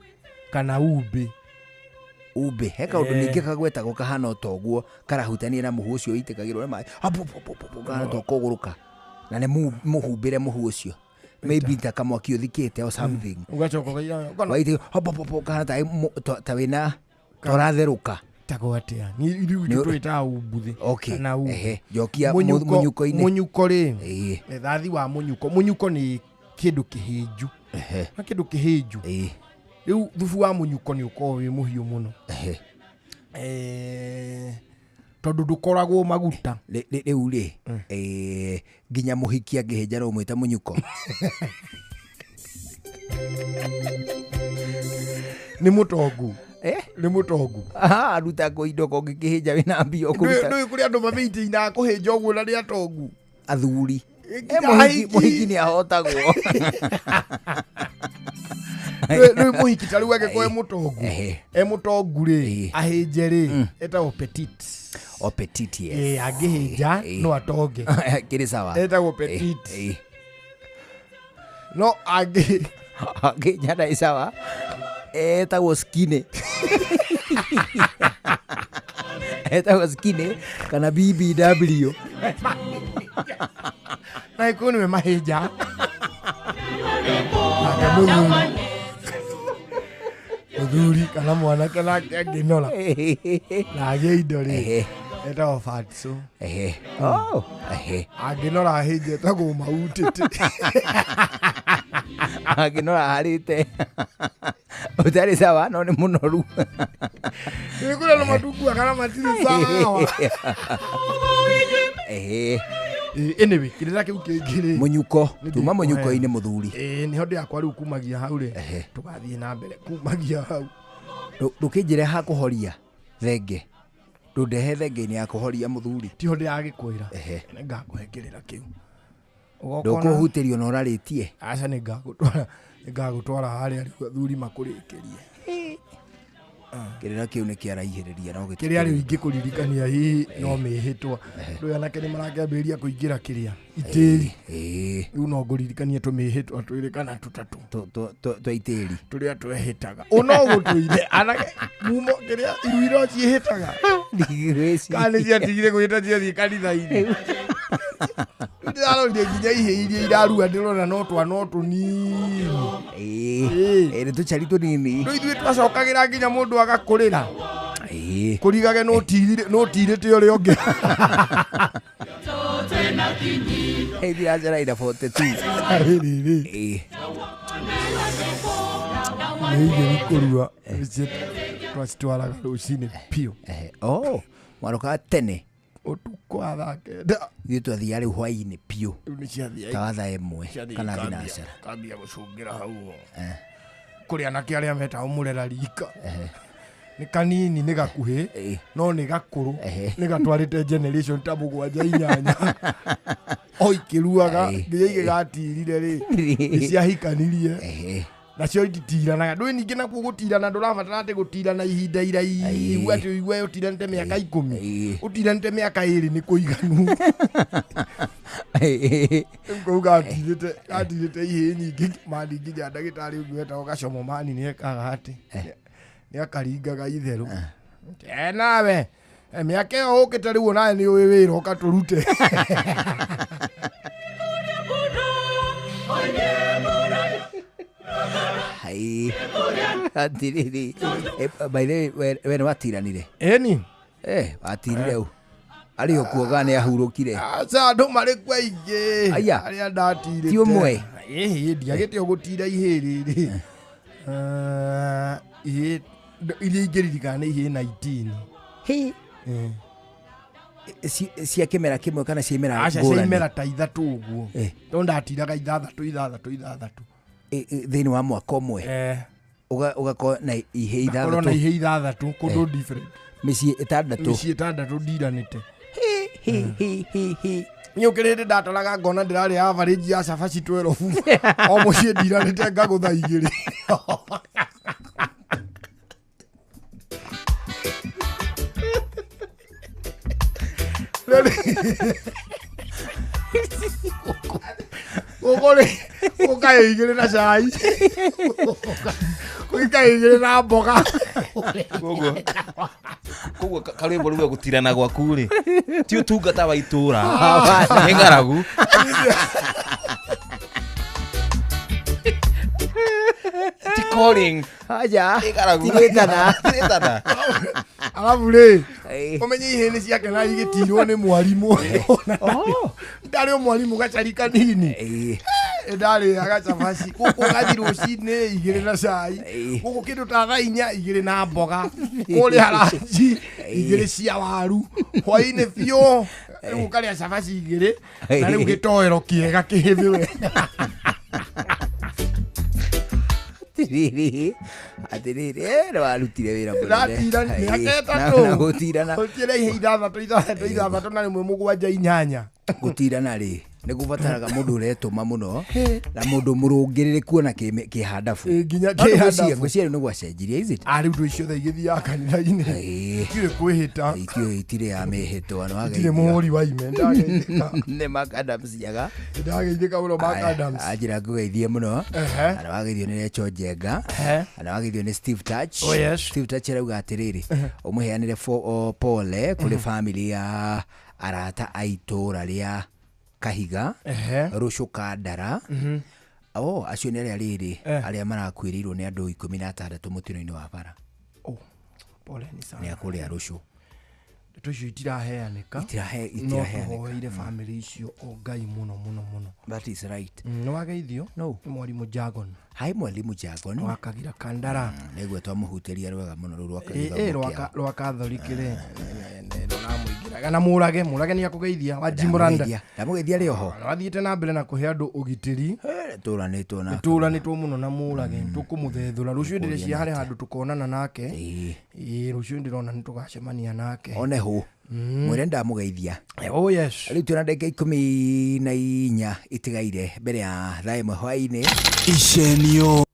kana ube heka undu ningi kagwetagwo kahana toguo karahutania na muhu ucio itekagirwo ni mai kana to kuguruka na ni muhumbire muhu ucio maybe takamwaki uthikite or something ugachoka waiti kana ta wina toratheruka tagoatia ni riu tuita ubuthe kana jokia munyuko ri thathi wa munyuko ni kindu kihiju na kindu kihiju riu thufu wa munyuko ni uko wi muhiu muno tondu ndukoragwo maguta riu ri nginya muhiki angihinja no mwita munyuko ni mutongu ni mutongu aruta ko indo ko ngihinja wina mbio kuruta ndu kuri andu mamiti ina kuhinja uguo na ria tongu athuri muhiki ni ahotagwo Rui muhiki tari wake kwa mutongu mutongu ri ahinje ri etagwo petit yes angihinja no atonge kiri sawa etagwo petit no angihinja dai sawa etagwo skinny kana BBW na ikuni me mahinja muthuri kana mwana kana anginora na agiindo ri etagwo fatso anginora ahinje etagwo mautite anginora harite utari sawa no ni munoru ni kuna no matungu kana matiri sawa anyway kirira kiu kingiri munyuko tuma munyuko ini muthuri ni hondi yakwa riu kumagia hau ri tugathie na mbere kumagia hau ndukijire ha kuhoria thenge ndehe thenge ni ya kuhoria muthuri ti hondi ya gikwira ngakuhengerera kiu ndukuhuterio no raritie aca ni ngagutwara haria riu athuri makurikirie kirira kiu ni kiaraihiriria no kiria riu ingikuririkania hihi no mihitwa ndu anake ni marakiambiria kuingira kiria itiri riu no nguririkanie tumihitwa twirikana tutatu twa itiri turia twehitaga uno gutuire anake mumo kiria iruiro ciehitaga kani ciatigire gwita cia kanitha-ini ndirarorire nginya ihĩ iria irarua ndirona no tunini nĩ tũcari tũnini rĩu ithuĩ twacokagĩra nginya mũndũ agakũrĩra kũrigage no tirĩte ũrĩa ũngĩ thiracera ina 42 Nĩ kurua. Twacitwaraga rũcinĩ piũ. Oh, mwaroka tene. Ũtukũ wa thaa kenda. Ithuĩ twathiaga rĩu hwainĩ piũ. Rĩu nĩ ciathiaga. Ta thaa ĩmwe kana thinacara. Kambia gũcũngĩra hau. Kũrĩ anake arĩa metagwo mũrera rika. Nĩ kanini nĩ gakuhĩ no nĩ gakũrũ nĩ gatwarĩte generation ta 7-8 o ikĩruaga nginya igĩgatirire rĩ nĩ ciahikanirie nacio ititiranaga ndũĩ ningĩ nakuo gũtirana ndũrabatara atĩ gũtirana ihinda iraihu atĩ ũigue ũtiranĩte mĩaka 10 ũtiranĩte mĩaka 2 nĩ kũiganu kuga atirĩte ihĩ nyingĩ mani nginya ndagĩtarĩ ũngĩ wetagwo Gacomo Mani nĩ ekaga atĩ nĩ akaringaga itherũ nawe mĩaka ĩyo ũkĩte rĩu nawe nĩ ũĩ wĩra ũkatũrute Hai atiriri by the way we watiranire eni watirire u ari okuoga nĩ ahurũkire aca andũ marĩ kwa ingĩ arĩa ndatirĩte ti ũmwe ndiagĩte ũgũtira ihĩ rĩrĩ ihĩ iria ingĩririkana nĩ ihĩ 19 cia kĩmera kĩmwe kana cia imera ngũrani cia imera ta ithatũ ũguo to ndatiraga ithathatũ thĩinĩ wa mwaka ũmwe ũgakorwo na ihĩ ithathatũ kũndũ different mĩciĩ ĩtandatũ ndiranĩte niĩ ũkĩrĩte ndataraga ngona ndĩrarĩ average ya cabaci 12 o mũciĩ ndiranĩte ngagũtha 2 Ukae igire na cai ukae igire na mboga koguo karwimbo rũu gũtirana gwaku rĩ ti ũtungata wa itũra nĩ ng'aragu ti calling aja tiretana alafu rĩ umenye ihĩ nĩ ciakena igĩtirwo nĩ mwarimũ ndarĩ o mwarimũ gacari kanini ndarĩ agacabaci gũkũ gathi rũcinĩ igĩrĩ na cai gũkũ kĩndũ ta thaa 4 igĩrĩ na mboga kũrĩa ranji igĩrĩ cia waru hwainĩ biũ rĩu karĩa cabaci igĩrĩ na rĩu gĩtoero kĩega kĩhĩthĩwe atiriri nĩ warutire wĩra mũnene gũtirana ihĩ ithathatũ na rĩmwe 7-8 gũtirana rĩ nĩ gũbataraga mũndũ ũretũma mũno na mũndũ mũrũngĩrĩrĩ kuona kĩhandabu nginya kĩhandabu ngũciarĩ nĩ gwacenjirie is it rĩu ndũ icio thaa igĩthiaga kanitha-inĩ itirĩ kwĩhĩta itirĩ ya mĩhĩtwa itirĩ mũhũri wa ime nĩ macadams njaga ndageithĩka mũno macadams anjĩra ngũgeithie mũno na wageithio nĩ Recho Njenga na wageithio nĩ Steve Touch Steve Touch arauga atĩrĩrĩ ũmũheanĩre pole kũrĩ family ya arata a itũra rĩa Kahiga Rũcũ Kandara acio nĩ arĩa rĩrĩ arĩa marakuĩrĩirwo nĩ andũ 16 mũtino-inĩ wa bara nĩ akũrĩa Rũcũ tũcio itiraheanĩka no tũhoeire family icio o Ngai mũno that is right nĩ wageithio nĩ mwarimũ Jagon hai mwalimu Jagon wa Kagira Kandara nĩguo twamũhutĩria rwega mũno rwa Katholikĩre ndonamũingĩraga na mũrage nĩ akũgeithia wa Jimoranda ndamũgeithia rĩ oho wathiĩte na mbere na kũhe andũ ũgitĩri tũranĩtwo mũno na mũrage tũkũmũthethũra rũciũ ndĩrĩ cia harĩ handũ tũkonana nake rũciũ ndĩrona nĩ tũgacemania nake one hũ mwĩre ndamũgeithia rĩu twĩna ndagĩka 14 itigaire mbere ya thaa 1 hwainĩ icenio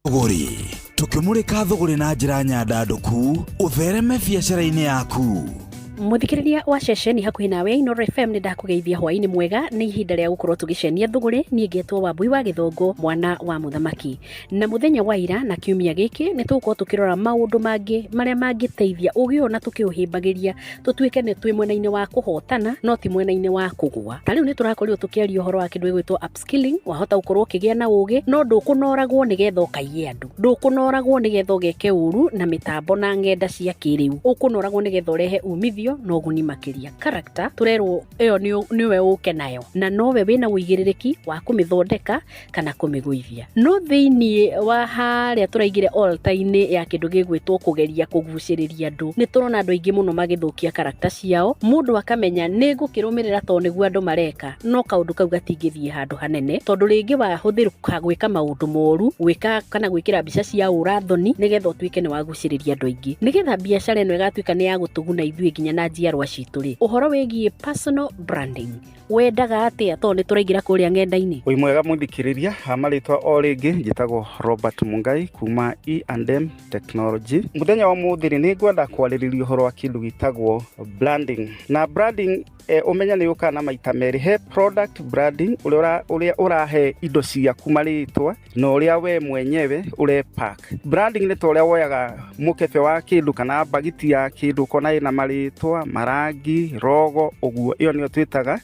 thũgũrĩ tũkĩmũrĩka thũgũrĩ na njĩra nyandandũku ũthereme biacara-inĩ yaku muthikiriria wa ceceni hakuhi nawe Inooro FM ni ndakugeithia hwaini mwega ni ihinda rĩa gukorwo tugicenia thuguri ni ngetwo Wambui wa Githongo mwana wa muthamaki na muthenya wa ira na kiumia giki ni tugukorwo tukirora maundu mangi maria mangiteithia ugio na tukiuhimbagiria tutuike ni twi mwena-ini wa kuhotana no ti mwena-ini wa kugwa tariu ni turakorirwo tukiaria uhoro wa kindu gwitwo upskilling wahota gukorwo kigia na ugi no ndukunoragwo nigetha ukaiye andu ndukunoragwo nigetha ugeke uru na mitambo na ngenda cia kiriu ukunoragwo nigetha urehe umithio ũteithio na ũguni makĩria. Character turerwo ĩyo niwe ũke nayo na nowe wĩna ũigĩrĩrĩki wa kũmĩthondeka kana kũmĩgũithia. No thĩinĩ wa harĩa tũraigire altar-inĩ ya kĩndũ gĩgwĩtwo kũgeria kũgucĩrĩria andũ, nĩ tũrona andũ aingĩ mũno magĩthũkia character ciao. Mũndũ akamenya nĩ ngũkĩrũmĩrĩra tondũ nĩguo andũ mareka, no kaũndũ kau gatingĩthiĩ handũ hanene tondũ rĩngĩ wahũthĩrĩka gwĩka maũndũ moru, gwĩka kana gwĩkĩra mbica cia ũrathoni nĩgetha ũtuĩke nĩ wagucĩrĩria andũ aingĩ. Nĩgetha biacara ĩno ĩgatuĩka nĩ ya gũtũguna ithuĩ nginya na njiarwa citũ rĩ, ũhoro wĩgiĩ personal branding wendaga atĩa tondũ nĩ tũraingĩra kũrĩa ng'enda-inĩ? Wĩ mwega mũthikĩrĩria, marĩtwa o rĩngĩ njĩtagwo Robert Mungai kuma E&M Technology. Mũthenya wa mũthĩ nĩ ngwenda kwarĩrĩria ũhoro wa kĩndũ gĩtagwo branding. Na branding umenya nĩ ũka na maita merĩ. He product branding ũrĩa ũrahe indo ciaku marĩtwa na ũrĩa we mwenyewe ũrepack. Branding nĩ ta ũrĩa woyaga mũkebe wa kĩndũ kana bagiti ya kĩndũ ũkona ĩna marĩtwa, marangi, logo, ũguo. Ĩyo nĩyo twĩtaga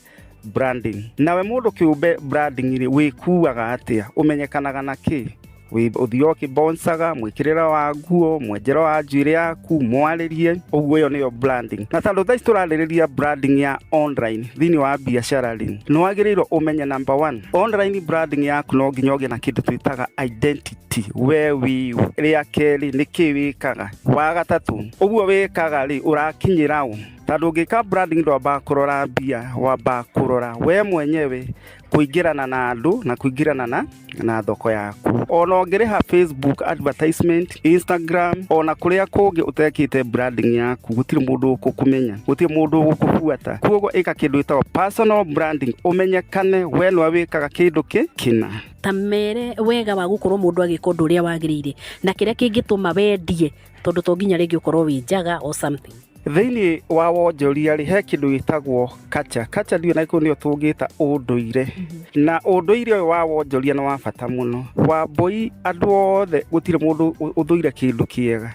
branding. Nawe mũndũ kĩũmbe branding rĩ wĩkuaga atĩa, ũmenyekanaga na kĩ? Ũthiĩ ũkĩbonsaga, mwĩkĩrĩra wa nguo, mwenjero wa njuĩrĩ yaku, mwarĩrie, ũguo ĩyo nĩyo branding. Na tondũ thaa ici tũrarĩrĩria branding ya online thĩinĩ wa biacara rĩ, nĩ wagĩrĩirwo ũmenye number one, online branding yaku no nginya ũgĩe na kĩndũ twĩtaga identity, we wĩ rĩa kerĩ nĩ kĩ wĩkaga, wa gatatũ ũguo wĩkaga rĩ ũrakinyĩra ũ. Tondũ ũngĩka branding ndwambaga kũrora mbia, wambaga kũrora we mwenyewe kũingĩrana na andũ na kũingĩrana na thoko yaku. Ona ũngĩrĩha Facebook advertisement, Instagram, ona kũrĩa kũngĩ ũtekĩte branding yaku gũtirĩ mũndũ ũkũmenya, gũtirĩ mũndũ ũgũkũbuata. Koguo ĩka kĩndũ gĩtagwo personal branding, ũmenyekane we nĩwe wĩkaga kĩndũ kĩna. Ta mere wega wa gũkorwo mũndũ agĩka ũndũ ũrĩa wagĩrĩire na kĩrĩa kĩngĩtũma wendie tondũ to nginya rĩngĩ ũkorwo wĩ njaga or something. Thĩinĩ wa wonjoria rĩ he kĩndũ gĩtagwo culture. Culture ndio naiko nĩyo tũngĩta ũndũire. Na ũndũire ũyũ wa wonjoria nĩ wa bata mũno. Wambũi andũ othe gũtirĩ mũndũ ũthũire kĩndũ kĩega.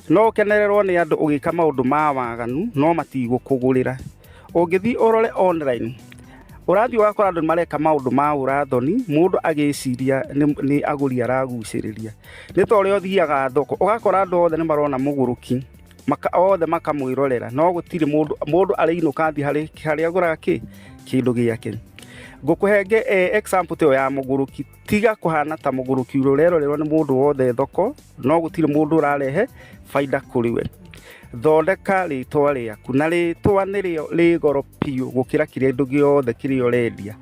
No ũkenererwo nĩ andũ ũgĩka maũndũ ma waganu no matigũkũgũrĩra. Ũngĩthiĩ ũrore online ũrathiĩ wakora andũ mareka maũndũ ma ũrathoni, mũndũ agĩciria nĩ agũri aragucĩrĩria. Nĩ ta ũrĩa ũthiaga thoko ũgakora andũ othe nĩ marona mũgũrũki othe makamwĩrorera, no gũtirĩ mũndũ arĩinũka thiĩ harĩa agũraga kĩndũ gĩake. Ngũkũhenge example teo ya mũgũrũki, tiga kũhana ta mũgũrũki ũrorerwo nĩ mũndũ wothe thoko, no gũtirĩ mũndũ ũrarehe faida kũrĩ we. Thondeka rĩtwa rĩaku, na rĩtwa nĩrĩo rĩ goro piũ gũkĩra kĩndũ gĩothe kĩrĩa ũrendia.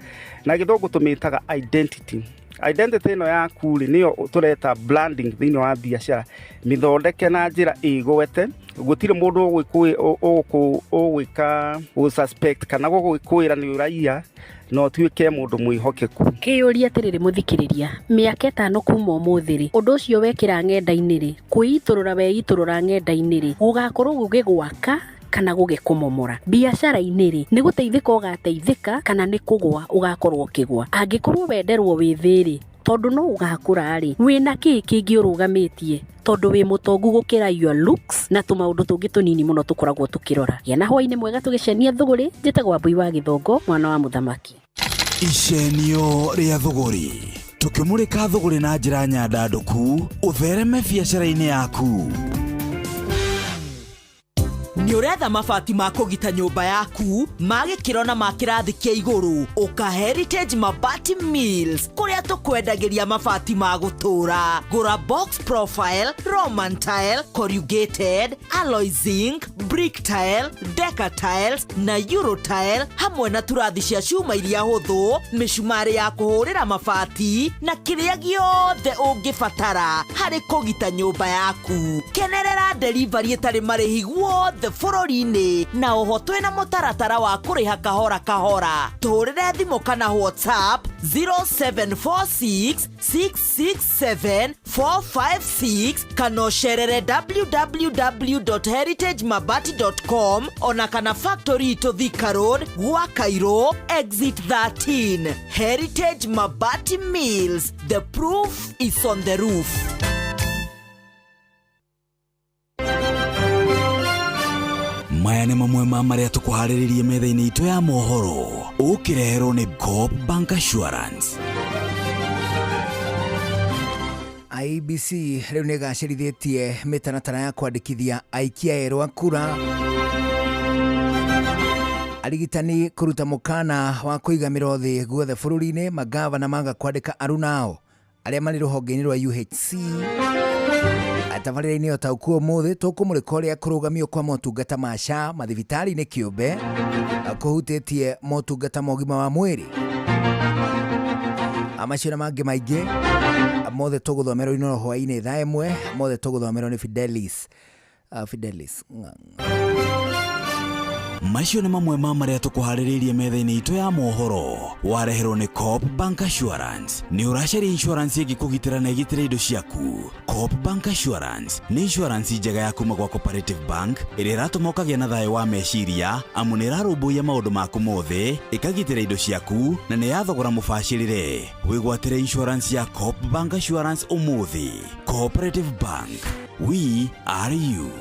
Na gĩthũngũ tũmĩtaga identity. Identity ĩno yaku rĩ nĩyo tũreta branding thĩinĩ wa biacara. Mĩthondeke na njĩra ĩgwete, gũtirĩ mũndũ ũgwĩka suspect kana gũgwĩkũĩra nĩ ũraiya no tuĩke mũndũ mwĩhokeku. Kĩũria atĩrĩrĩ mũthikĩrĩria, mĩaka 5 kuma ũmũthĩ rĩ, ũndũ ũcio wekĩra ng'enda-inĩ rĩ, kwĩitũrũra weitũrũra ng'enda-inĩ rĩ, gũgakorwo gũgĩgwaka kana gũgĩkũmomora. Biacara-inĩ rĩ, nĩ gũteithĩka ũgateithĩka kana nĩ kũgwa ũgakorwo ũkĩgwa. Angĩkorwo wenderwo wĩ thĩ rĩ, tondũ no ũgakũra rĩ, wĩna kĩĩ kĩngĩ ũrũgamĩtie tondũ wĩ mũtongu gũkĩra your looks na tũmaũndũ tũngĩ tũnini mũno tũkoragwo tũkĩrora. Gĩa na hwaĩ-inĩ mwega tũgĩcenia thũgũrĩ, njĩtagwo Wambui wa Gĩthongo, mwana wa mũthamaki. Icenio rĩa thũgũrĩ, tũkĩmũrĩka thũgũrĩ na njĩra nyandandũku, ũthereme biacara-inĩ yaku. Nĩ ũretha mabati ma kũgita nyũmba yaku ma gĩkĩro na ma kĩrathi kĩa igũrũ, ũka Heritage Mabati Mills kũrĩa tũkwendagĩria mabati ma gũtũũra. Gũra box profile, Roman tile, corrugated, alloy zinc, brick tile, decker tiles na euro tile, hamwe na turathi cia cuma iria hũthũ, mĩcumarĩ ya kũhũrĩra mabati na kĩrĩa gĩothe ũngĩbatara harĩ kũgita nyũmba yaku. Kenerera delivery ĩtarĩ marĩhi guothe bũrũri-inĩ na oho twĩna mũtaratara wa kũrĩha kahora kahora. Tũhũrĩre thimũ kana WhatsApp 0746667456 kana ũcerere www.heritagemabati.com ona kana factory to Thika Road gwa Cairo exit 13. Heritage Mabati Mills, the proof is on the roof. Maya nĩ mamwe ma marĩa tũkũharĩrĩirie metha-inĩ itũ ya mohoro, ũkĩreherwo nĩ Coop Bank Assurance. IEBC rĩu nĩ gacĩrithĩtie mĩtaratara ya kwandĩkithia aikia erũ a kura arigitani kuruta mukana wa kuigamira thi guothe bururi-ini, magavana maga kwandika arunao aria mari ruhonge-ini rwa UHC. Atabarĩra-inĩ ũtaũku ũmũthĩ tũkũmũrĩka ũrĩa kũrũgamio kwa motungata ma SHA mathibitarĩ-inĩ kĩũmbe kũhutĩtie motungata ma ũgima wa mwĩrĩ. Amacio na mangĩ maingĩ mothe tũgũthomerwo Inooro hwaĩ-inĩ thaa ĩmwe, mothe tũgũthomerwo nĩ Fidelis. Macio nĩ mamwe ma marĩa tũkũharĩrĩirie metha-inĩ itũ ya mohoro. Wareherwo nĩ Coop Bank Assurance. Nĩ ũracaria insurance ĩngĩkũgitĩra na ĩgitĩre indo ciaku. Coop Bank Assurance nĩ insurance njega ya kuma gwa Cooperative Bank ĩrĩa ĩratũma ũkagĩa na thayũ wa meciria amu nĩ ĩrarũmbũiya maũndũ maku mothe, ĩkagitĩra indo ciaku na nĩ ya thogora mũbacĩrĩre. Wĩgwatĩre insurance ya Coop Bank Assurance ũmũthĩ. Cooperative Bank, we are you.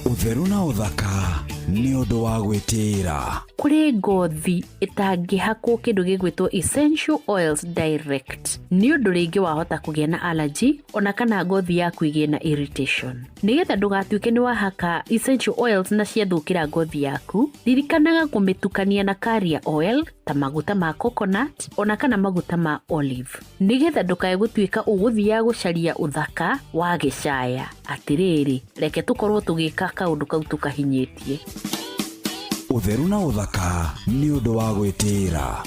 Utheru na uthaka ni undu wa gwitira. Kuri ngothi itangihakwo kindu gigwitwo Essential Oils Direct. Ni undu ringi wahota kugia na allergy ona kana ngothi yaku igie na irritation. Nigetha ndugatuike ni wahaka Essential Oils na ciathukira ngothi yaku, ririkanaga kumitukania na carrier oil ta maguta ma coconut ona kana maguta ma olive. Nigetha ndukae gutuika uguthia gucaria uthaka wa gicaya. Atiriri, reke tukorwo tugika kaundu kau tukahinyitie. Utheru na uthaka ni undu wa gwitira.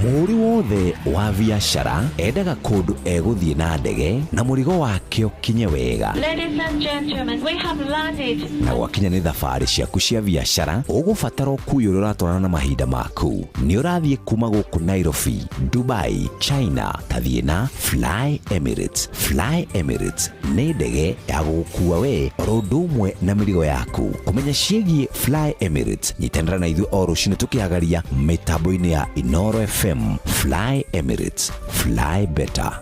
Mũhũri wothe wa biacara endaga kũndũ egũthiĩ na ndege na mũrigo wake ũkinye wega. Ladies and gentlemen, we have landed. Na gwakinya nĩ thabarĩ ciaku cia biacara, ũgũbatara ũkuui ũrĩa ũratwarana na mahinda maku. Nĩ ũrathiĩ kuma gũkũ Nairobi, Dubai, China, tathiĩ na Fly Emirates. Fly Emirates nĩ ndege ya gũgũkua we oro ũndũ ũmwe na mĩrigo yaku. Kũmenya ciĩgiĩ Fly Emirates, nyitanĩra na ithuĩ o rũciinĩ tũkĩagaria mĩtambo-inĩ ya Inooro FM. Fly Emirates, fly better.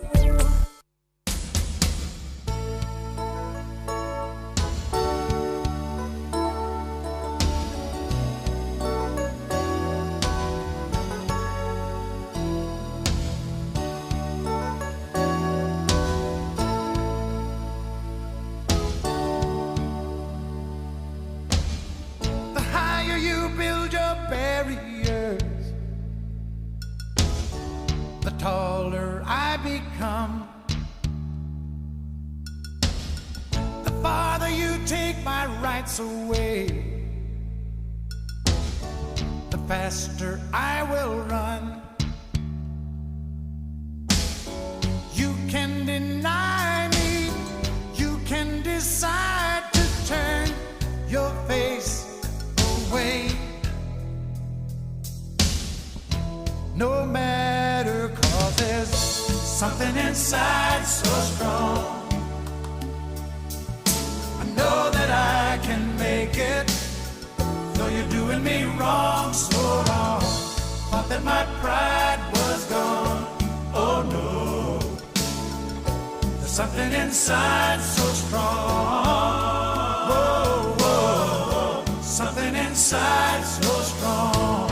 The higher you build your barriers, the taller I become. The farther you take my rights away, the faster I will run. You can deny me, you can decide to turn your face away. No matter, 'cause there's something inside so strong. I know that I can make it, though you're doing me wrong, so wrong. Thought that my pride was gone. Oh no, there's something inside so strong. Whoa, whoa, something inside so strong.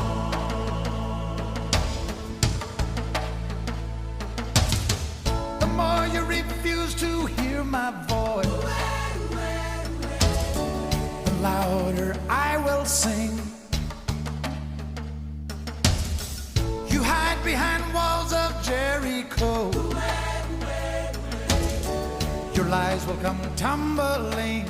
The more you refuse to hear my voice, the louder I will sing. You hide behind walls of Jericho, your lies will come tumbling.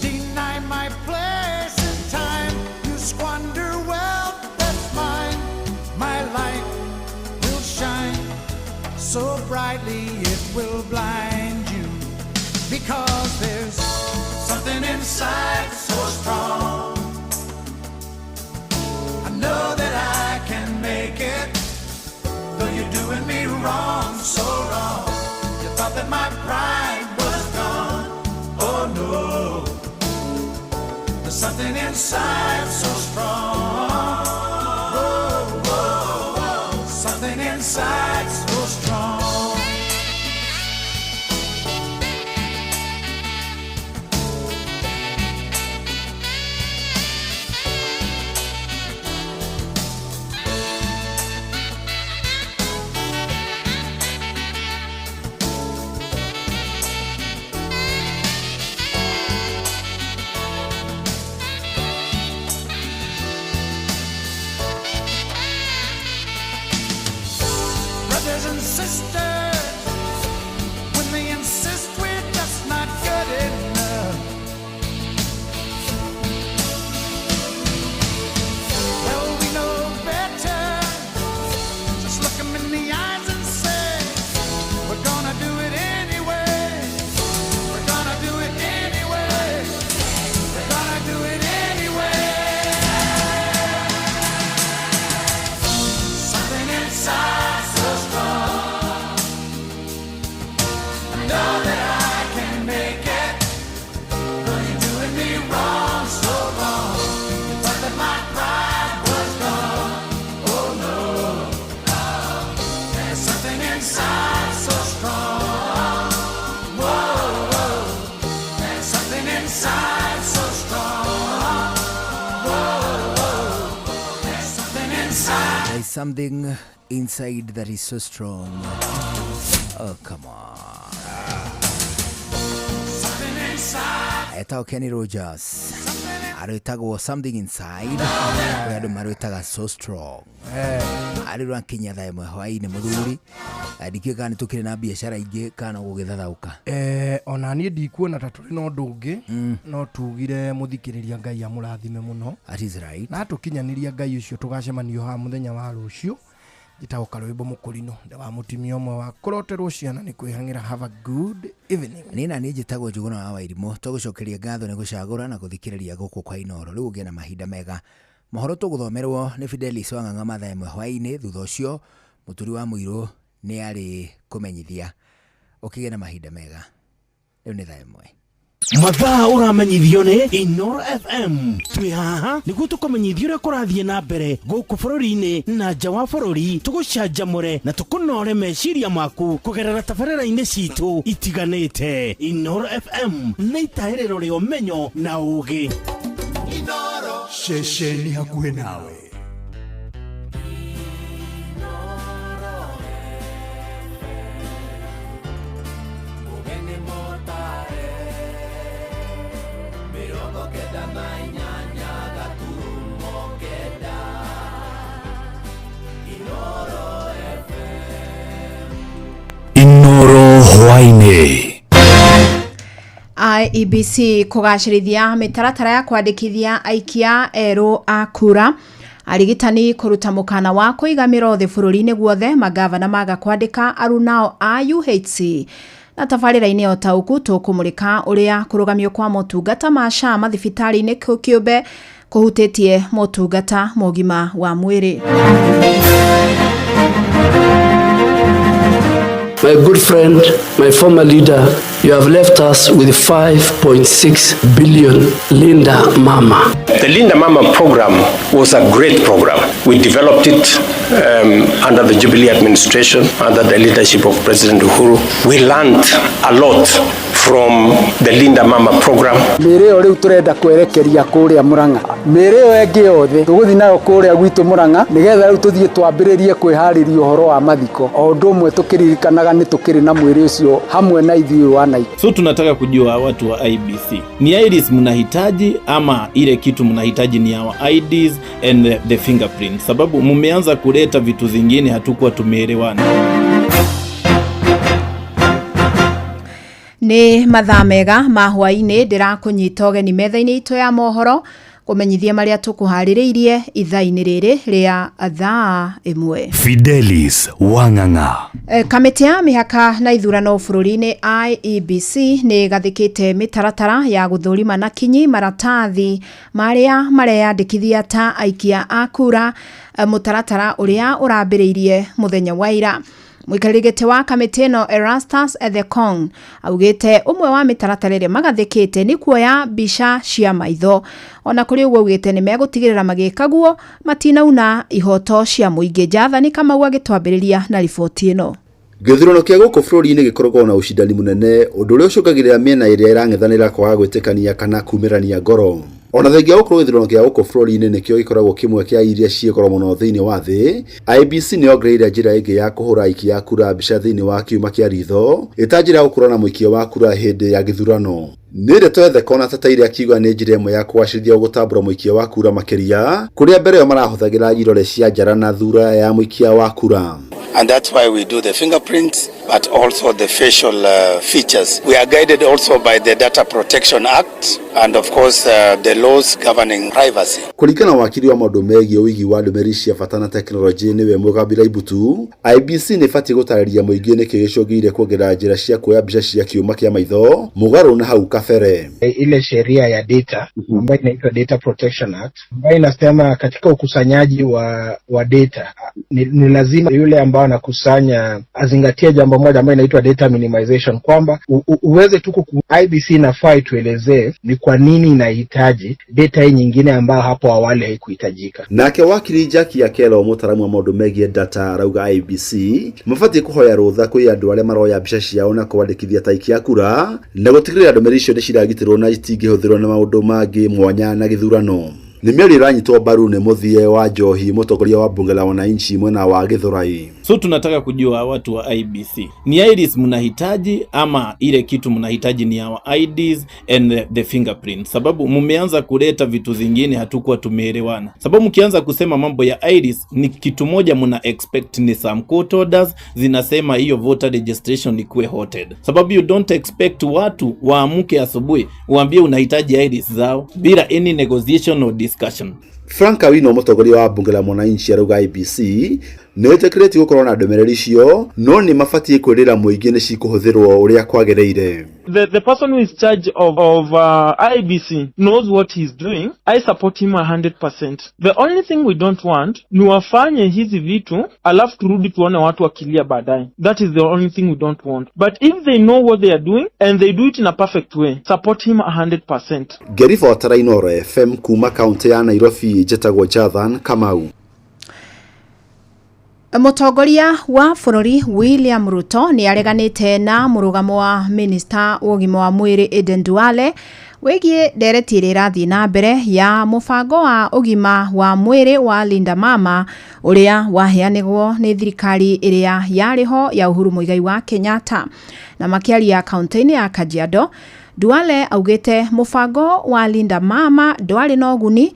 Deny my place in time, you squander wealth that's mine. My light will shine so brightly it will blind you, because there's something inside so strong. I know that I can make it, though you're doing me wrong, so wrong. You thought that my pride was gone. Oh no, there's something inside so strong. Whoa, whoa, whoa, something inside so strong. There is something inside that is so strong. Oh, come on. Etao Kenny Rogers. Arwetagwo something inside. Andũ marwetaga so strong. Arĩrwa Kenya thaa ĩmwe hwaĩ-inĩ mũthuri. Ndikĩũĩ kana nĩtũkĩrĩ na biacara ingĩ kana gũgĩthathauka. Ona niĩ ndikuona ta tũrĩ na ũndũ ũngĩ, no tugire mũthikĩrĩria Ngai amũrathime mũno. That is right. Na tũkinyanĩria Ngai ũcio tũgacemanio ha mũthenya wa rũciũ. Gĩtagwo Karwĩmbo Mũkũrinũ wa mũtumia ũmwe wa kũroterwo ciana nĩ kwĩhang'ĩra. Have a good evening. Nina niĩ njĩtagwo Njũgũna wa Wairimũ. Tũgũcokeria ngatho nĩ gũcagũra na gũthikĩrĩria gũkũ kwa Inooro. Rĩu ũgĩe na mahinda mega. Mohoro tũgũthomerwo nĩ Fidelis Wang'ang'a mathaa ĩmwe hwaĩ-inĩ. Thutha ũcio Mũturi wa Mũirũ nĩ arĩ kũmenyithia. Ũkĩgĩa na mahinda mega. Rĩu nĩ thaa ĩmwe. Mathaa ũramenyithio nĩ Inooro FM. Twĩ haha nĩguo tũkũmenyithia ũrĩa kũrathiĩ na mbere gũkũ bũrũri-inĩ na nja wa bũrũri. Tũgũcanjamũre na tũkũnore meciria maku kũgerera tabarĩra-inĩ citũ itiganĩte. Inooro FM nĩ itaĩrĩro rĩa ũmenyo na ũũgĩ. Inooro ceceni hakuhĩ nawe. Inooro hwaĩ-inĩ. IEBC kũgacĩrithia mĩtaratara ya kwandĩkithia aikia erũ a kura. Arigitani kũruta mũkana wa kũiga mĩrothe bũrũri-inĩ guothe. Magavana maga kwandĩka arunao a UHC. Na tabarĩra-inĩ ya ũtaũku tũkũmũrĩka ũrĩa kũrũgamio kwa motungata ma SHA mathibitarĩ-inĩ kĩũmbe kũhutĩtie motungata mogima wa mwĩrĩ. My good friend, my former leader, you have left us with 5.6 billion Linda Mama. The Linda Mama program was a great program. We developed it under the Jubilee administration, under the leadership of President Uhuru. We learned a lot from the Linda Mama program. Mĩrĩo rĩu tũrenda kwerekeria kũrĩa Murang'a. Mĩrĩo ĩngĩ yothe tũgũthiĩ nayo kũrĩa gwitũ Murang'a nĩgetha rĩu tũthiĩ twambĩrĩrie kwĩharĩria ũhoro wa mathiko. O ũndũ ũmwe tũkĩririkanaga nĩ tũkĩrĩ na mwĩrĩ ũcio hamwe na ithuĩ wana. So tunataka kujua watu wa IBC. Ni iris mnahitaji ama ile kitu mnahitaji ni our IDs and the fingerprints. Sababu mumeanza kuleta vitu zingine hatukuwa tumeelewana. Nĩ mathaa mega ma hwaĩ-inĩ ndĩrakũnyita ũgeni metha-inĩ itũ ya mohoro kũmenyithia marĩa tũkũharĩrĩirie ithaa-inĩ rĩrĩ rĩa thaa ĩmwe. Fidelis Wang'ang'a. Kamĩtĩ ya mĩhaka na ithurano bũrũri-inĩ IEBC nĩ gathĩkĩte mĩtaratara ya gũthũrima na kinyi maratathi marĩa mareyandĩkithia ta aikia a kura, mũtaratara ũrĩa ũrambĩrĩirie mũthenya wa ira. Mũikarĩri wa kamĩtĩ ĩno Erastus Ethekong augĩte ũmwe wa mĩtaratara ĩrĩa magathĩkĩte nĩ kuoya mbica cia maitho. Ona kũrĩ ũguo augĩte nĩ megũtigĩrĩra magĩka guo matinauna ihoto cia mũingĩ. Njathani Kamau agĩtwambĩrĩria na riboti ĩno. Gĩthurano kĩa gũkũ bũrũri-inĩ gĩkoragwo na ũcindani mũnene, ũndũ ũrĩa ũcũngagĩrĩria mĩena ĩrĩa ĩrang'ethanĩra kwaga gwĩtĩkania kana kumĩrania ngoro. Ona thengia gũkorwo gĩthurano kĩa gũkũ bũrũri-inĩ nĩkĩo gĩkoragwo kĩmwe kĩa iria ciĩkoro mũno thĩinĩ wa thĩ, IEBC nĩ ongereire njĩra ĩngĩ ya kũhũra aikia a kura mbica thĩinĩ wa kiuma kĩa ritho, ĩta njĩra ya gũkorwo na mũikia wa kura hĩndĩ ya gĩthurano. Nĩrĩ Ethekong tataire akiuga nĩ njĩra ĩmwe ya kũgacĩrithia gũtambũra mũikia wa kura makĩria, kũrĩa mbere ĩyo marahũthagĩra irore cia njara na thura ya mũikia wa kura. And that's why we do the fingerprints, but also the facial features. We are guided also by the Data Protection Act and of course the laws governing privacy. Kũringana na wakiri wa maũndũ megiĩ ũigi wa ndũmĩrĩri cia bata na tekinoronjĩ nĩwe Mũgambĩra Ibutu, IEBC nĩ ĩbatiĩ gũtarĩria mũingĩ nĩkĩ gĩcũngĩire kuongerera njĩra cia kuoya mbica cia kiuma kĩa maitho mũgarũ na hau kabere. Ile sheria ya data ambayo inaitwa Data Protection Act ambayo inasema katika ukusanyaji wa data ni lazima yule ambao anakusanya azingatie jambo moja ambayo inaitwa data minimization, kwamba uweze tu IEBC inafaa ituelezee ni kwa nini inahitaji data hii nyingine ambayo hapo awali haikuhitajika. Nake wakiri Jackie Akelo mũtaramu wa maũndũ megiĩ data arauga IEBC mabatiĩ kũhoya rũtha kwĩ andũ arĩa maroya mbica ciao na kwandĩkithia ta aikia a kura na gũtigĩrĩra ndũmĩrĩri icio nĩ ciragitĩrwo na itingĩhũthĩrwo na maũndũ mangĩ mwanya na gĩthurano. nĩ mĩario ĩranyitwo mbaru nĩ Mũthie wa Njohi, mũtongoria wa bunge la wananchi mwena wa Gĩthũrai. So tunataka kujua watu wa IBC, ni iris mnahitaji ama ile kitu mnahitaji ni our IDs and the fingerprint? Sababu mumeanza kuleta vitu zingine hatukuwa tumeelewana. Sababu mkianza kusema mambo ya iris, ni kitu moja muna expect ni some court orders zinasema hiyo voter registration ikuwe hoted. Sababu you don't expect watu waamuke asubuhi uambie unahitaji iris zao bila any negotiation or discussion. Frank Awino, mũtongoria wa bunge la mwananchi arauga IBC nĩ ĩtĩkĩrĩtie gũkorwo na ndũmĩrĩri icio, no nĩ mabatie kwĩrĩra mũingĩ nĩ cikũhũthĩrwo ũrĩa kwagĩrĩire. The person who is charge of IBC knows what he's doing. I support him 100%. The only thing we don't want ni wafanye hizi vitu alafu turudi tuone watu wakilia baadaye. That is the only thing we don't want. But if they know what they are doing and they do it in a perfect way, support him 100%. Gerifota Inooro FM kuma kaunti ya Nairobi, njĩtagwo Jathan Kamau. Mũtongoria wa bũrũri William Ruto nĩ areganĩte na mũrũgamo wa Minister wa ũgima wa mwĩrĩ Aden Duale wĩgiĩ ndereti ĩrĩa ĩrathiĩ na mbere ya mũbango wa ũgima wa mwĩrĩ wa Linda Mama ũrĩa waheanĩrwo nĩ thirikari ĩrĩa yarĩ ho ya Uhuru Muigai wa Kenyatta. Na makĩaria kaunti-inĩ ya Kajiado, Duale augĩte mũbango wa Linda Mama ndwarĩ na ũguni.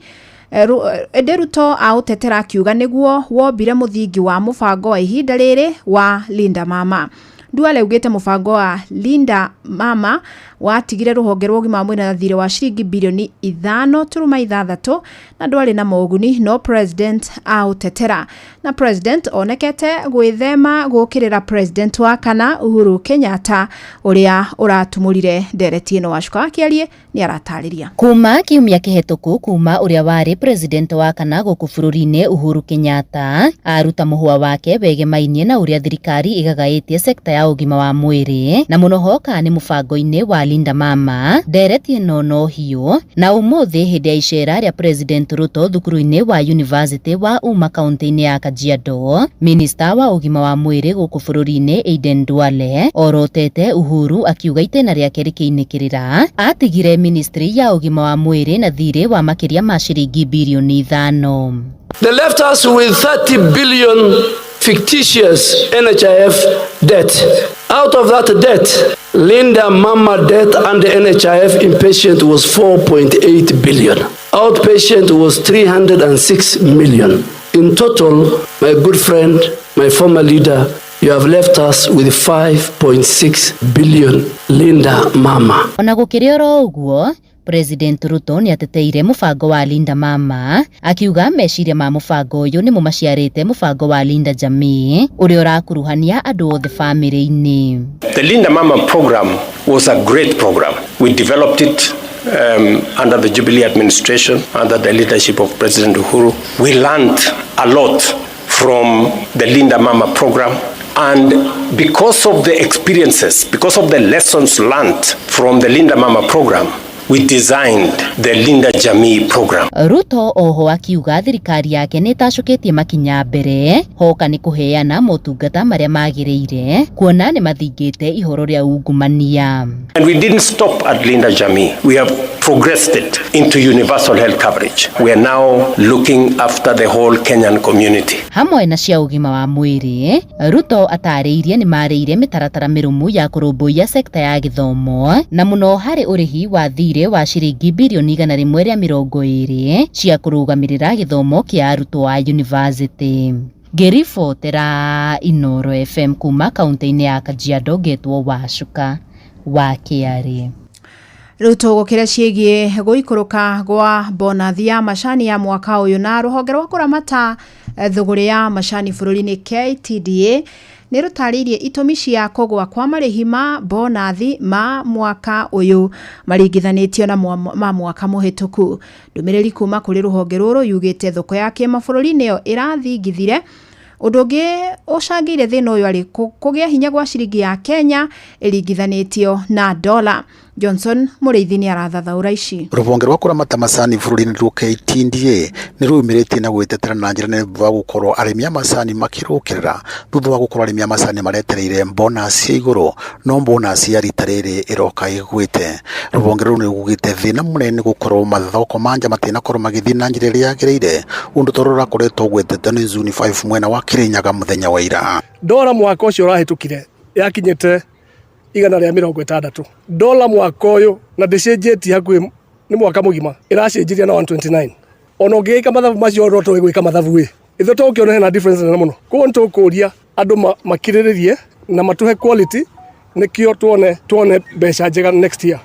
Ruto autetera akiuga nĩguo wombire mũthingi wa mũbango wa ihinda rĩrĩ wa Linda Mama. Duale augĩte mũbango wa Linda Mama watigire rũhonge rwa ũgima wa mwĩrĩ na thirĩ wa ciringi birioni 5.6 na ndwarĩ na moguni, no president autetera. Na president onekete gwĩthema gũkĩrĩra president wa kana Uhuru Kenyatta ũrĩa ũratumũrire ndereti ĩno. Wacuka akĩarie nĩ aratarĩria. Kuma kiumia kĩhetũku kuma ũrĩa warĩ president wa kana gũkũ bũrũri-inĩ Uhuru Kenyatta aruta mũhwa wake wegemainie na ũrĩa thirikari ĩgagaĩtie sekta ya ũgima wa mwĩrĩ na mũno hoka nĩ mũbango-inĩ wa Linda Mama. Ndereti ĩno no hiũ na ũmũthĩ hĩndĩ ya icera rĩa president Ruto thukuru-inĩ wa university wa Uma kaunti-inĩ ya Kajiado, minister wa ũgima wa mwĩrĩ gũkũ bũrũri-inĩ Aden Duale orotete Uhuru akiuga itena rĩake rĩkĩinĩkĩrĩra atigire ministry ya ũgima wa mwĩrĩ na thirĩ wa makĩria ma ciringi birioni 5. They left us with 30 billion fictitious NHIF debt. Out of that debt, Linda Mama debt under NHIF inpatient was 4.8 billion. Outpatient was 306 million. In total, my good friend, my former leader, you have left us with 5.6 billion Linda Mama. Ona gũkĩrĩ oro ũguo, President Ruto nĩ ateteire mũbango wa Linda Mama akiuga meciria ma mũbango ũyũ nĩ mũmaciarĩte mũbango wa Linda Jamii ũrĩa ũrakuruhania andũ othe family-inĩ. The Linda Mama program was a great program. We developed it under the Jubilee administration, under the leadership of President Uhuru. We learned a lot from the Linda Mama program. And because of the experiences, because of the lessons learned from the Linda Mama program, we designed the Linda Jamii program. Ruto oho akiuga thirikari yake nĩ ĩtacũkĩtie makinya mbere hoka nĩ kũheana motungata marĩa magĩrĩire kuona nĩ mathingĩte ihoro rĩa ungumania. And we didn't stop at Linda Jamii. We have progressed it into universal health coverage. We are now looking after the whole Kenyan community. Hamwe na cia ũgima wa mwĩrĩ, Ruto atarĩirie nĩ marĩire mĩtaratara mĩrũmu ya kũrũmbũiya sekta ya gĩthomo na mũno harĩ ũrĩhi wa thirĩ wa ciringi birioni 120 cia kũrũgamĩrĩra gĩthomo kĩa arutwo a university. Gerifotera Inooro FM kuma kaunti-inĩ ya Kajiado, getwo Wacuka wa Kĩarĩ. Ruto gũkĩra ciĩgiĩ gũikũrũka gwa bonathi ya macani ya mwaka ũyũ na rũhonge rwa kũramata thũgũrĩ ya macani bũrũri-inĩ KTDA nĩ rũtarĩirie itũmi cia kũgwa kwa marĩhi ma bonathi ma mwaka ũyũ maringithanĩtio na ma mwaka mũhĩtũku. Ndũmĩrĩri kuma kũrĩ rũhonge rũrũ yugĩte thoko ya kĩmabũrũri nĩyo ĩrathingithire Undu ungi ucangire thina uyu ari kugia hinya gwa ciringi ya Kenya iringithanitio na dola. Johnson Mureithi ni arathathaura ici. Ruvonge rwa kuramata macani bururi-ini rwa KTDA ni rumirite na gwitetera na njira nene thutha wa gukorwo arimi a macani makirukirira thutha wa gukorwo arimi a macani maretereire bonus ya iguru no bonus ya rita riri iroka igwite. Ruvonge ruru ni gugite thina munene gukorwo mathoko manja matina korwo magithii na njira iria yagiriire undu toro rakoretwo gwetete ni June 5 mwena wa Kirinyaga muthenya wa ira. Dola mwaka ucio urahitukire yakinyite igana rĩa 60. Dola mwaka uyu na ndicenjetie hakuhi ni mwaka mugima iracenjiria na 129. Ona ngika mathabu macio roto gwika mathabu itho to ukiona hena difference na muno ko nto kuria andu makiriririe na matuhe quality nikio tuone besha njega next year.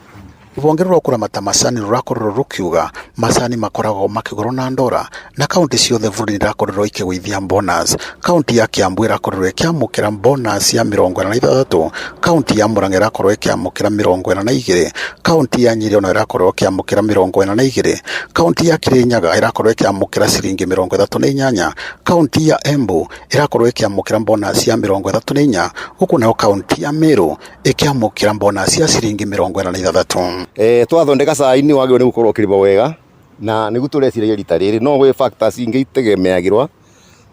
Ruvonge rwa kuramata macani rurakorwo rukiuga macani makoragwo makigoro na ndora na kaunti ciothe bũrũri irakorwo ikigwithia bonus. Kaunti ya Kiambu irakorwo ikiamukira bonus ya 46, kaunti ya Murang'a irakorwo ikiamukira 42, kaunti ya Nyeri ona irakorwo ikiamukira 42, kaunti ya Kirinyaga irakorwo ikiamukira ciringi 38, kaunti ya Embu irakorwo ikiamukira bonus ya 34, huku nayo kaunti ya Meru ikiamukira bonus ya ciringi 46. Twathondeka cai ni wagĩrĩirwo nĩ gũkorwo kĩrĩma wega na nĩguo tũreciria rita rĩrĩ no gwĩ factors ingĩ itegemeagĩrwo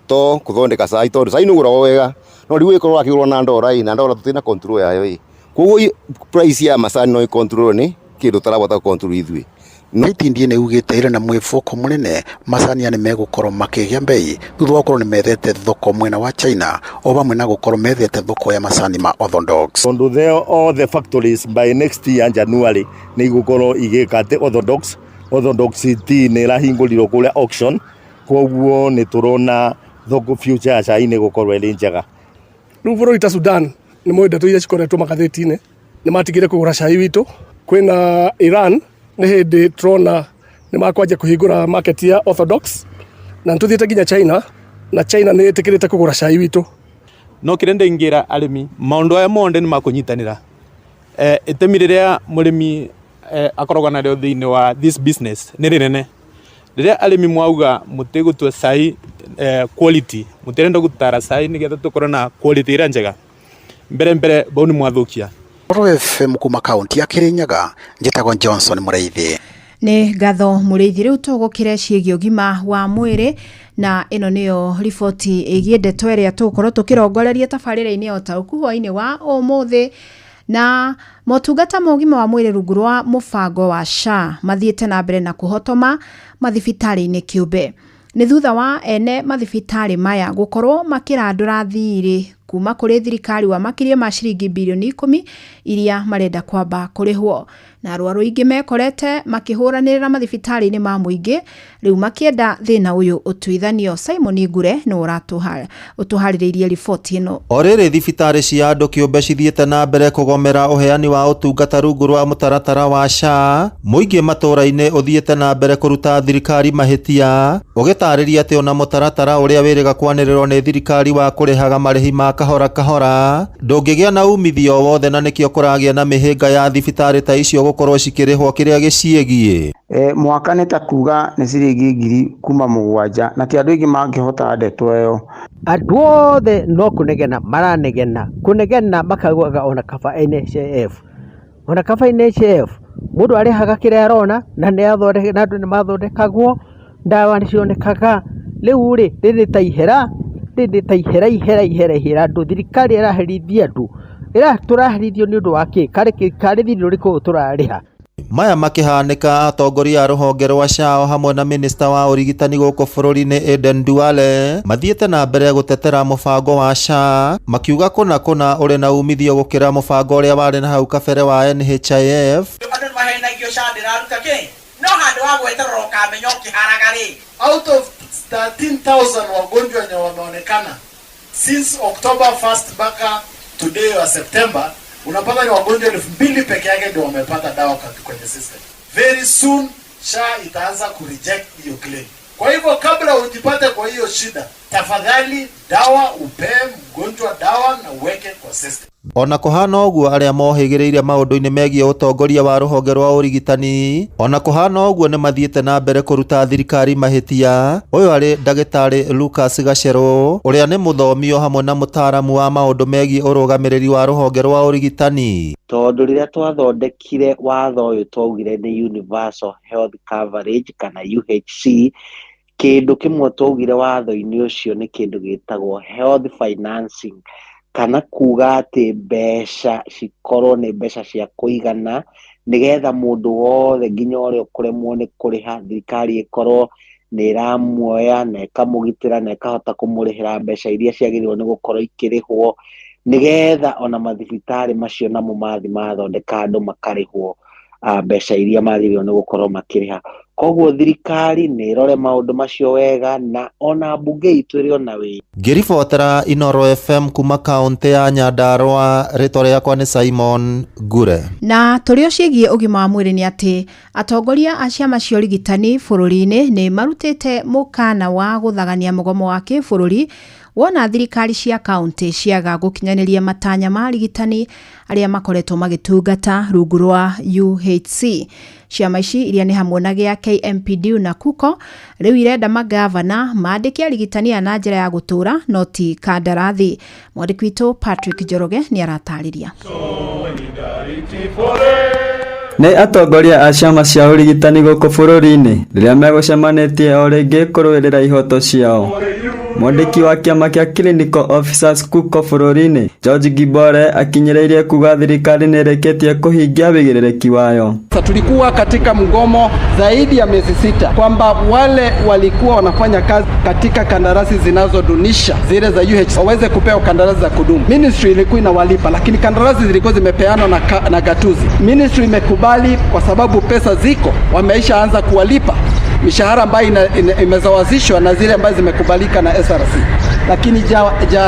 to kũthondeka cai tondũ cai nĩũgũragwo wega no rĩu ĩkorwo akĩgũrwo na ndora na ndora tũtina control yayo koguo price ya macani no control nĩ kĩndũ tarabota control ithuĩ. KTDA nĩ ugĩte ira na mwĩboko mũnene macani nĩ megũkorwo makĩgĩa mbei thutha wa gũkorwo nĩ methete thoko mwena wa China o vamwe na gũkorwo methete thoko ya macani ma orthodox. Ondu all the factories by next year January nĩ igũkorwo igĩkate orthodox tea nĩ ĩrahingũrirwo kũrĩa auction koguo nĩ tũrona thoko future ya cai nĩ gũkorwo ĩrĩ njega. Rĩu bũrũri ta Sudan nĩ mwendetwo iria cikoretwo magathĩti-inĩ nĩ matigire kũgũra cai witũ. Kwĩna Iran nĩ hĩndĩ trona nĩ makwanja kũhingũra market ya orthodox na tũthiĩte nginya China na China nĩ ĩtĩkĩrĩte kũgũra cai witũ. No kĩrenda ingira arĩmi maũndũ aya mothe nĩ makũnyitanĩra itemi rĩrĩa mũrĩmi akoragwo narĩo thĩinĩ wa this business nĩ rĩnene. Rĩrĩa arĩmi mwauga mũtigũtua cai quality mũtirenda gũtara cai nĩgetha tũkorwo na quality ĩrĩa njega mbere bau nĩ mwathukia. Oro FM kuma kaunti ya Kirinyaga njĩtagwo Johnson Mureithi. Nĩ ngatho Mureithi. Rĩu tũgũkĩre ciĩgiĩ ũgima wa mwĩrĩ na ĩno nĩyo riboti ĩgiĩ ndeto ĩrĩa tũgũkorwo tũkĩrongoreria tabarĩra-inĩ o ta ũkuhũ-inĩ wa ũmũthĩ. Na motungata ma ũgima wa mwĩrĩ rungu rwa mũbango wa SHA mathiĩte na mbere na kũhotoma mathibitarĩ-inĩ kĩũmbe. Nĩ thutha wa ene mathibitarĩ maya gũkorwo makĩrandũra thirĩ kuma kũrĩ thirikari wa makĩria ma ciringi bilioni 10 iria marenda kwamba kũrĩhwo. Na arwaru aingĩ mekorete makĩhũranĩrĩra mathibitarĩ-inĩ ma mũingĩ rĩu makĩenda thĩna ũyũ ũtuithanio. Simon Ngure nĩ ũtũharĩrĩirie riboti ĩno. O rĩrĩ thibitarĩ cia andũ kĩũmbe cithiĩte na mbere kũgomera ũheani wa ũtungata rungu rwa mũtaratara wa SHA, mũingĩ matũũra-inĩ ũthiĩte na mbere kũruta thirikari mahĩtia ũgĩtarĩria atĩ ona mũtaratara ũrĩa wĩrĩga kwanĩrĩrwo nĩ thirikari wa kũrĩhaga marĩhi ma kahora kahora ndũngĩgĩa na umithio wothe, na nĩkĩo kũragĩa na mĩhĩnga ya thibitarĩ ta icio gũkorwo cikĩrĩhwo kĩrĩa gĩciĩgiĩ. Mwaka nĩ ta kuga nĩ ciringi 7,000 na ti andũ aingĩ mangĩhota ndeto ĩyo. Andũ othe no kũnegena maranegena makaugaga ona kaba NHIF mũndũ arĩhaga kĩrĩa arona na andũ nĩ mathondekagwo, ndawa nĩ cionekaga. Rĩu rĩrĩ ta ihera andũ, thirikari ĩraherithia andũ, tũraherithio nĩ ũndũ wa kĩ? Karĩ thirĩ ũrĩkũ tũrarĩha? Maya makĩhanĩka atongoria a rũhonge rwa SHA hamwe na minista wa ũrigitani gũkũ bũrũri-inĩ Aden Duale mathiĩte na mbere gũtetera mũbango wa SHA makiuga kũna ũrĩ na umithio gũkĩra mũbango ũrĩa warĩ na hau kabere wa NHIF. Andũ mahenagio SHA ndĩraruta kĩ? No handũ wa gweterera ũkamenya ũkĩharaga rĩ. Out of 13,000 wagonjwa wenye wameonekana since October 1st mpaka today wa September, unapata ni wagonjwa 2,000 peke yake ndio wamepata dawa kwenye system. Very soon SHA itaanza kureject hiyo claim. Kwa hivyo kabla ujipate kwa hiyo shida, tafadhali dawa upee mgonjwa dawa na uweke kwa system. Ona kuhana uguo aria mohigiriire maundu-ini megie utongoria wa ruhonge rwa urigitani ona kuhana uguo ni mathiete na mbere kuruta thirikari mahitia. Uyu ari ndagitari Lucas Gachero uria ni muthomio hamwe na mutaramu wa maundu megie urugamiriri wa ruhonge rwa urigitani. Tondu riria twathondekire watho uyu twaugire ni universal health coverage kana UHC, kindu kimwe twaugire watho-ini ucio ni kindu gitagwo health financing, kana kuga ati mbeca cikorwo ni mbeca cia kuigana nigetha mundu wothe nginya uria ukuremwo ni kuriha thirikari ikorwo ni iramuoya na ikamugitira na ikahota kumurihira mbeca iria ciagiriirwo ni gukorwo ikirihwo, nigetha ona mathibitari macio namo mathi mathondeka andu makarihwo mbeca iria magiriirwo ni gukorwo makiriha. Koguo thirikari ni irore maundu macio wega na ona mbunge itu iri ona wi. Ngiribotera Inoro FM kuma kaunti ya Nyandarua, ritwa riakwa ni Simon Gure. Na turio ciĩgiĩ ũgima wa mwĩrĩ nĩ atĩ atongoria a ciama cia ũrigitani bũrũri-inĩ nĩ marutĩte mũkana wa gũthagania mũgomo wa kĩbũrũri wona thirikari cia kaunti ciaga gũkinyanĩria matanya ma arigitani arĩa makoretwo magĩtungata rungu rwa UHC. Ciama ici iria nĩ hamwe na gĩa KMPDU na KUKO rĩu irenda magavana maandĩke arigitani na njĩra ya gũtũra no ti kandarathi. Mwandĩki witũ Patrick Njoroge nĩ aratarĩria. Nĩ atongoria a ciama cia ũrigitani gũkũ bũrũri-inĩ rĩrĩa megũcemanĩtie o rĩngĩ kũrũĩrĩra ihoto ciao. Mwandĩki wa kiama kia Clinical Officers KUKO bũrũri-inĩ George Gibore akinyĩrĩirie kuga thirikari nĩ ĩrĩkĩtie kũhingia wĩigĩrĩrĩki wayo. Tulikuwa katika mgomo zaidi ya miezi 6 kwamba wale walikuwa wanafanya kazi katika kandarasi zinazodunisha zile za UHC waweze kupewa kandarasi za kudumu. Ministry ilikuwa inawalipa lakini kandarasi zilikuwa zimepeanwa na gatuzi. Ministry imekubali kwa sababu pesa ziko, wameisha anza kuwalipa mishahara ambayo imezawazishwa na zile ambazo zimekubalika na SRC. Lakini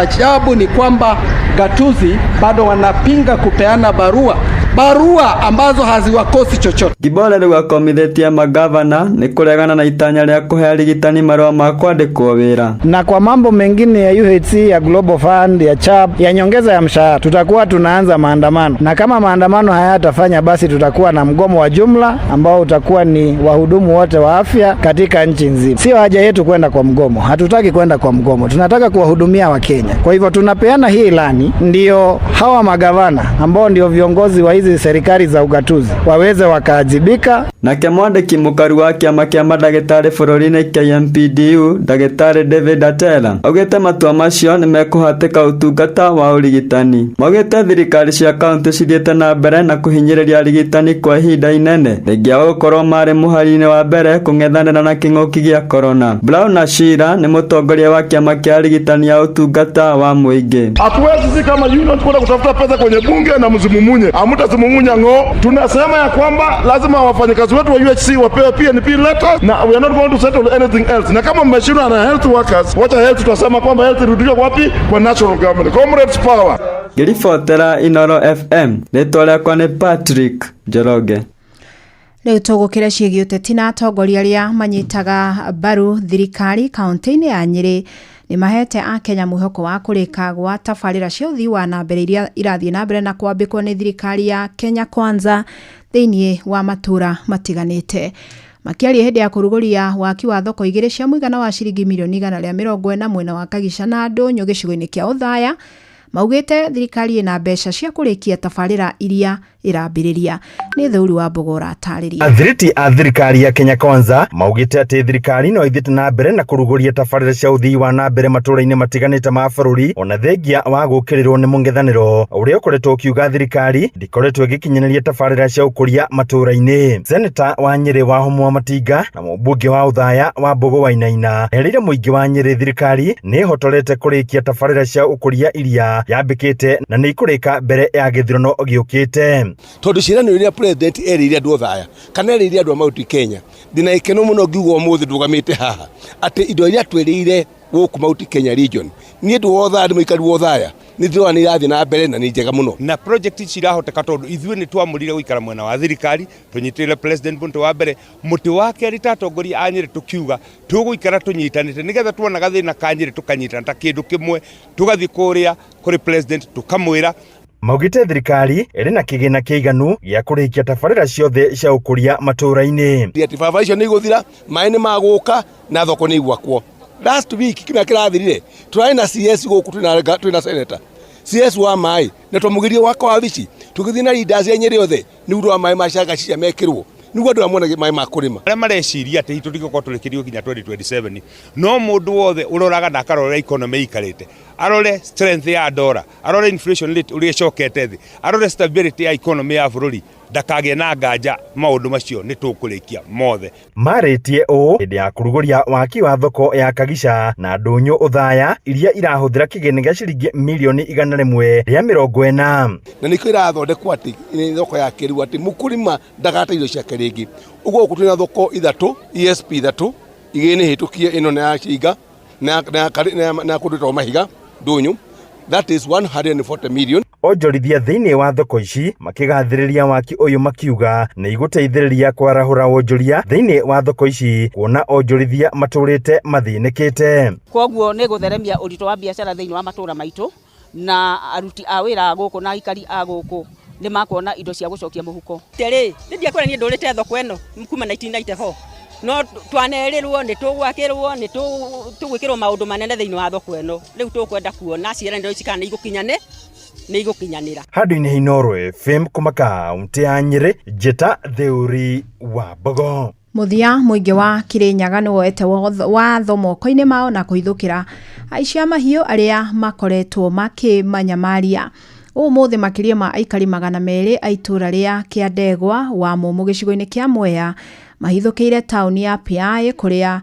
ajabu ni kwamba gatuzi bado wanapinga kupeana barua ambazo haziwakosi chochote. Gibore rĩu akomithetie magavana nĩ kũregana na itanya rĩa kũhe arigitani marũa ma kwandĩkwo wĩra. Na kwa mambo mengine ya UHC, ya Global Fund, ya CHAP, ya nyongeza ya mshahara, tutakuwa tunaanza maandamano. Na kama maandamano hayatafanya basi tutakuwa na mgomo wa jumla ambao utakuwa ni wahudumu wote wa afya katika nchi nzima. Sio haja yetu kwenda kwa mgomo. Hatutaki kwenda kwa mgomo. Tunataka kuwahudumia Wakenya. Kwa hivyo tunapeana hii ilani ndio hawa magavana ambao ndio viongozi wa hizi serikali za ugatuzi waweze wakaajibika. Nake mwandĩki mũkaru wa kĩama kĩa mandagĩtarĩ bũrũri-inĩ KMPDU ndagĩtarĩ David Atela augĩte matua macio nĩ mekũhatĩka ũtungata wa ũrigitani. Maugĩte thirikari cia kaunti cithiĩte na mbere na kũhinyĩrĩria arigitani kwa ihinda inene rĩngĩ gũkorwo marĩ mũhari-inĩ wa mbere kũng'ethanĩra na kĩng'ũki gĩa corona. Brown Ashira nĩ mũtongoria wa kĩama kĩa arigitani ya ũtungata wa mũingĩ. Hatuwezi sisi kama union kwenda kutafuta pesa kwenye bunge na mzimumunye. Hamtasimumunye ngo. Tunasema ya kwamba lazima wafanyakazi wetu wa UHC wapewe PNP letters na we are not going to settle anything else. Na kama mmeshindwa na health workers, wacha health tutasema kwamba health irudishwe wapi? Kwa national government. Comrades power. Ngiribotera Inoro FM. Rĩtwa rĩakwa nĩ Patrick Njoroge. Rĩu tũgũkĩra ciĩgiĩ ũteti na atongoria arĩa manyitaga mbaru thirikari kaunti-inĩ ya Nyĩrĩ nĩ mahete a Kenya mwĩhoko wa kũrĩka gwa tabarĩra cia ũthii wa na mbere iria irathiĩ na mbere na kwambĩkwo nĩ thirikari ya Kenya Kwanza thĩinĩ wa matũra matiganĩte. Makĩaria hĩndĩ ya kũrugũria waki wa thoko igĩrĩ cia mũigana wa ciringi mirioni 140 mwena wa Kagisha na Ndũnyũ gĩcigo-inĩ kĩa Othaya, maugĩte thirikari ĩna mbeca cia kũrĩkia tabarĩra iria irambĩrĩria. Nĩ Thũri wa Mbogora atarĩria. Athiriti a thirikari ya Kenya Kwanza maugĩte atĩ thirikari no ithiĩte na mbere na kũrugũria tabarĩra cia ũthii wa na mbere matũra-inĩ matiganĩte ma bũrũri ona thengia wa gũkĩrĩrwo nĩ mũng'ethanĩro ũrĩa ũkoretwo ũkiuga thirikari ndĩkoretwo ĩgĩkinyanĩria tabarĩra cia ũkũria matũra-inĩ. Seneta wa Nyĩrĩ Wahũmũ wa Matinga na mũmbunge wa Othaya wa Mbũgũ Wainaina erĩire mũingĩ wa Nyĩrĩ thirikari nĩ ĩhotorete kũrĩkia tabarĩra cia ũkũria iria yambĩkĩte na nĩ ikũrĩka mbere ya gĩthurano gĩũkĩte. Tondu ciĩranĩro iria president erĩire andũ Othaya kana erĩire andũ a Mount Kenya, ndina ikeno mũno ngiuga ũmũthĩ ndũgamĩte haha atĩ indo iria twĩrĩire gũkũ Mount Kenya region niĩ ndũ Othaya mũikari wa Othaya nĩ ndĩrona nĩ irathiĩ na mbere na nĩ njega mũno na project cirahoteka tondu ithuĩ nĩ twamũrire gũikara mwena wa thirikari tũnyitĩrĩre president mũtĩ wa mbere mũtĩ wa kerĩ ta atongoria a Nyĩrĩ tũkiuga tũgũikara tũnyitanĩte nĩgetha tuona gathĩna ka Nyĩrĩ tũkanyitana ta kĩndũ kĩmwe tũgathiĩ kũrĩa kũrĩ president tũkamwĩra maugite thirikari iri na kigina kiiganu gya kurikia tabarira ciothe cia ukuria matũra-inĩ. Baba icio nĩ igũthira, maĩ nĩ magũka na thoko nĩ igwakwo. Last week kimya kĩrathirire tũrarĩ na CS gũkũ twĩna senator CS wa maĩ na twamugirie wako wa bici tugithii na leaders ya Nyeri othe nĩũndũ wa maĩ macaga cia mekirwo nĩguo andũ amwe maĩ ma kũrĩma arĩa mareciria atĩ tũtigũkorwo tũrĩkĩrio nginya 2027 no mũndũ wothe ũroraga na akarora economy ikarĩte arore strength ya dollar arore inflation rate ũrĩa ĩcokete thĩ arore stability ya economy ya bũrũri ndakagĩe na nganja maũndũ macio nĩ tũkũrĩkia mothe. Marĩtie ũũ hĩndĩ ya kũrugũria waki wa thoko ya Kagisha na ndũnyũ ũthaya iria irahũthĩra kĩgĩna gĩa ciringi mirioni 140. Na nĩkĩo irathondekwo atĩ nĩ thoko ya kĩrĩu atĩ mũkũrĩma ndagate indo ciake rĩngĩ. Ũguo gũkũ twĩna thoko ithatũ ESP ithatũ igĩrĩ nĩ hĩtũkie ĩno na ya Cinga na kũndũ twa Mahiga ndũnyũ. That is 140 million. Onjorithia thĩinĩ wa thoko ici makigathĩrĩria waki ũyũ makiuga nĩ igũteithĩrĩria kwarahũra wonjoria thĩinĩ wa thoko ici kuona onjorithia matũrĩte mathĩnĩkĩte. Koguo nĩ gũtheremia ũritũ wa biacara thĩinĩ wa matũra maitũ na aruti a wĩra gũkũ na aikari a gũkũ nĩ makuona indo cia gũcokia mũhuko. Tĩrĩ ndia kwenda niĩ ndũrĩte thoko ĩno kuma 1994 no twanerirwo nĩ tũgwakĩrwo nĩ tũgwĩkĩrwo maũndũ manene thĩinĩ wa thoko ĩno rĩu tũkwenda kuona ciĩranĩro ici kana nĩ igũkinyanĩra. Handũ-inĩ Inooro FM kuma kaunti ya Nyeri, Njeta Theuri wa Mbogo. Muthia mũingĩ wa Kirinyaga nĩ woete watho moko-inĩ mao na kũhithũkĩra aici a mahiũ arĩa makoretwo makĩmanyamaria. Ũmũthĩ makĩria ma aikari 200 a itũra rĩa Kĩandegwa wa Mũmũ gĩcigo-inĩ kĩa Mwea mahithũkĩire tauni ya Piaĩ kũrĩa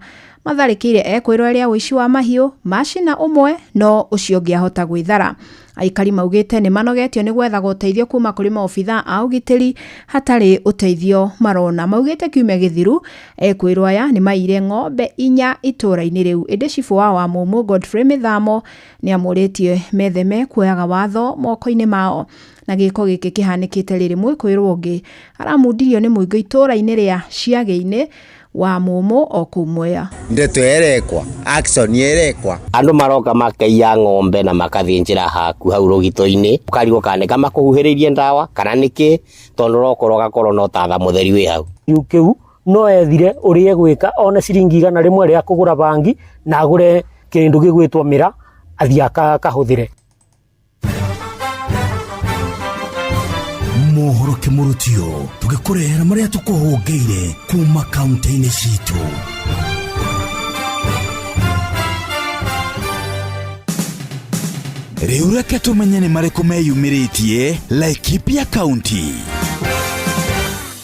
matharĩkĩire ekwĩrwo rĩa ũici wa mahiũ macina ũmwe no ũcio ũngĩahota gwĩthara. Aikari maugĩte nĩ manogetio nĩ gwethaga ũteithio kuma kũrĩ maobitha a ũgitĩri hatarĩ ũteithio marona. Maugĩte kiumia gĩthiru ekwĩrwo aya nĩ maire ng'ombe 4 itũra-inĩ rĩu. Ĩndĩ cibũ wa Mũmũ Godfrey Mĩthamo nĩ amũrĩtie metheme kuoyaga watho moko-inĩ mao. Na gĩko gĩkĩ kĩhanĩkĩte rĩrĩ mwĩkwĩrwo ũngĩ aramundirio nĩ mũingĩ itũra-inĩ rĩa Ciagĩ-inĩ wa Mũmũ o kũu Mwea. Ndeto yerekwa action yerekwa andũ maroka makaiya ng'ombe na makathĩnjĩra haku hau rũgito-inĩ ũkarigwo kana nĩ makuhuhĩrĩirie ndawa kana nĩkĩ tondũ rokoro gakorwo no tatha mũtheri wĩ hau. Kĩu no ethire ũrĩa gwĩka ona ciringi 100 rĩa kũgũra bangi na agũre kĩndũ gĩgwĩtwo mĩra athiĩ akahũthĩre. Mohoro kĩmũrutio tũgĩkũrehera marĩa tũkũhũngĩire kuma kaunti-inĩ citũ. Rĩu reke tũmenye nĩ marĩkũ meyumĩrĩtie Laikipia County.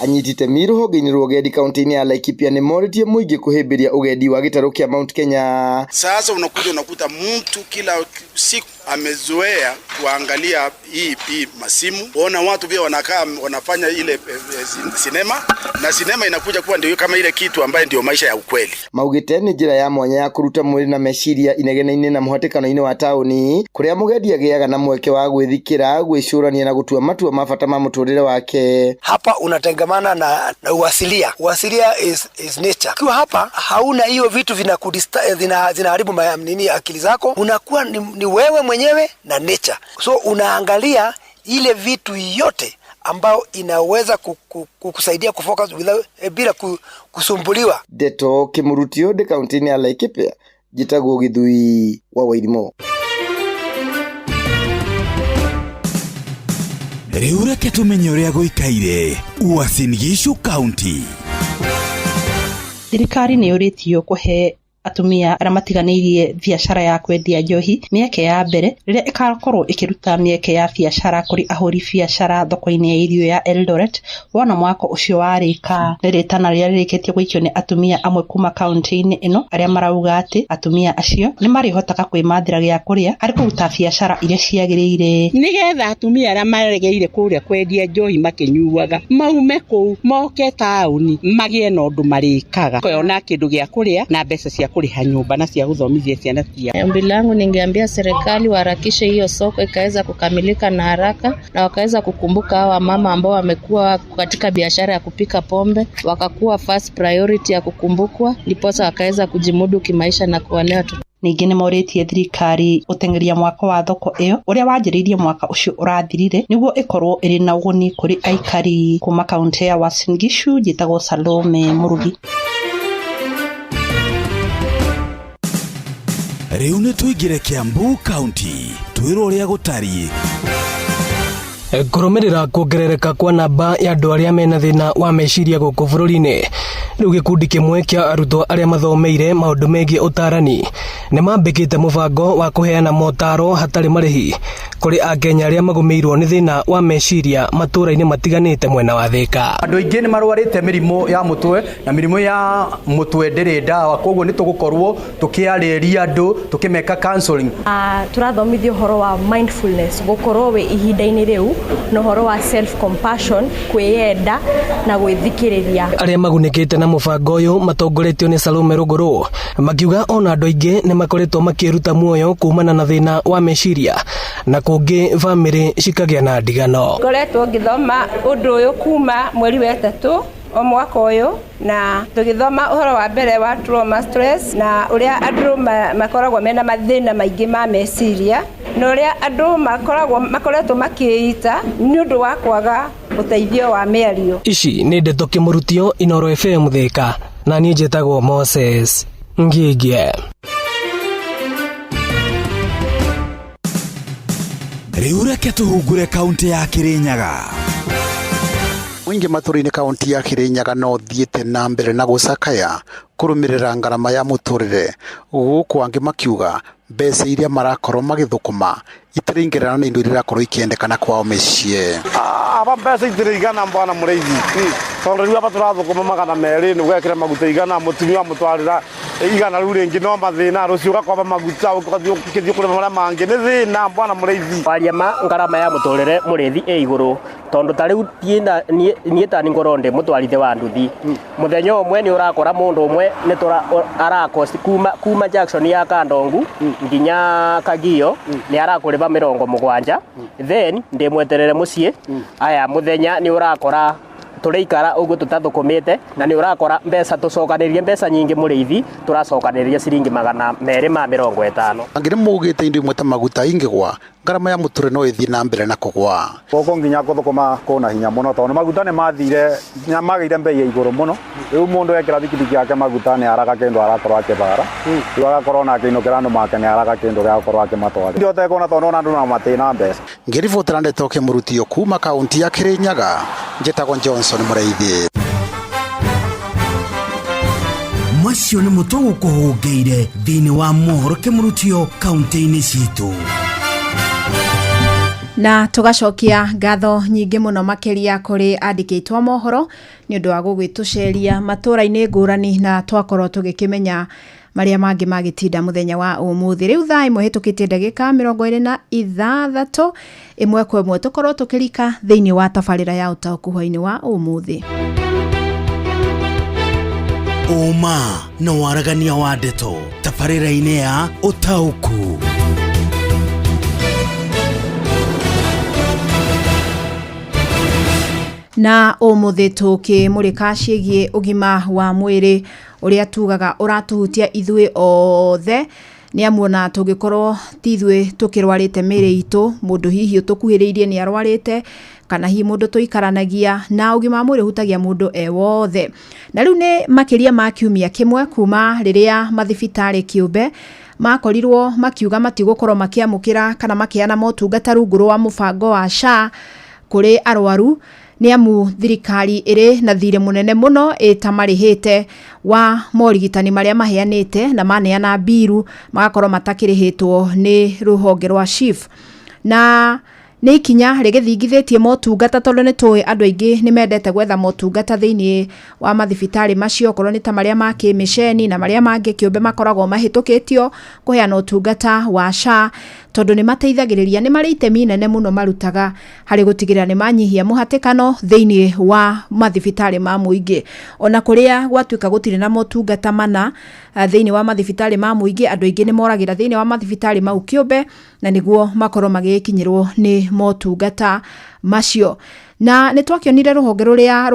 Anyiti itemi rũhonge-inĩ rwa ũgendi kaunti-inĩ ya Laikipia nĩ morĩtie mũingĩ kuhĩmbĩria ũgendi wa gĩtarũ kĩa Mount Kenya. Sasa unakuta mtu kila siku amezoea kuangalia hii masimu, kuona watu pia wanakaa wanafanya ile sinema na sinema inakuja kuwa ndio kama ile kitu ambaye ndio maisha ya ukweli. Maugĩte nĩ njĩra ya mwanya ya kũruta mwĩrĩ na meciria inegene-inĩ na mũhatĩkano-inĩ wa taũni kũrĩa mũgendi agĩaga na mweke wa gwĩthikĩra, gwĩcũrania na gũtua matua ma bata ma mũtũrĩre wake. Hapa unatengamana na uasilia. Uasilia is nature. Kwa hapa hauna hiyo vitu zinaharibu akili zako. Unakuwa ni wewe mwenyewe na nature. So unaangalia ile vitu yote ambao inaweza kukusaidia kufocus bila kusumbuliwa. Ndeto Kĩmũrutio de kaunti-inĩ ya Laikipia, Njĩtagwo Gĩthui wa Wairimo. Rĩu reke tũmenye ũrĩa gũikaire Uasin Gishu County. Thirikari nĩ yũrĩtio kũhe atumia arĩa matiganĩirie biacara ya kwendia njohi mĩeke ya mbere rĩrĩa ĩgakorwo ĩkĩruta mĩeke ya biacara kũrĩ ahũri biacara thoko-inĩ ya irio ya Eldoret wona mwaka ũcio warĩka. Rĩrĩtana rĩrĩa rĩrĩkĩtio gũikio nĩ atumia amwe kuma kaunti-inĩ ĩno arĩa marauga atĩ atumia acio nĩ marĩhotaga kwĩmathĩra gĩa kũrĩa harĩ kũruta biacara iria ciagĩrĩire. Nĩgetha atumia arĩa maregeire kũrĩa kwendia njohi makĩnyuaga maume kũu moke taũni magĩe na ũndũ marĩkaga kũona kĩndũ gĩa kũrĩa na mbeca cia kuliha nyumba na cia kuthomithia ciana ciao. Ombi langu ningeambia serikali waharakishe hiyo soko ikaweza kukamilika na haraka na wakaweza kukumbuka hawa mama ambao wamekuwa katika biashara ya kupika pombe wakakuwa first priority ya kukumbukwa ndiposa wakaweza kujimudu kimaisha na kuwalea Ningĩ nĩ morĩtie thirikari ũteng'eria mwako wa thoko ĩyo ũrĩa wanjĩrĩirie mwaka ũcio ũrathirire nĩguo ĩkorwo ĩrĩ na ũguni kũrĩ aikari. Kuma kaunti ya Uasin Gishu, njĩtagwo Salome Murugi. Rĩu nĩ tũingĩre Kiambu County twĩrwo ũrĩa gũtariĩ. Kũrũmĩrĩra kuongerereka kwa namba ya andũ arĩa mena thĩna wa meciria gũkũ bũrũri-inĩ, rĩu gĩkundi kĩmwe kĩa arutwo arĩa mathomeire maũndũ megiĩ ũtarani nĩ mambĩkĩte mũbango wa kũheana motaro hatarĩ marĩhi kũrĩ akenya arĩa magũmĩirwo nĩ thĩna wa meciria matũũra-inĩ matiganĩte mwena wa Thika. Andũ aingĩ nĩ marwarĩte mĩrimũ ya mũtwe na mĩrimũ ya mũtwe ndĩrĩ ndawa, koguo nĩ tũgũkorwo tũkĩarĩria andũ tũkĩmeka counseling. Tũrathomithia ũhoro wa mindfulness, gũkorwo wĩ ihinda-inĩ rĩu na ũhoro wa self compassion, kwĩyenda na gwĩthikĩrĩria. Arĩa magunĩkĩte na mũbango ũyũ matongoretio nĩ Salome Rũgũrũ makiuga ona andũ aingĩ nĩ makoretwo makĩruta muoyo kumana na thĩna wa meciria na kũngĩ bamĩrĩ cikagĩa na ndigano. Ngoretwo ngĩthoma ũndũ ũyũ kuma mweri wa ĩtatũ o mwaka ũyũ, na tũgĩthoma ũhoro wa mbere wa trauma stress na ũrĩa andũ makoragwo mena mathĩna maingĩ ma meciria na ũrĩa andũ makoretwo makĩĩita nĩ ũndũ wa kwaga ũteithio wa mĩario. Ici nĩ ndeto kĩmũrutio Inooro FM Thika, na niĩ njĩtagwo Moses Ngigĩ. Rĩu reke tũhungure kaunti ya Kirinyaga. Mwingi matũra-inĩ kaunti ya Kirinyaga no thiĩte na mbere na gũcakaya kũrũmĩrĩra ngarama ya mũtũrĩre, gũkũ angĩ makiuga mbeca iria marakorwo magĩthũkũma itiringĩrana na indo iria irakorwo ikiendekana kwao mĩciĩ. Aba mbeca itiringana bwana mũrĩithi, tondũ rĩu aba tũrathũkũma magana merĩ nĩ gwekĩra maguta igana, mũtumia mũtwarĩra igana rĩu rĩngĩ no mathĩna, rũciũ ũgakwamba maguta ũgĩthiĩ kũrĩ marĩa mangĩ nĩ thĩna bwana mũrĩithi. Waria ma ngarama ya mũtũrĩre mũrĩithi ĩ igũrũ, tondũ ta rĩu niĩ ta nĩ ngorwo ndĩ mũtwarithia wa nduthi, mũthenya ũmwe nĩ ũrakora mũndũ ũmwe nĩ arakosti kuma junction ya Kandongu nginya Kagio nĩ arakũrĩba 70, then ndĩmweterere mũciĩ. Aya mũthenya nĩ ũrakora tũrĩikara ũguo tũtathũkũmĩte na nĩ ũrakora mbeca tũcokanĩrĩrie mbeca nyingĩ mũrĩithi tũracokanĩrĩria ciringi 250. Angĩ nĩ mugĩte indo imwe ta maguta ingĩgwa, ngarama ya mũtũrĩre no ĩthiĩ na mbere na kũgwa. Gũkũ nginya gũthũkũma kũna hinya mũno, tondũ maguta nĩ mathire magĩire mbei ya igũrũ mũno. Rĩu mũndũ ekĩra thikithiki yake maguta nĩ araga kĩndũ arakorwo akĩbara, rĩu agakorwo na kĩinũkĩra andũ make nĩ araga kĩndũ gĩa gũkorwo akĩmatwara. Ndio tekona tondũ ona andũ no matĩna mbeca. Ngĩribotera ndeto kĩmũrutio kuma kaunti ya Kirinyaga, njĩtagwo Johnson Mũrĩithi. Macio nĩ mũtũgũ kũhũngĩire thĩinĩ wa mohoro kĩmũrutio kaunti-inĩ citũ. Na tugacokia ngatho nyingĩ mũno makĩria kũrĩ andĩki a mohoro nĩ ũndũ wa gũgĩtũceria matũra-inĩ ngũrani na twakorwo tũgĩkĩmenya marĩa mangĩ magĩtinda mũthenya wa ũmũthĩ. Rĩu thaa imwe hĩtũkĩtie ndagĩka 26 ĩmwe kwa ĩmwe tũkorwo tũkĩrika thĩinĩ wa tabarĩra ya ũtaũku-inĩ wa ũmũthĩ. Ũma na waragania wa ndeto tabarĩra-inĩ ya ũtaũku. Na ũmũthĩ tũkĩmũrĩka ciĩgiĩ ũgima wa mwĩrĩ ũrĩa tugaga ũratuhutia ithuĩ othe, nĩ amuona tũngĩkorwo ti ithuĩ tũkĩrwarĩte mĩĩrĩ itũ, mũndũ hihi ũtũkuhĩrĩirie nĩ arwarĩte, kana hihi mũndũ tũikaranagia na ũgima wa mwĩrĩ hutagia mũndũ wothe. Na rĩu nĩ makĩria ma kiumia kĩmwe kuma rĩrĩa mathibitarĩ kĩũmbe makorirwo makiuga matigũkorwo makĩamũkĩra kana makĩheana motungata rungu rwa mũbango wa SHA kũrĩ arwaru, nĩ amu thirikari ĩrĩ na thirĩ mũnene mũno ĩtamarĩhĩte wa morigitani marĩa maheanĩte na maneana mbiru magakorwo matakĩrĩhĩtwo nĩ rũhonge rwa SHIF. Na nĩ ikinya rĩgĩthingithĩtie motungata, tondũ nĩ tũĩ andũ aingĩ nĩ mendete gwetha motungata thĩinĩ wa mathibitarĩ macio, korwo nĩ ta marĩa ma kĩmĩceni na marĩa mangĩ kĩũmbe makoragwo mahĩtũkĩtio kũheana ũtungata wa SHA, tondũ nĩ mateithagĩrĩria, nĩ marĩ itemi nene mũno marutaga harĩ gũtigĩrĩra nĩ manyihia mũhatĩkano thĩinĩ wa mathibitarĩ ma mũingĩ. Ona kũrĩa gwatuĩka gũtirĩ na motungata mana thĩinĩ wa mathibitarĩ ma mũingĩ, andũ aingĩ nĩ moragĩra thĩinĩ wa mathibitarĩ mau kĩũmbe na nĩguo makorwo magĩkinyĩrwo nĩ motungata macio. na nä twakionire rũhonge rũrĩa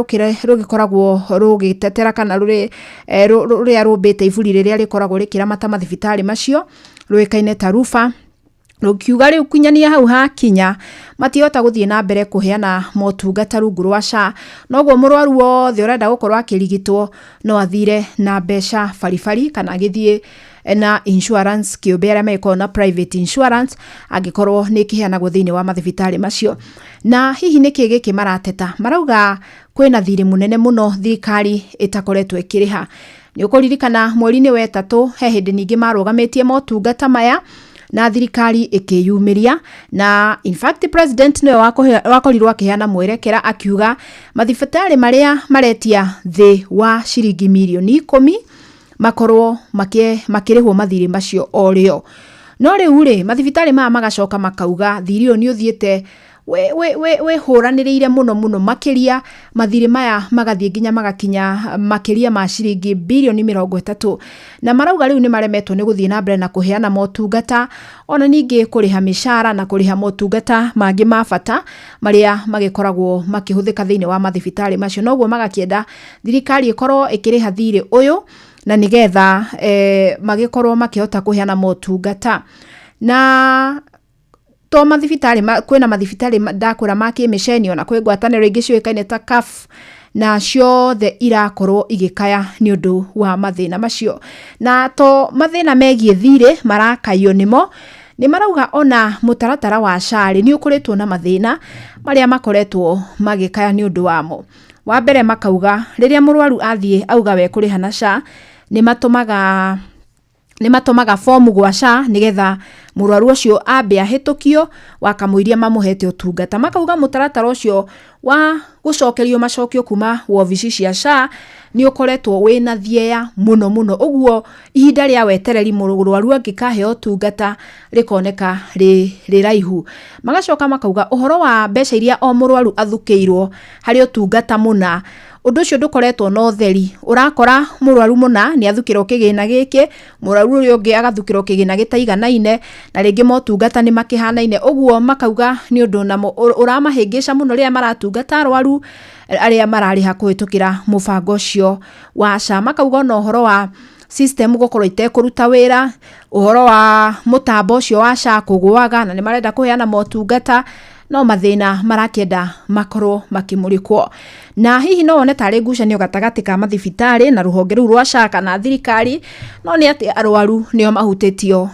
rũgĩkoragwo rũgĩtetera kana rũrĩa rũmbĩte iburi rĩrĩa rĩkoragwo rĩkĩramata mathibitarĩ macio rũĩkaine ta Rufa rũkiuga rĩu kinyania hau hakinya matihota gũthiĩ na mbere kũheana motungata rungu rwa SHA, noguo mũrwaru wothe ũrenda gũkorwo akĩrigitwo no athire na mbeca baribari kana agĩthiĩ na insurance kĩũmbe arĩa megĩkorwo na private insurance angĩkorwo nĩ ĩkĩheanagwo thĩinĩ wa mathibitarĩ macio. Na hihi nĩkĩ gĩkĩ marateta? Marauga kwĩna thirĩ mũnene mũno thirikari ĩtakoretwo ĩkĩrĩha. Nĩ ũkũririkana mweri-inĩ wa ĩtatũ he hĩndĩ ningĩ marũgamĩtie motungata maya na thirikari ĩkĩyumĩria, na in fact president nĩwe wakorirwo akĩheana mwerekera akiuga mathibitarĩ marĩa maretia thĩ wa ciringi mirioni 10 makorwo makĩrĩhwo mathirĩ macio o rĩo. No rĩu rĩ mathibitarĩ maya magacoka makauga thirĩ ũyũ nĩ ũthiĩte wĩhũranĩrĩire mũno makĩria, mathirĩ maya magathiĩ nginya magakinya makĩria ma ciringi birioni 30, na marauga rĩu nĩ maremetwo nĩ gũthiĩ na mbere na kũheana motungata ona ningĩ kũrĩha mĩcara na kũrĩha motungata mangĩ ma bata marĩa magĩkoragwo makĩhũthĩka thĩinĩ wa mathibitarĩ macio. Noguo magakĩenda thirikari ĩkorwo ĩkĩrĩha thirĩ ũyũ na nĩgetha magĩkorwo makĩhota kũheana motungata. Na to mathibitarĩ kwĩna mathibitarĩ ndakũra ma kĩmĩceni ona kwĩ ngwatanĩro ingĩ ciũĩkaine ta CAF na ciothe irakorwo igĩkaya nĩ ũndũ wa mathĩna macio. Na to mathĩna megiĩ thirĩ marakaio nĩmo, nĩ marauga ona mũtaratara wa SHA nĩ ũkoretwo na mathĩna marĩa makoretwo magĩkaya nĩ ũndũ wamo. Wa mbere makauga rĩrĩa mũrwaru athiĩ auga we kũrĩha na SHA nĩ matomaga fomu gwa SHA nĩgetha mũrwaru ũcio ambe ahĩtũkio wakamũiria mamũhete ũtungata. Makauga mũtaratara ũcio wa gũcokerio macokio kuma wobici cia SHA nĩ ũkoretwo wĩna thieya mũno. Ũguo ihinda rĩa wetereri mũrwaru angĩkaheo ũtungata rĩkoneka rĩ raihu. Magacoka makauga ũhoro wa mbeca iria o mũrwaru athukĩirwo harĩ ũtungata mũna, ũndũ ũcio ndũkoretwo na ũtheri. Ũrakora mũrwaru mũna nĩ athukĩrwo kĩgĩna gĩkĩ, mũrwaru ũrĩa ũngĩ agathukĩrwo kĩgĩna gĩtaiganaine, na rĩngĩ motungata nĩ makĩhanaine. Ũguo makauga nĩ ũndũ namo ũramahĩngĩca mũno rĩrĩa maratungata arwaru arĩa mararĩha kũhĩtũkĩra mũbango ũcio wa SHA. Makauga no ũhoro wa system gũkorwo itekũruta wĩra, ũhoro wa mũtambo ũcio wa SHA kũgũaga na nĩ marenda kũheana motungata, no mathĩna marakĩenda makorwo makĩmũrĩkwo. Na hihi no wone tarĩ ngucanio gatagatĩ ka mathibitarĩ na rũhonge rũu rwa SHA kana thirikari, no nĩ atĩ arwaru nĩo mahutĩtio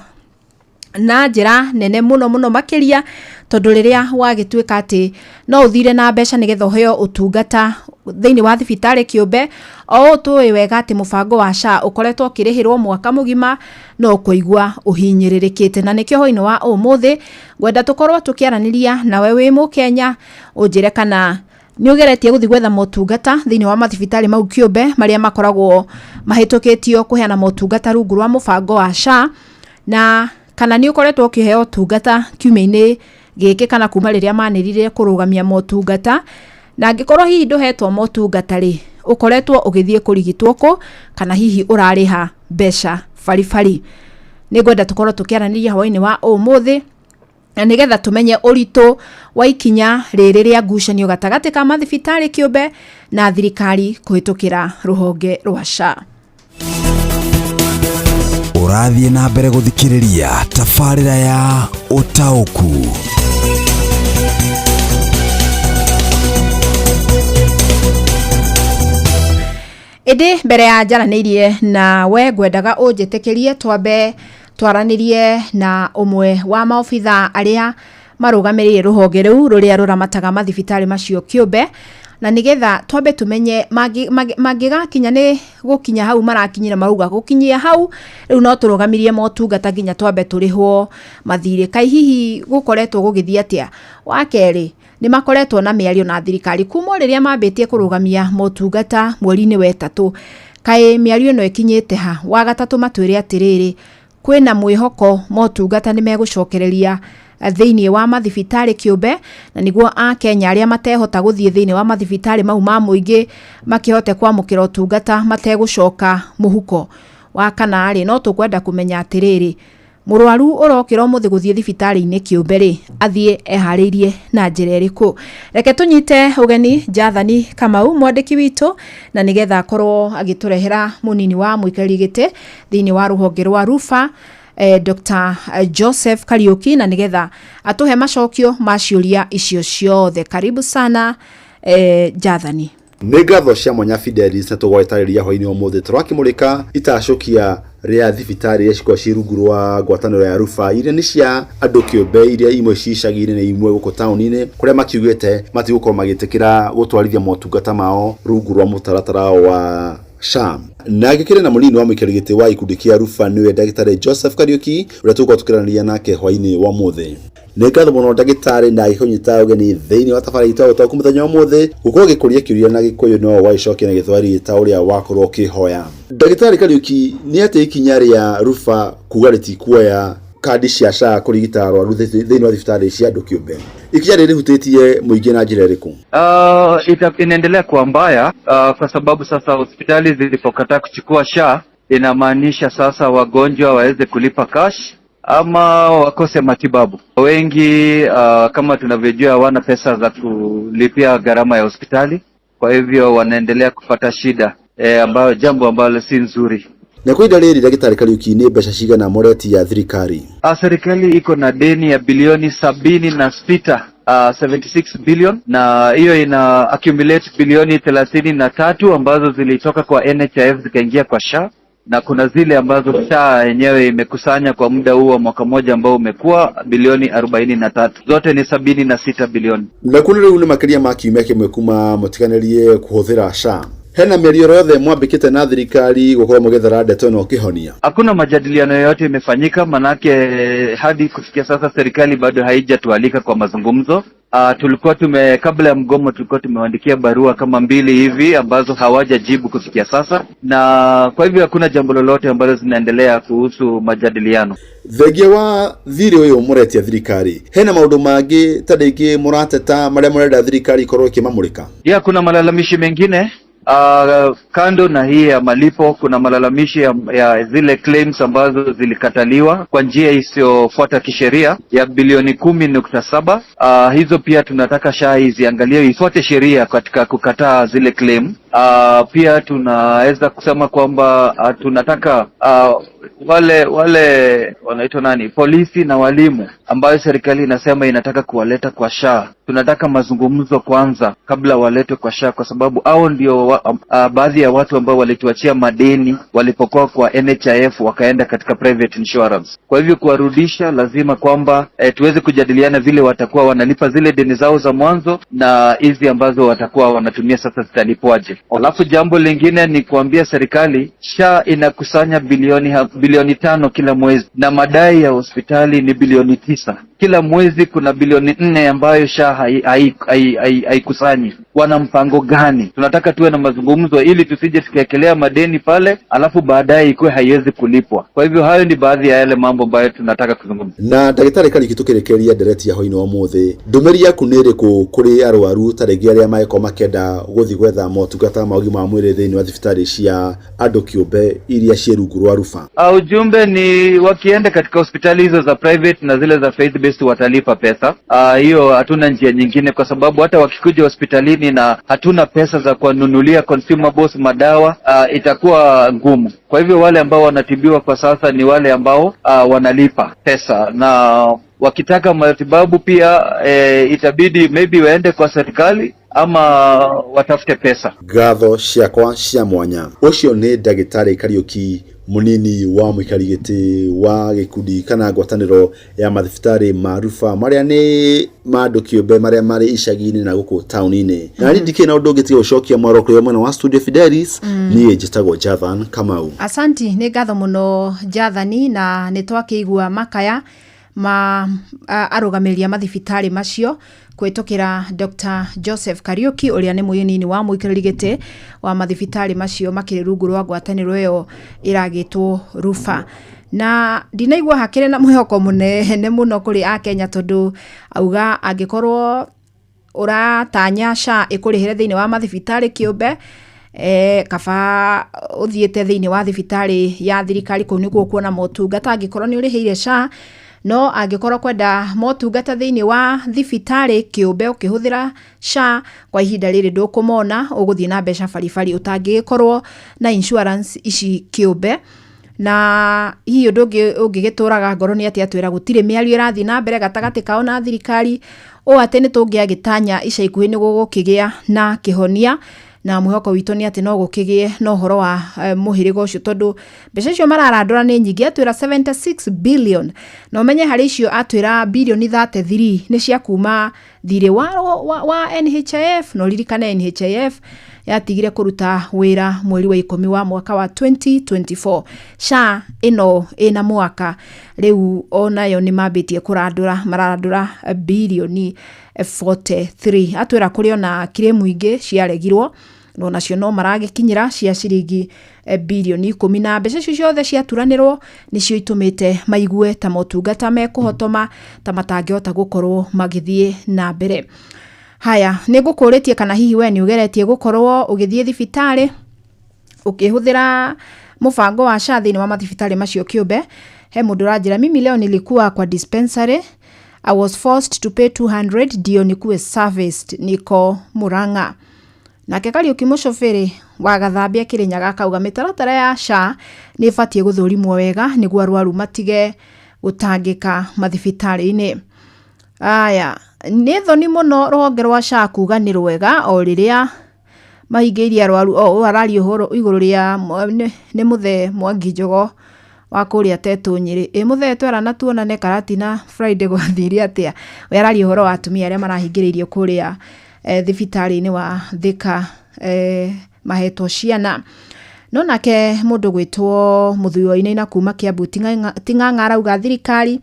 na njĩra nene mũno makĩria, tondũ rĩrĩa wagĩtuĩka atĩ no ũthire na mbeca nĩgetha ũheo ũtungata thĩinĩ wa thibitarĩ kĩũmbe, o tũĩ wega atĩ mũbango wa SHA ũkoretwo ũkĩrĩhĩrwo mwaka mũgima, no kũigua ũhinyĩrĩrĩkĩte. Na nĩkĩo hwainĩ wa ũmũthĩ ngwenda tũkorwo tũkĩaranĩria nawe wĩ Mũkenya ũnjĩre kana nĩ ũgeretie gũthiĩ gwetha motungata thĩinĩ wa mathibitarĩ mau kĩũmbe marĩa makoragwo mahĩtũkĩtio kũheana motungata rungu rwa mũbango wa SHA, na kana nĩ ũkoretwo ũkĩheo ũtungata kiumia-inĩ gĩkĩ kana kuma rĩrĩa manĩrire kũrũgamia motungata. Na angĩkorwo hihi ndũhetwo motungata rĩ, ũkoretwo ũgĩthiĩ kũrigitwo kũ kana hihi ũrarĩha mbeca baribari. Nĩ ngwenda tũkorwo tũkĩaranĩria hwainĩ wa ũmũthĩ na nĩgetha tũmenye ũritũ wa ikinya rĩrĩ rĩa ngucanio gatagatĩ ka mathibitarĩ kĩũmbe na thirikari kũhĩtũkĩra rũhonge rwa SHA. Ũrathiĩ na mbere gũthikĩrĩria tabarĩra ya Ũtaũku. Ĩndĩ mbere ya njaranĩirie na we ngwendaga ũnjĩtĩkĩrie twambe twaranĩrie na ũmwe wa maobitha arĩa marũgamĩrĩire rũhonge rũu rũrĩa rũramataga mathibitarĩ macio kĩũmbe, na nĩgetha twambe tũmenye mangĩgakinya nĩ gũkinya hau marakinyira marauga gũkinyia hau rĩu no tũrũgamirie motungata nginya twambe tũrĩhwo mathirĩ. Kaĩ hihi gũkoretwo gũgĩthiĩ atĩa? Wa kerĩ, nĩ makoretwo na mĩario na thirikari kuma rĩrĩa mambĩtie kũrũgamia motungata mweri-inĩ wa ĩtatũ. Kaĩ mĩario ĩno ĩkinyĩte ha? Wa gatatũ matwĩre atĩrĩrĩ, kwĩna mwĩhoko motungata nĩ megũcokereria thĩinĩ wa mathibitarĩ kĩũmbe, na nĩguo Akenya arĩa matehota gũthiĩ thĩinĩ wa mathibitarĩ mau ma mũingĩ makĩhote kwamũkĩra ũtungata mategũcoka mũhuko. Wa kana rĩ, no tũkwenda kũmenya atĩrĩrĩ, Murwaru urokira umuthi guthie thibitari-ini kiumbe ri athie ehariirie na njira iriku. Reke tunyite ugeni Jathani Kamau mwandiki witu na nigetha akorwo agiturehera munini wa muikariri giti thiini wa ruhonge rwa Rufa Dr. Joseph Kariuki na nigetha atuhe macokio ma ciuria icio ciothe. Karibu sana Jathani. Nĩ ngatho cia mwanya Fidelis na tũgwetarĩria hwainĩ ũmũthĩ tũrakĩmũrĩka itacokia ria thibitari iria cikoragwo ci rungu rwa ngwatanĩro ya Rufa iria nĩ cia andũ kĩũmbe iria imwe ci icagi-inĩ na imwe gũkũ taũni-inĩ kũrĩa makiugĩte matigũkorwo magĩtĩkĩra gũtwarithia motungata mao rungu rwa mũtaratara wa SHA. Na gĩkĩrĩ na mũnini wa mũikarĩri gĩtĩ wa ikundi kia Rufa nĩwe Dagĩtarĩ Joseph Kariuki ũrĩa tũgũkorwo tũkĩaranĩria nake hwainĩ wa ũmũthĩ. Nĩ ngatho mũno ndagĩtarĩ na gĩkũnyita ũgeni thĩinĩ wa tabarĩra itũ twaku mũthenya ũmũthĩ gũkorwo gĩkũria kĩũria na Gĩkũyũ no waicokia na Gĩthweri ta ũrĩa wakorwo ũkĩhoya. Dagĩtarĩ Kariuki nĩ atĩ ikinya rĩa Rufa kuga rĩtikuoya kandi cia SHA kũrigita arwaru thĩinĩ wa thibitarĩ cia andũ kĩũmbe. Ikinya rĩrĩ rĩhutĩtie mũingĩ na njĩra ĩrĩkũ? Inaendelea kuwa mbaya kwa sababu sasa hospitali zilipokataa kuchukua SHA inamaanisha sasa wagonjwa waweze kulipa cash ama wakose matibabu. Wengi kama tunavyojua hawana pesa za kulipia gharama ya hospitali, kwa hivyo wanaendelea kupata shida ambayo jambo ambalo si nzuri. Na kwa idara hili Dagĩtarĩ Kariuki ni mbeca cigana moreti ya thirikari? Serikali iko na deni ya bilioni 76 76 billion na hiyo ina accumulate bilioni 33 ambazo zilitoka kwa NHIF zikaingia kwa SHA na kuna zile ambazo SHA yenyewe imekusanya kwa muda huo mwaka mmoja ambao umekuwa bilioni 43. Zote ni 76 bilioni. Na kuna rĩu nĩ makĩria ma kiumia kĩmwe kuma mũtiganĩrie kũhũthĩra SHA. Hena mĩario yothe mwambĩkĩte na thirikari gũkorwo mũgĩthara ndeto ĩno ũkĩhonia? Hakuna majadiliano yoyote imefanyika, manake hadi kufikia sasa serikali bado haijatualika kwa mazungumzo. Tulikuwa kabla ya mgomo tulikuwa tumewaandikia barua kama 2 hivi ambazo hawajajibu kufikia sasa, na kwa hivyo hakuna jambo lolote ambalo zinaendelea kuhusu majadiliano. Thengia wa thirĩ ũyũ mũretia thirikari, hena maũndũ mangĩ ta rĩngĩ mũrateta marĩa mũrenda thirikari ikorwo ĩkĩmamũrĩka? Kuna malalamishi mengine kando na hii ya malipo. Kuna malalamishi ya zile claims ambazo zilikataliwa kwa njia isiyofuata kisheria ya bilioni 10.7. Hizo pia tunataka SHA iziangalie ifuate sheria katika kukataa zile claim. Pia tunaweza kusema kwamba tunataka wale wanaitwa nani, polisi na walimu ambayo serikali inasema inataka kuwaleta kwa SHA. Tunataka mazungumzo kwanza kabla waletwe kwa SHA, kwa sababu hao ndio baadhi ya watu ambao walituachia madeni walipokuwa kwa NHIF wakaenda katika private insurance. Kwa hivyo kuwarudisha lazima kwamba tuweze kujadiliana vile watakuwa wanalipa zile deni zao za mwanzo na hizi ambazo watakuwa wanatumia sasa zitalipwaje. Alafu jambo lingine ni kuambia serikali SHA inakusanya bilioni 5 kila mwezi na madai ya hospitali ni bilioni 9. Kila mwezi kuna bilioni 4 ambayo SHA haikusanyi. Wana mpango gani? Tunataka tuwe na mazungumzo ili tusije tukaekelea madeni pale alafu baadaye ikuwe haiwezi kulipwa. Kwa hivyo hayo ni baadhi ya yale mambo ambayo tunataka kuzungumza. Na Dagĩtarĩ Kariuki tũkĩrekereria ndereti ya hwainĩ wa ũmũthĩ, ndũmĩrĩri yaku nĩ ĩrĩkũ kũrĩ arwaru ta rĩngĩ arĩa magĩkorwo makĩenda gũthiĩ gwetha motungata ma ũgima wa mwĩrĩ thĩinĩ wa thibitarĩ cia andũ kĩũmbe iria ciĩ rungu rwa Rufa? Ujumbe ni wakienda katika hospitali hizo za private na zile za faith based watalipa pesa. Hiyo hatuna njia nyingine, kwa sababu hata wakikuja hospitalini na hatuna pesa za kununulia consumables, madawa, itakuwa ngumu. Kwa hivyo wale ambao wanatibiwa kwa sasa ni wale ambao wanalipa pesa, na wakitaka matibabu pia itabidi maybe waende kwa serikali ama watafute pesa. Ngatho ciakwa cia mwanya. Ũcio nĩ Dagĩtarĩ Kariuki, munini wa mũikarĩri gĩtĩ wa gĩkundi kana ngwatanĩro ya mathibitarĩ ma Rufa marĩa nĩ ma andũ kĩũmbe marĩa marĩ icagi-inĩ na gũkũ taũni-inĩ. Na ndikĩ na ũndũ ũngĩ gũcokia mwaro kũrĩa mwena wa Studio Fidelis, niĩ njĩtagwo Jathani Kamau. Asanti, nĩ ngatho mũno Jathani, na nĩ twakĩigua makaya arũgamĩrĩri a mathibitarĩ macio kwĩtũkĩra Dr. Joseph Kariuki ũrĩa nĩ mũnini wa mũikarĩri gĩtĩ wa mathibitarĩ macio makĩrĩ rungu rwa ngwatanĩro ĩyo ĩragĩtwo Rufa. Na ndinaigua hakĩrĩ na mwĩhoko mũnene mũno kũrĩ a Kenya, tondũ auga angĩkorwo ũratanya SHA ĩkũrĩhĩre thĩinĩ wa mathibitarĩ kĩũmbe kaba uthiete thiini wa thibitari ya thirikari kuu niguo kuona motungata angikorwo ni urihiire SHA no angikorwo kwenda motungata thiini wa thibitari kiumbe ukihuthira SHA kwa ihinda riri ndukumona uguthie na mbeca baribari utangikorwo na insurance ici kiumbe na hiyo ungigituraga ngoro ni ati atwira gutire miario irathi na mbere gatagati kao na thirikari o ate ni tungiagitanya ica ikuhi ni gugukigia na kihonia na mwihoko witũ ni ati no gukigie no horo wa muhirigo ucio tondu mbeca icio mararandura ni nyingi atwira 76 billion no menye hari icio atwira bilioni 33 ni cia kuma thirĩ wa NHIF no ririkane NHIF yatigire kuruta wira mweri wa 10 wa mwaka wa 2024 SHA ino ina mwaka riu onayo ni mabitie kurandura mararandura bilioni 43 atwira kuri ona kiremu ingi ciaregirwo no nacio no maragikinyira cia ciringi bilioni 10 na mbeca icio ciothe ciaturanirwo nicio itumite maigue ta motungata mekuhotoma ta matangihota gukorwo magithie na mbere. Haya ningukuritie kana hihi we ni ugeretie gukorwo ugithie thibitari ukihuthira mubango wa SHA thiini wa mathibitari macio kiumbe. He mundu ranjira mimi leo nilikuwa kwa dispensary I was forced to pay 200 ndio nikuwe serviced niko Murang'a. Nake Kariuki mucoferi wa Gathambia Kirinyaga kauga mitaratara ya SHA ni ibatie guthurimwo wega niguo arwaru matige gutangika mathibitari-ini. Aya ni thoni muno ruhonge rwa SHA kuga ni rwega o riria mahingĩirie arwaru arari uhoro iguru ria ni muthe Mwangi Njogo wa kuria Tetu Nyeri muthe twera na tuonane karatina Friday gwathiri atia we arari uhoro wa atumia aria marahingĩrĩirio kuria thibitari-ini wa Thika mahetwo ciana no nake mundu gwitwo Muthui wa Inaina kuma Kiambu Ting'ang'a arauga thirikari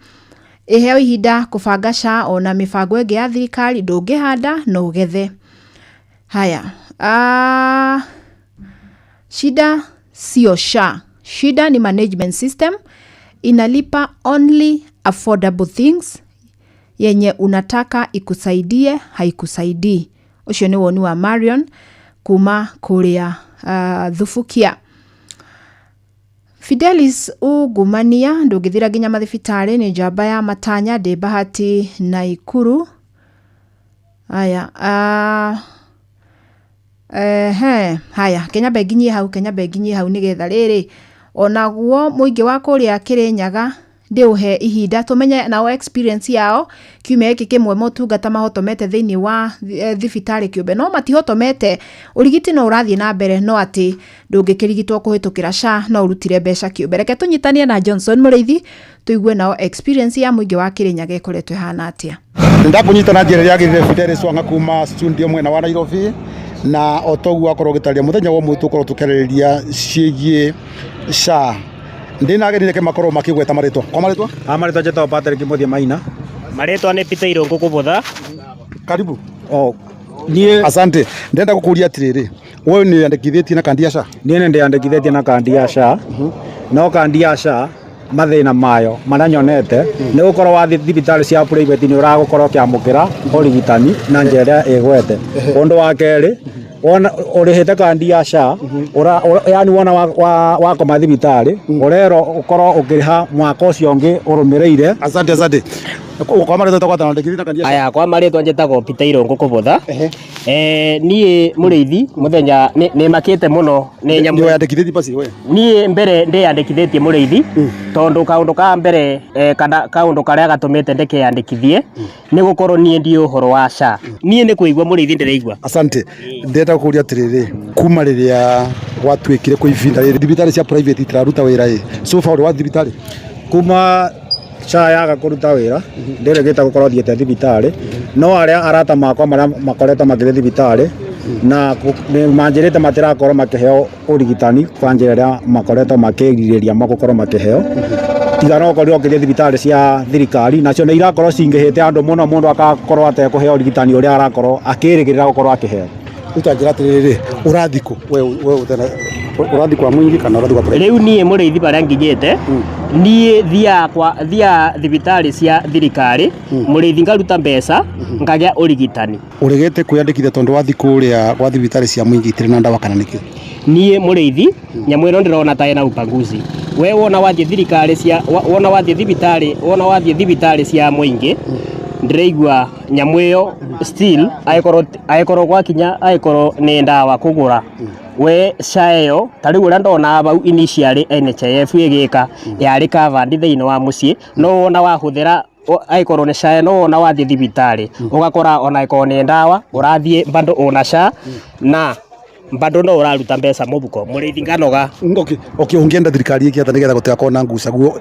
iheo ihinda kubanga SHA ona mibango ĩngĩ ya thirikari ndũngĩhanda no ugethe. Haya shida sio SHA, shida ni management system inalipa only affordable things yenye unataka ikusaidie haikusaidii. Ucio ni woni wa Marion kuma kuria Thufukia. Fidelis ugumania ndugithira ginya mathibitari ni njamba ya Matanya de Bahati na Ikuru. Haya haya Kenya benginyi hau nigetha riri onaguo muingi wa kuria Kirinyaga ndiuhe ihinda tumenye nao experience yao kiumia giki kimwe motungata mahotomete thiini wa thibitari kiumbe no matihotomete urigiti no urathie na mbere no ati ndungikirigitwo kuhitukira SHA no urutire mbeca kiumbe. Reke tunyitanie na Johnson Mureithi tuigue nao experience ya muingi wa Kirinyaga ikoretwe hana atia. Ndakunyitana njira ya githebitari swanga kuma studio mwena wa Nairobi na otogu akorwo gitaria muthenya wa mwitu korwo tukereria ciigie SHA ndinagerire ke makorwo makigweta maritwa kwa maritwa jetwa Patrick Muthia Maina maritwa ni Peter Irungu Kubutha. Karibu asante ndenda gukuria atiriri wewe ni andikithitie na kandi ya SHA? Niĩ ndiandikithitie na kandi ya SHA no kandi ya SHA mathina mayo maranyonete ni gukorwo wa thibitari cia private ni uragukorwo kiamukira urigitani na njera igwete. Undu wa keri urihite kandi ya SHA yani wona wako mathibitari urero ukorwo ukiriha mwaka ucio ungi urumireire. Asante kwa maritwa twatana ndikithina na kandi ya SHA? Aya kwa maritwa njetagwo Peter Irungu Kubutha. Nie Mureithi muthenya ni makite muno ni nyamu yandikithitie basi we nie mbere ndiyandikithitie Mureithi tondu kaundu ka mbere kana kaundu karia gatumite ndikiyandikithie ni gukorwo nie ndi uhoro wa SHA nie ni kuigwa Mureithi ndiraigwa. Asante ndenda kuria atiriri kuma riria gwatuikire ku ivinda riri thibitari cia private itiraruta wira so far wa thibitari kuma SHA yaga kuruta wira ndiregeta gukorwo thiete thibitari no aria arata makwa maria makoretwo magire thibitari na manjirite matirakorwo makiheo urigitani kwa njira iria makoretwo makigiriria magukorwo makiheo tiga no korwo ukithie thibitari cia thirikari nacio ni irakorwo cingihite andu muno mundu akakorwo atekũheo urigitani uria arakorwo akirigirira gukorwo akiheo. Utanjira atiriri urathiko we utena urathi kwa mwingi kana urathi kwa private? Riu nie muriithi baria nginyite nie thia thibitari cia thirikari muriithi ngaruta mbeca ngagea urigitani. Uregete kwiyandikithia tondu wa thiku ria kwa thibitari cia mwingi itire na ndawa kana niki? Nie muriithi nyamu ino ndirona ta ena upaguzi. We wona wathie thirikari cia wona wathie thibitari cia mwingi ndiraigua nyamu iyo still aikorwo gwakinya aikorwo ni ndawa kugura we shayo tari uria ndona bau initially NHIF igika yari covered thiini wa mucii no wona wahuthira aikorwo ni shayo no wona wathie thibitari ugakora ona aikorwo ni ndawa urathie bando ona sha na bado no uraruta mbeca mubuko muriithi nganoga. Okay, ungienda thirikari iki ata nigetha gutikakona na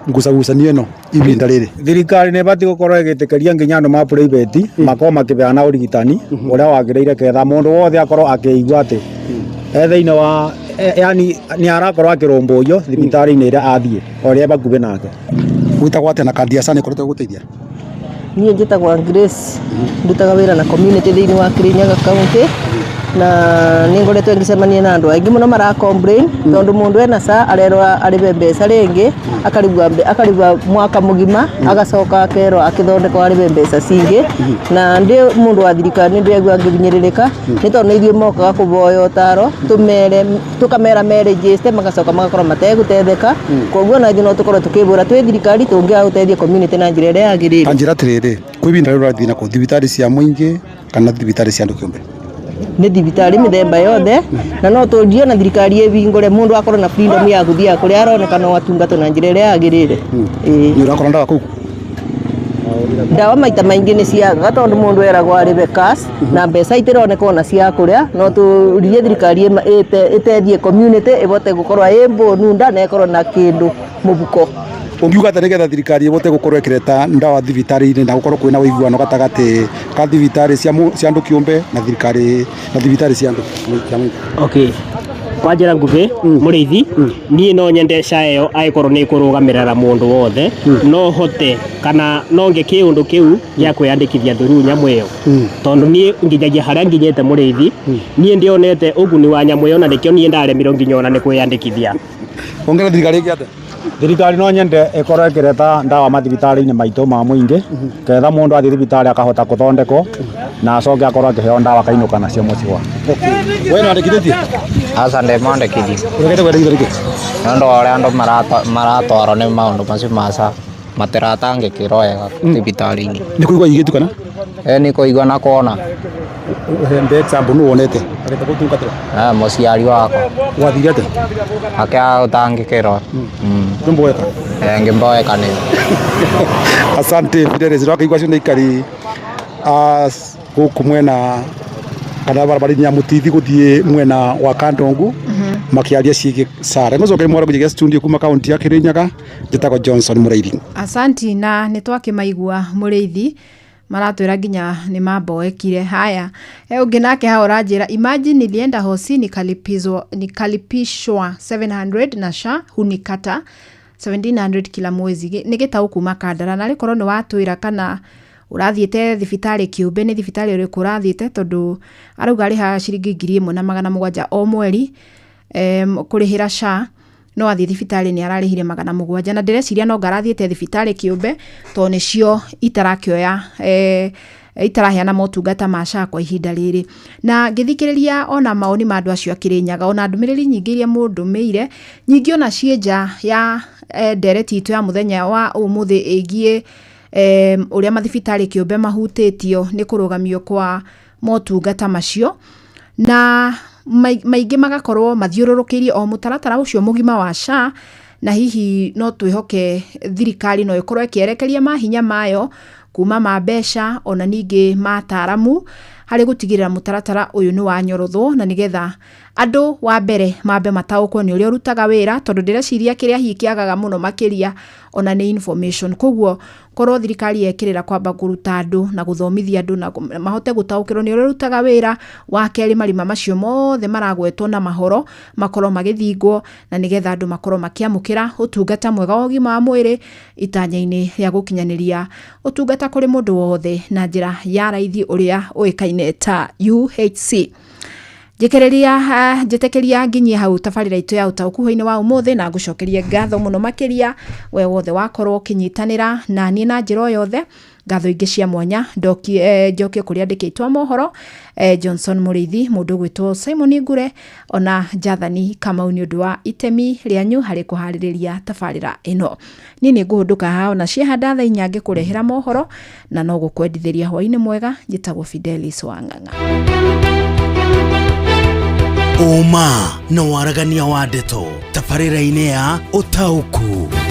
ngucagucanio ino ibinda riri thirikari ne bati gukorwo igitikeria nginya andu ma private makorwo makibeana urigitani uria wagiriire ketha mundu wothe akorwo akigua ati thiini wa yani ni arakorwo akiromboyo thibitari-ini iria athie oria bakuve nake. Gwitagwo atia na kandi ya SHA ni ikoretwo guteithia? Niĩ njĩtagwo Grace, ndutaga wĩra na community thĩinĩ wa Kirinyaga County na nĩ ngoretwo ngĩcemania na andũ aingĩ mũno mara complain tondũ mũndũ ena SHA arerwo arĩhe mbeca rĩngĩ akarigwa mwaka mũgima agacoka akerwo akĩthondekwo arĩhe mbeca cingĩ na ndĩ mũndũ wa thirikari nĩ ndĩraigua ngĩhinyĩrĩrĩka nĩ tondũ nĩ ithuĩ mokaga kũhoya ũtaaro tũkamera meregister magacoka magakorwo mategũteithĩka koguo na ithuĩ no tũkorwo tũkĩbũra twĩ thirikari tũngĩahotithia community na njĩra ĩrĩa yagĩrĩire. Njĩra atĩrĩrĩ kwĩ ibinda rĩu ũrathiĩ nakũ thibitari cia mũingĩ kana thibitari cia andũ kĩũmbe? Nĩ thibitari mĩthemba yothe na no tũnjie na thirikari ĩhingũre mũndũ akorwo na freedom ya gũthiĩ kũrĩa aroneka no atungatwo na njĩra ĩrĩa yagĩrĩire. Nĩ ũrakora ndawa kũu? Ndawa maita maingĩ nĩ ciagaga tondũ mũndũ eragwo arĩhe cash na mbeca itironeka ona cia kũrĩa no tũrie thirikari ĩteithie community ĩbote gũkorwo ĩmbũnu nda na ĩkorwo na kĩndũ mũbuko. Ungiuga atĩ nigetha thirikari ibote gukorwo ikireta ndawa thibitari-ini na gukorwo kwina uiguano gatagati ka thibitari cia andu kiumbe na thibitari cia andu cia mwingi? Okay, kwa njĩra nguhĩ mũrĩithi niĩ no nyende SHA ĩyo aikorwo nĩ kũrũgamĩrĩra mũndũ wothe no hote kana no nge kĩũndũ kĩu gĩa kwĩyandĩkithia through nyamũ ĩyo tondũ niĩ nginyagia harĩa nginyĩte mũrĩithi niĩ ndionete ũguni wa nyamũ ĩyo na nĩkĩo niĩ ndaremirwo nginya ona nĩ kwĩyandĩkithia. Ongera thirikari ĩngĩ atĩa? Thirikari no nyende ĩkorwo ĩkĩreta ndawa mathibitari-inĩ maitũ ma mũingĩ ketha mũndũ athiĩ thibitarĩ akahota gũthondekwo na acoke akorwo akĩheo ndawa akainũka nacio mũciĩ gwake. We nĩ wandĩkithĩtie? Aca ndĩmwandĩkithia. Ũregete kwandĩkithia nĩkĩ? Nĩ ũndũ wa ũrĩa andũ maratwarwo nĩ maũndũ macio ma SHA matiratangĩkĩrwo wega thibitarĩ-inĩ. Nĩ kũigua igĩtu kana? Nĩ kũigua na kuona. He example nĩ wonete arenda gũtungatĩra? Mũciari wakwa. Wathire atĩa? Akĩaga gũtangĩkĩrwo. Ndũmboeka? Ngĩmboeka nĩ. Asante Fidelis, rwakaigua cio nĩ ikari gũkũ mwena kana barabara-inĩ ya Mũtithi gũthiĩ mwena wa Kandongu makiaria ciĩgiĩ SHA. Ngocoke mwara kũjĩgia studio kuma kaunti ya Kirinyaga, njĩtagwo Johnson Mũrĩithi. Asanti na nĩtwakĩmaigua Mũrĩithi maratwĩra nginya nĩ mamboekire. Haya, ũngĩ nake hao ranjĩra imagine nilienda hosi nikalipishwa 700 na SHA hunikata 1700 kila mwezi nĩgĩtaũ kuma Kandara na rĩkorwo nĩ watwĩra kana ũrathiĩte thibitarĩ kĩũmbe nĩ thibitarĩ ũrĩkũ ũrathiĩte tondũ arauga arĩha ciringi 1700 o mweri kũrĩhĩra SHA no athiĩ thibitarĩ nĩ ararĩhire 700 na ndĩreciria no ngarathiĩte thibitarĩ kĩũmbe to nĩcio itarakĩoya itaraheana motungata ma SHA kwa ihinda rĩrĩ. Na ngĩthikĩrĩria ona maoni ma andũ acio a Kirinyaga ona ndũmĩrĩri nyingĩ iria mũndũ meire nyingĩ ona cienja ya ndereti itũ ya mũthenya wa ũmũthĩ ĩgiĩ ũrĩa mathibitarĩ kĩũmbe mahutĩtio nĩ kũrũgamio kwa motungata macio na maingĩ magakorwo mathiũrũrũkĩirie o mũtaratara ũcio mũgima wa SHA na hihi no twĩhoke thirikari no ĩkorwo ĩkĩerekeria mahinya mayo kuma ma mbeca ona ningĩ mataramu harĩ gũtigĩrĩra mũtaratara ũyũ nĩ wanyorothwo na nĩgetha andũ wa mbere mambe mataũkwo nĩ ũrĩa ũrutaga wĩra tondũ ndĩreciria kĩrĩa hihi kĩagaga mũno makĩria ona nĩ information. Koguo korwo thirikari yekĩrĩra kwamba kũruta andũ na gũthomithia andũ na mahote gũtaũkĩrwo nĩ ũrĩa ũrutaga wĩra wa kerĩ marima macio mothe maragwetwo na mahoro makorwo magĩthingwo na nĩgetha andũ makorwo makĩamũkĩra ũtungata mwega wa ũgima wa mwĩrĩ itanya-inĩ rĩa gũkinyanĩria ũtungata kũrĩ mũndũ wothe na njĩra ya raithi ũrĩa ũĩkaine ta UHC. Njetekeria nginyie hau tabarĩra itũ ya ũtaũkuho-inĩ wa ũmũthĩ na ngũcokerie ngatho mũno makĩria we wothe wakorwo ũkĩnyitanĩra na niĩ na njĩra o yothe. Ngatho ingĩ cia mwanya njokie kũrĩa ndĩkĩtwo mohoro Johnson Mũrĩithi, mũndũ gwĩtwo Simon Ngure, ona Jathani Kamau nĩ ũndũ wa itemi rĩanyu harĩ kũharĩrĩria tabarĩra ĩno. Niĩ nĩ ngũhũndũka hao na ciehanda thaa inya ngĩkũrehera mohoro na no gũkwendithĩria hwaĩ-inĩ mwega. Njĩtagwo Fidelis Wang'ang'a. Uma na waragania wa ndeto tabarĩra-inĩ ya ũtaũku.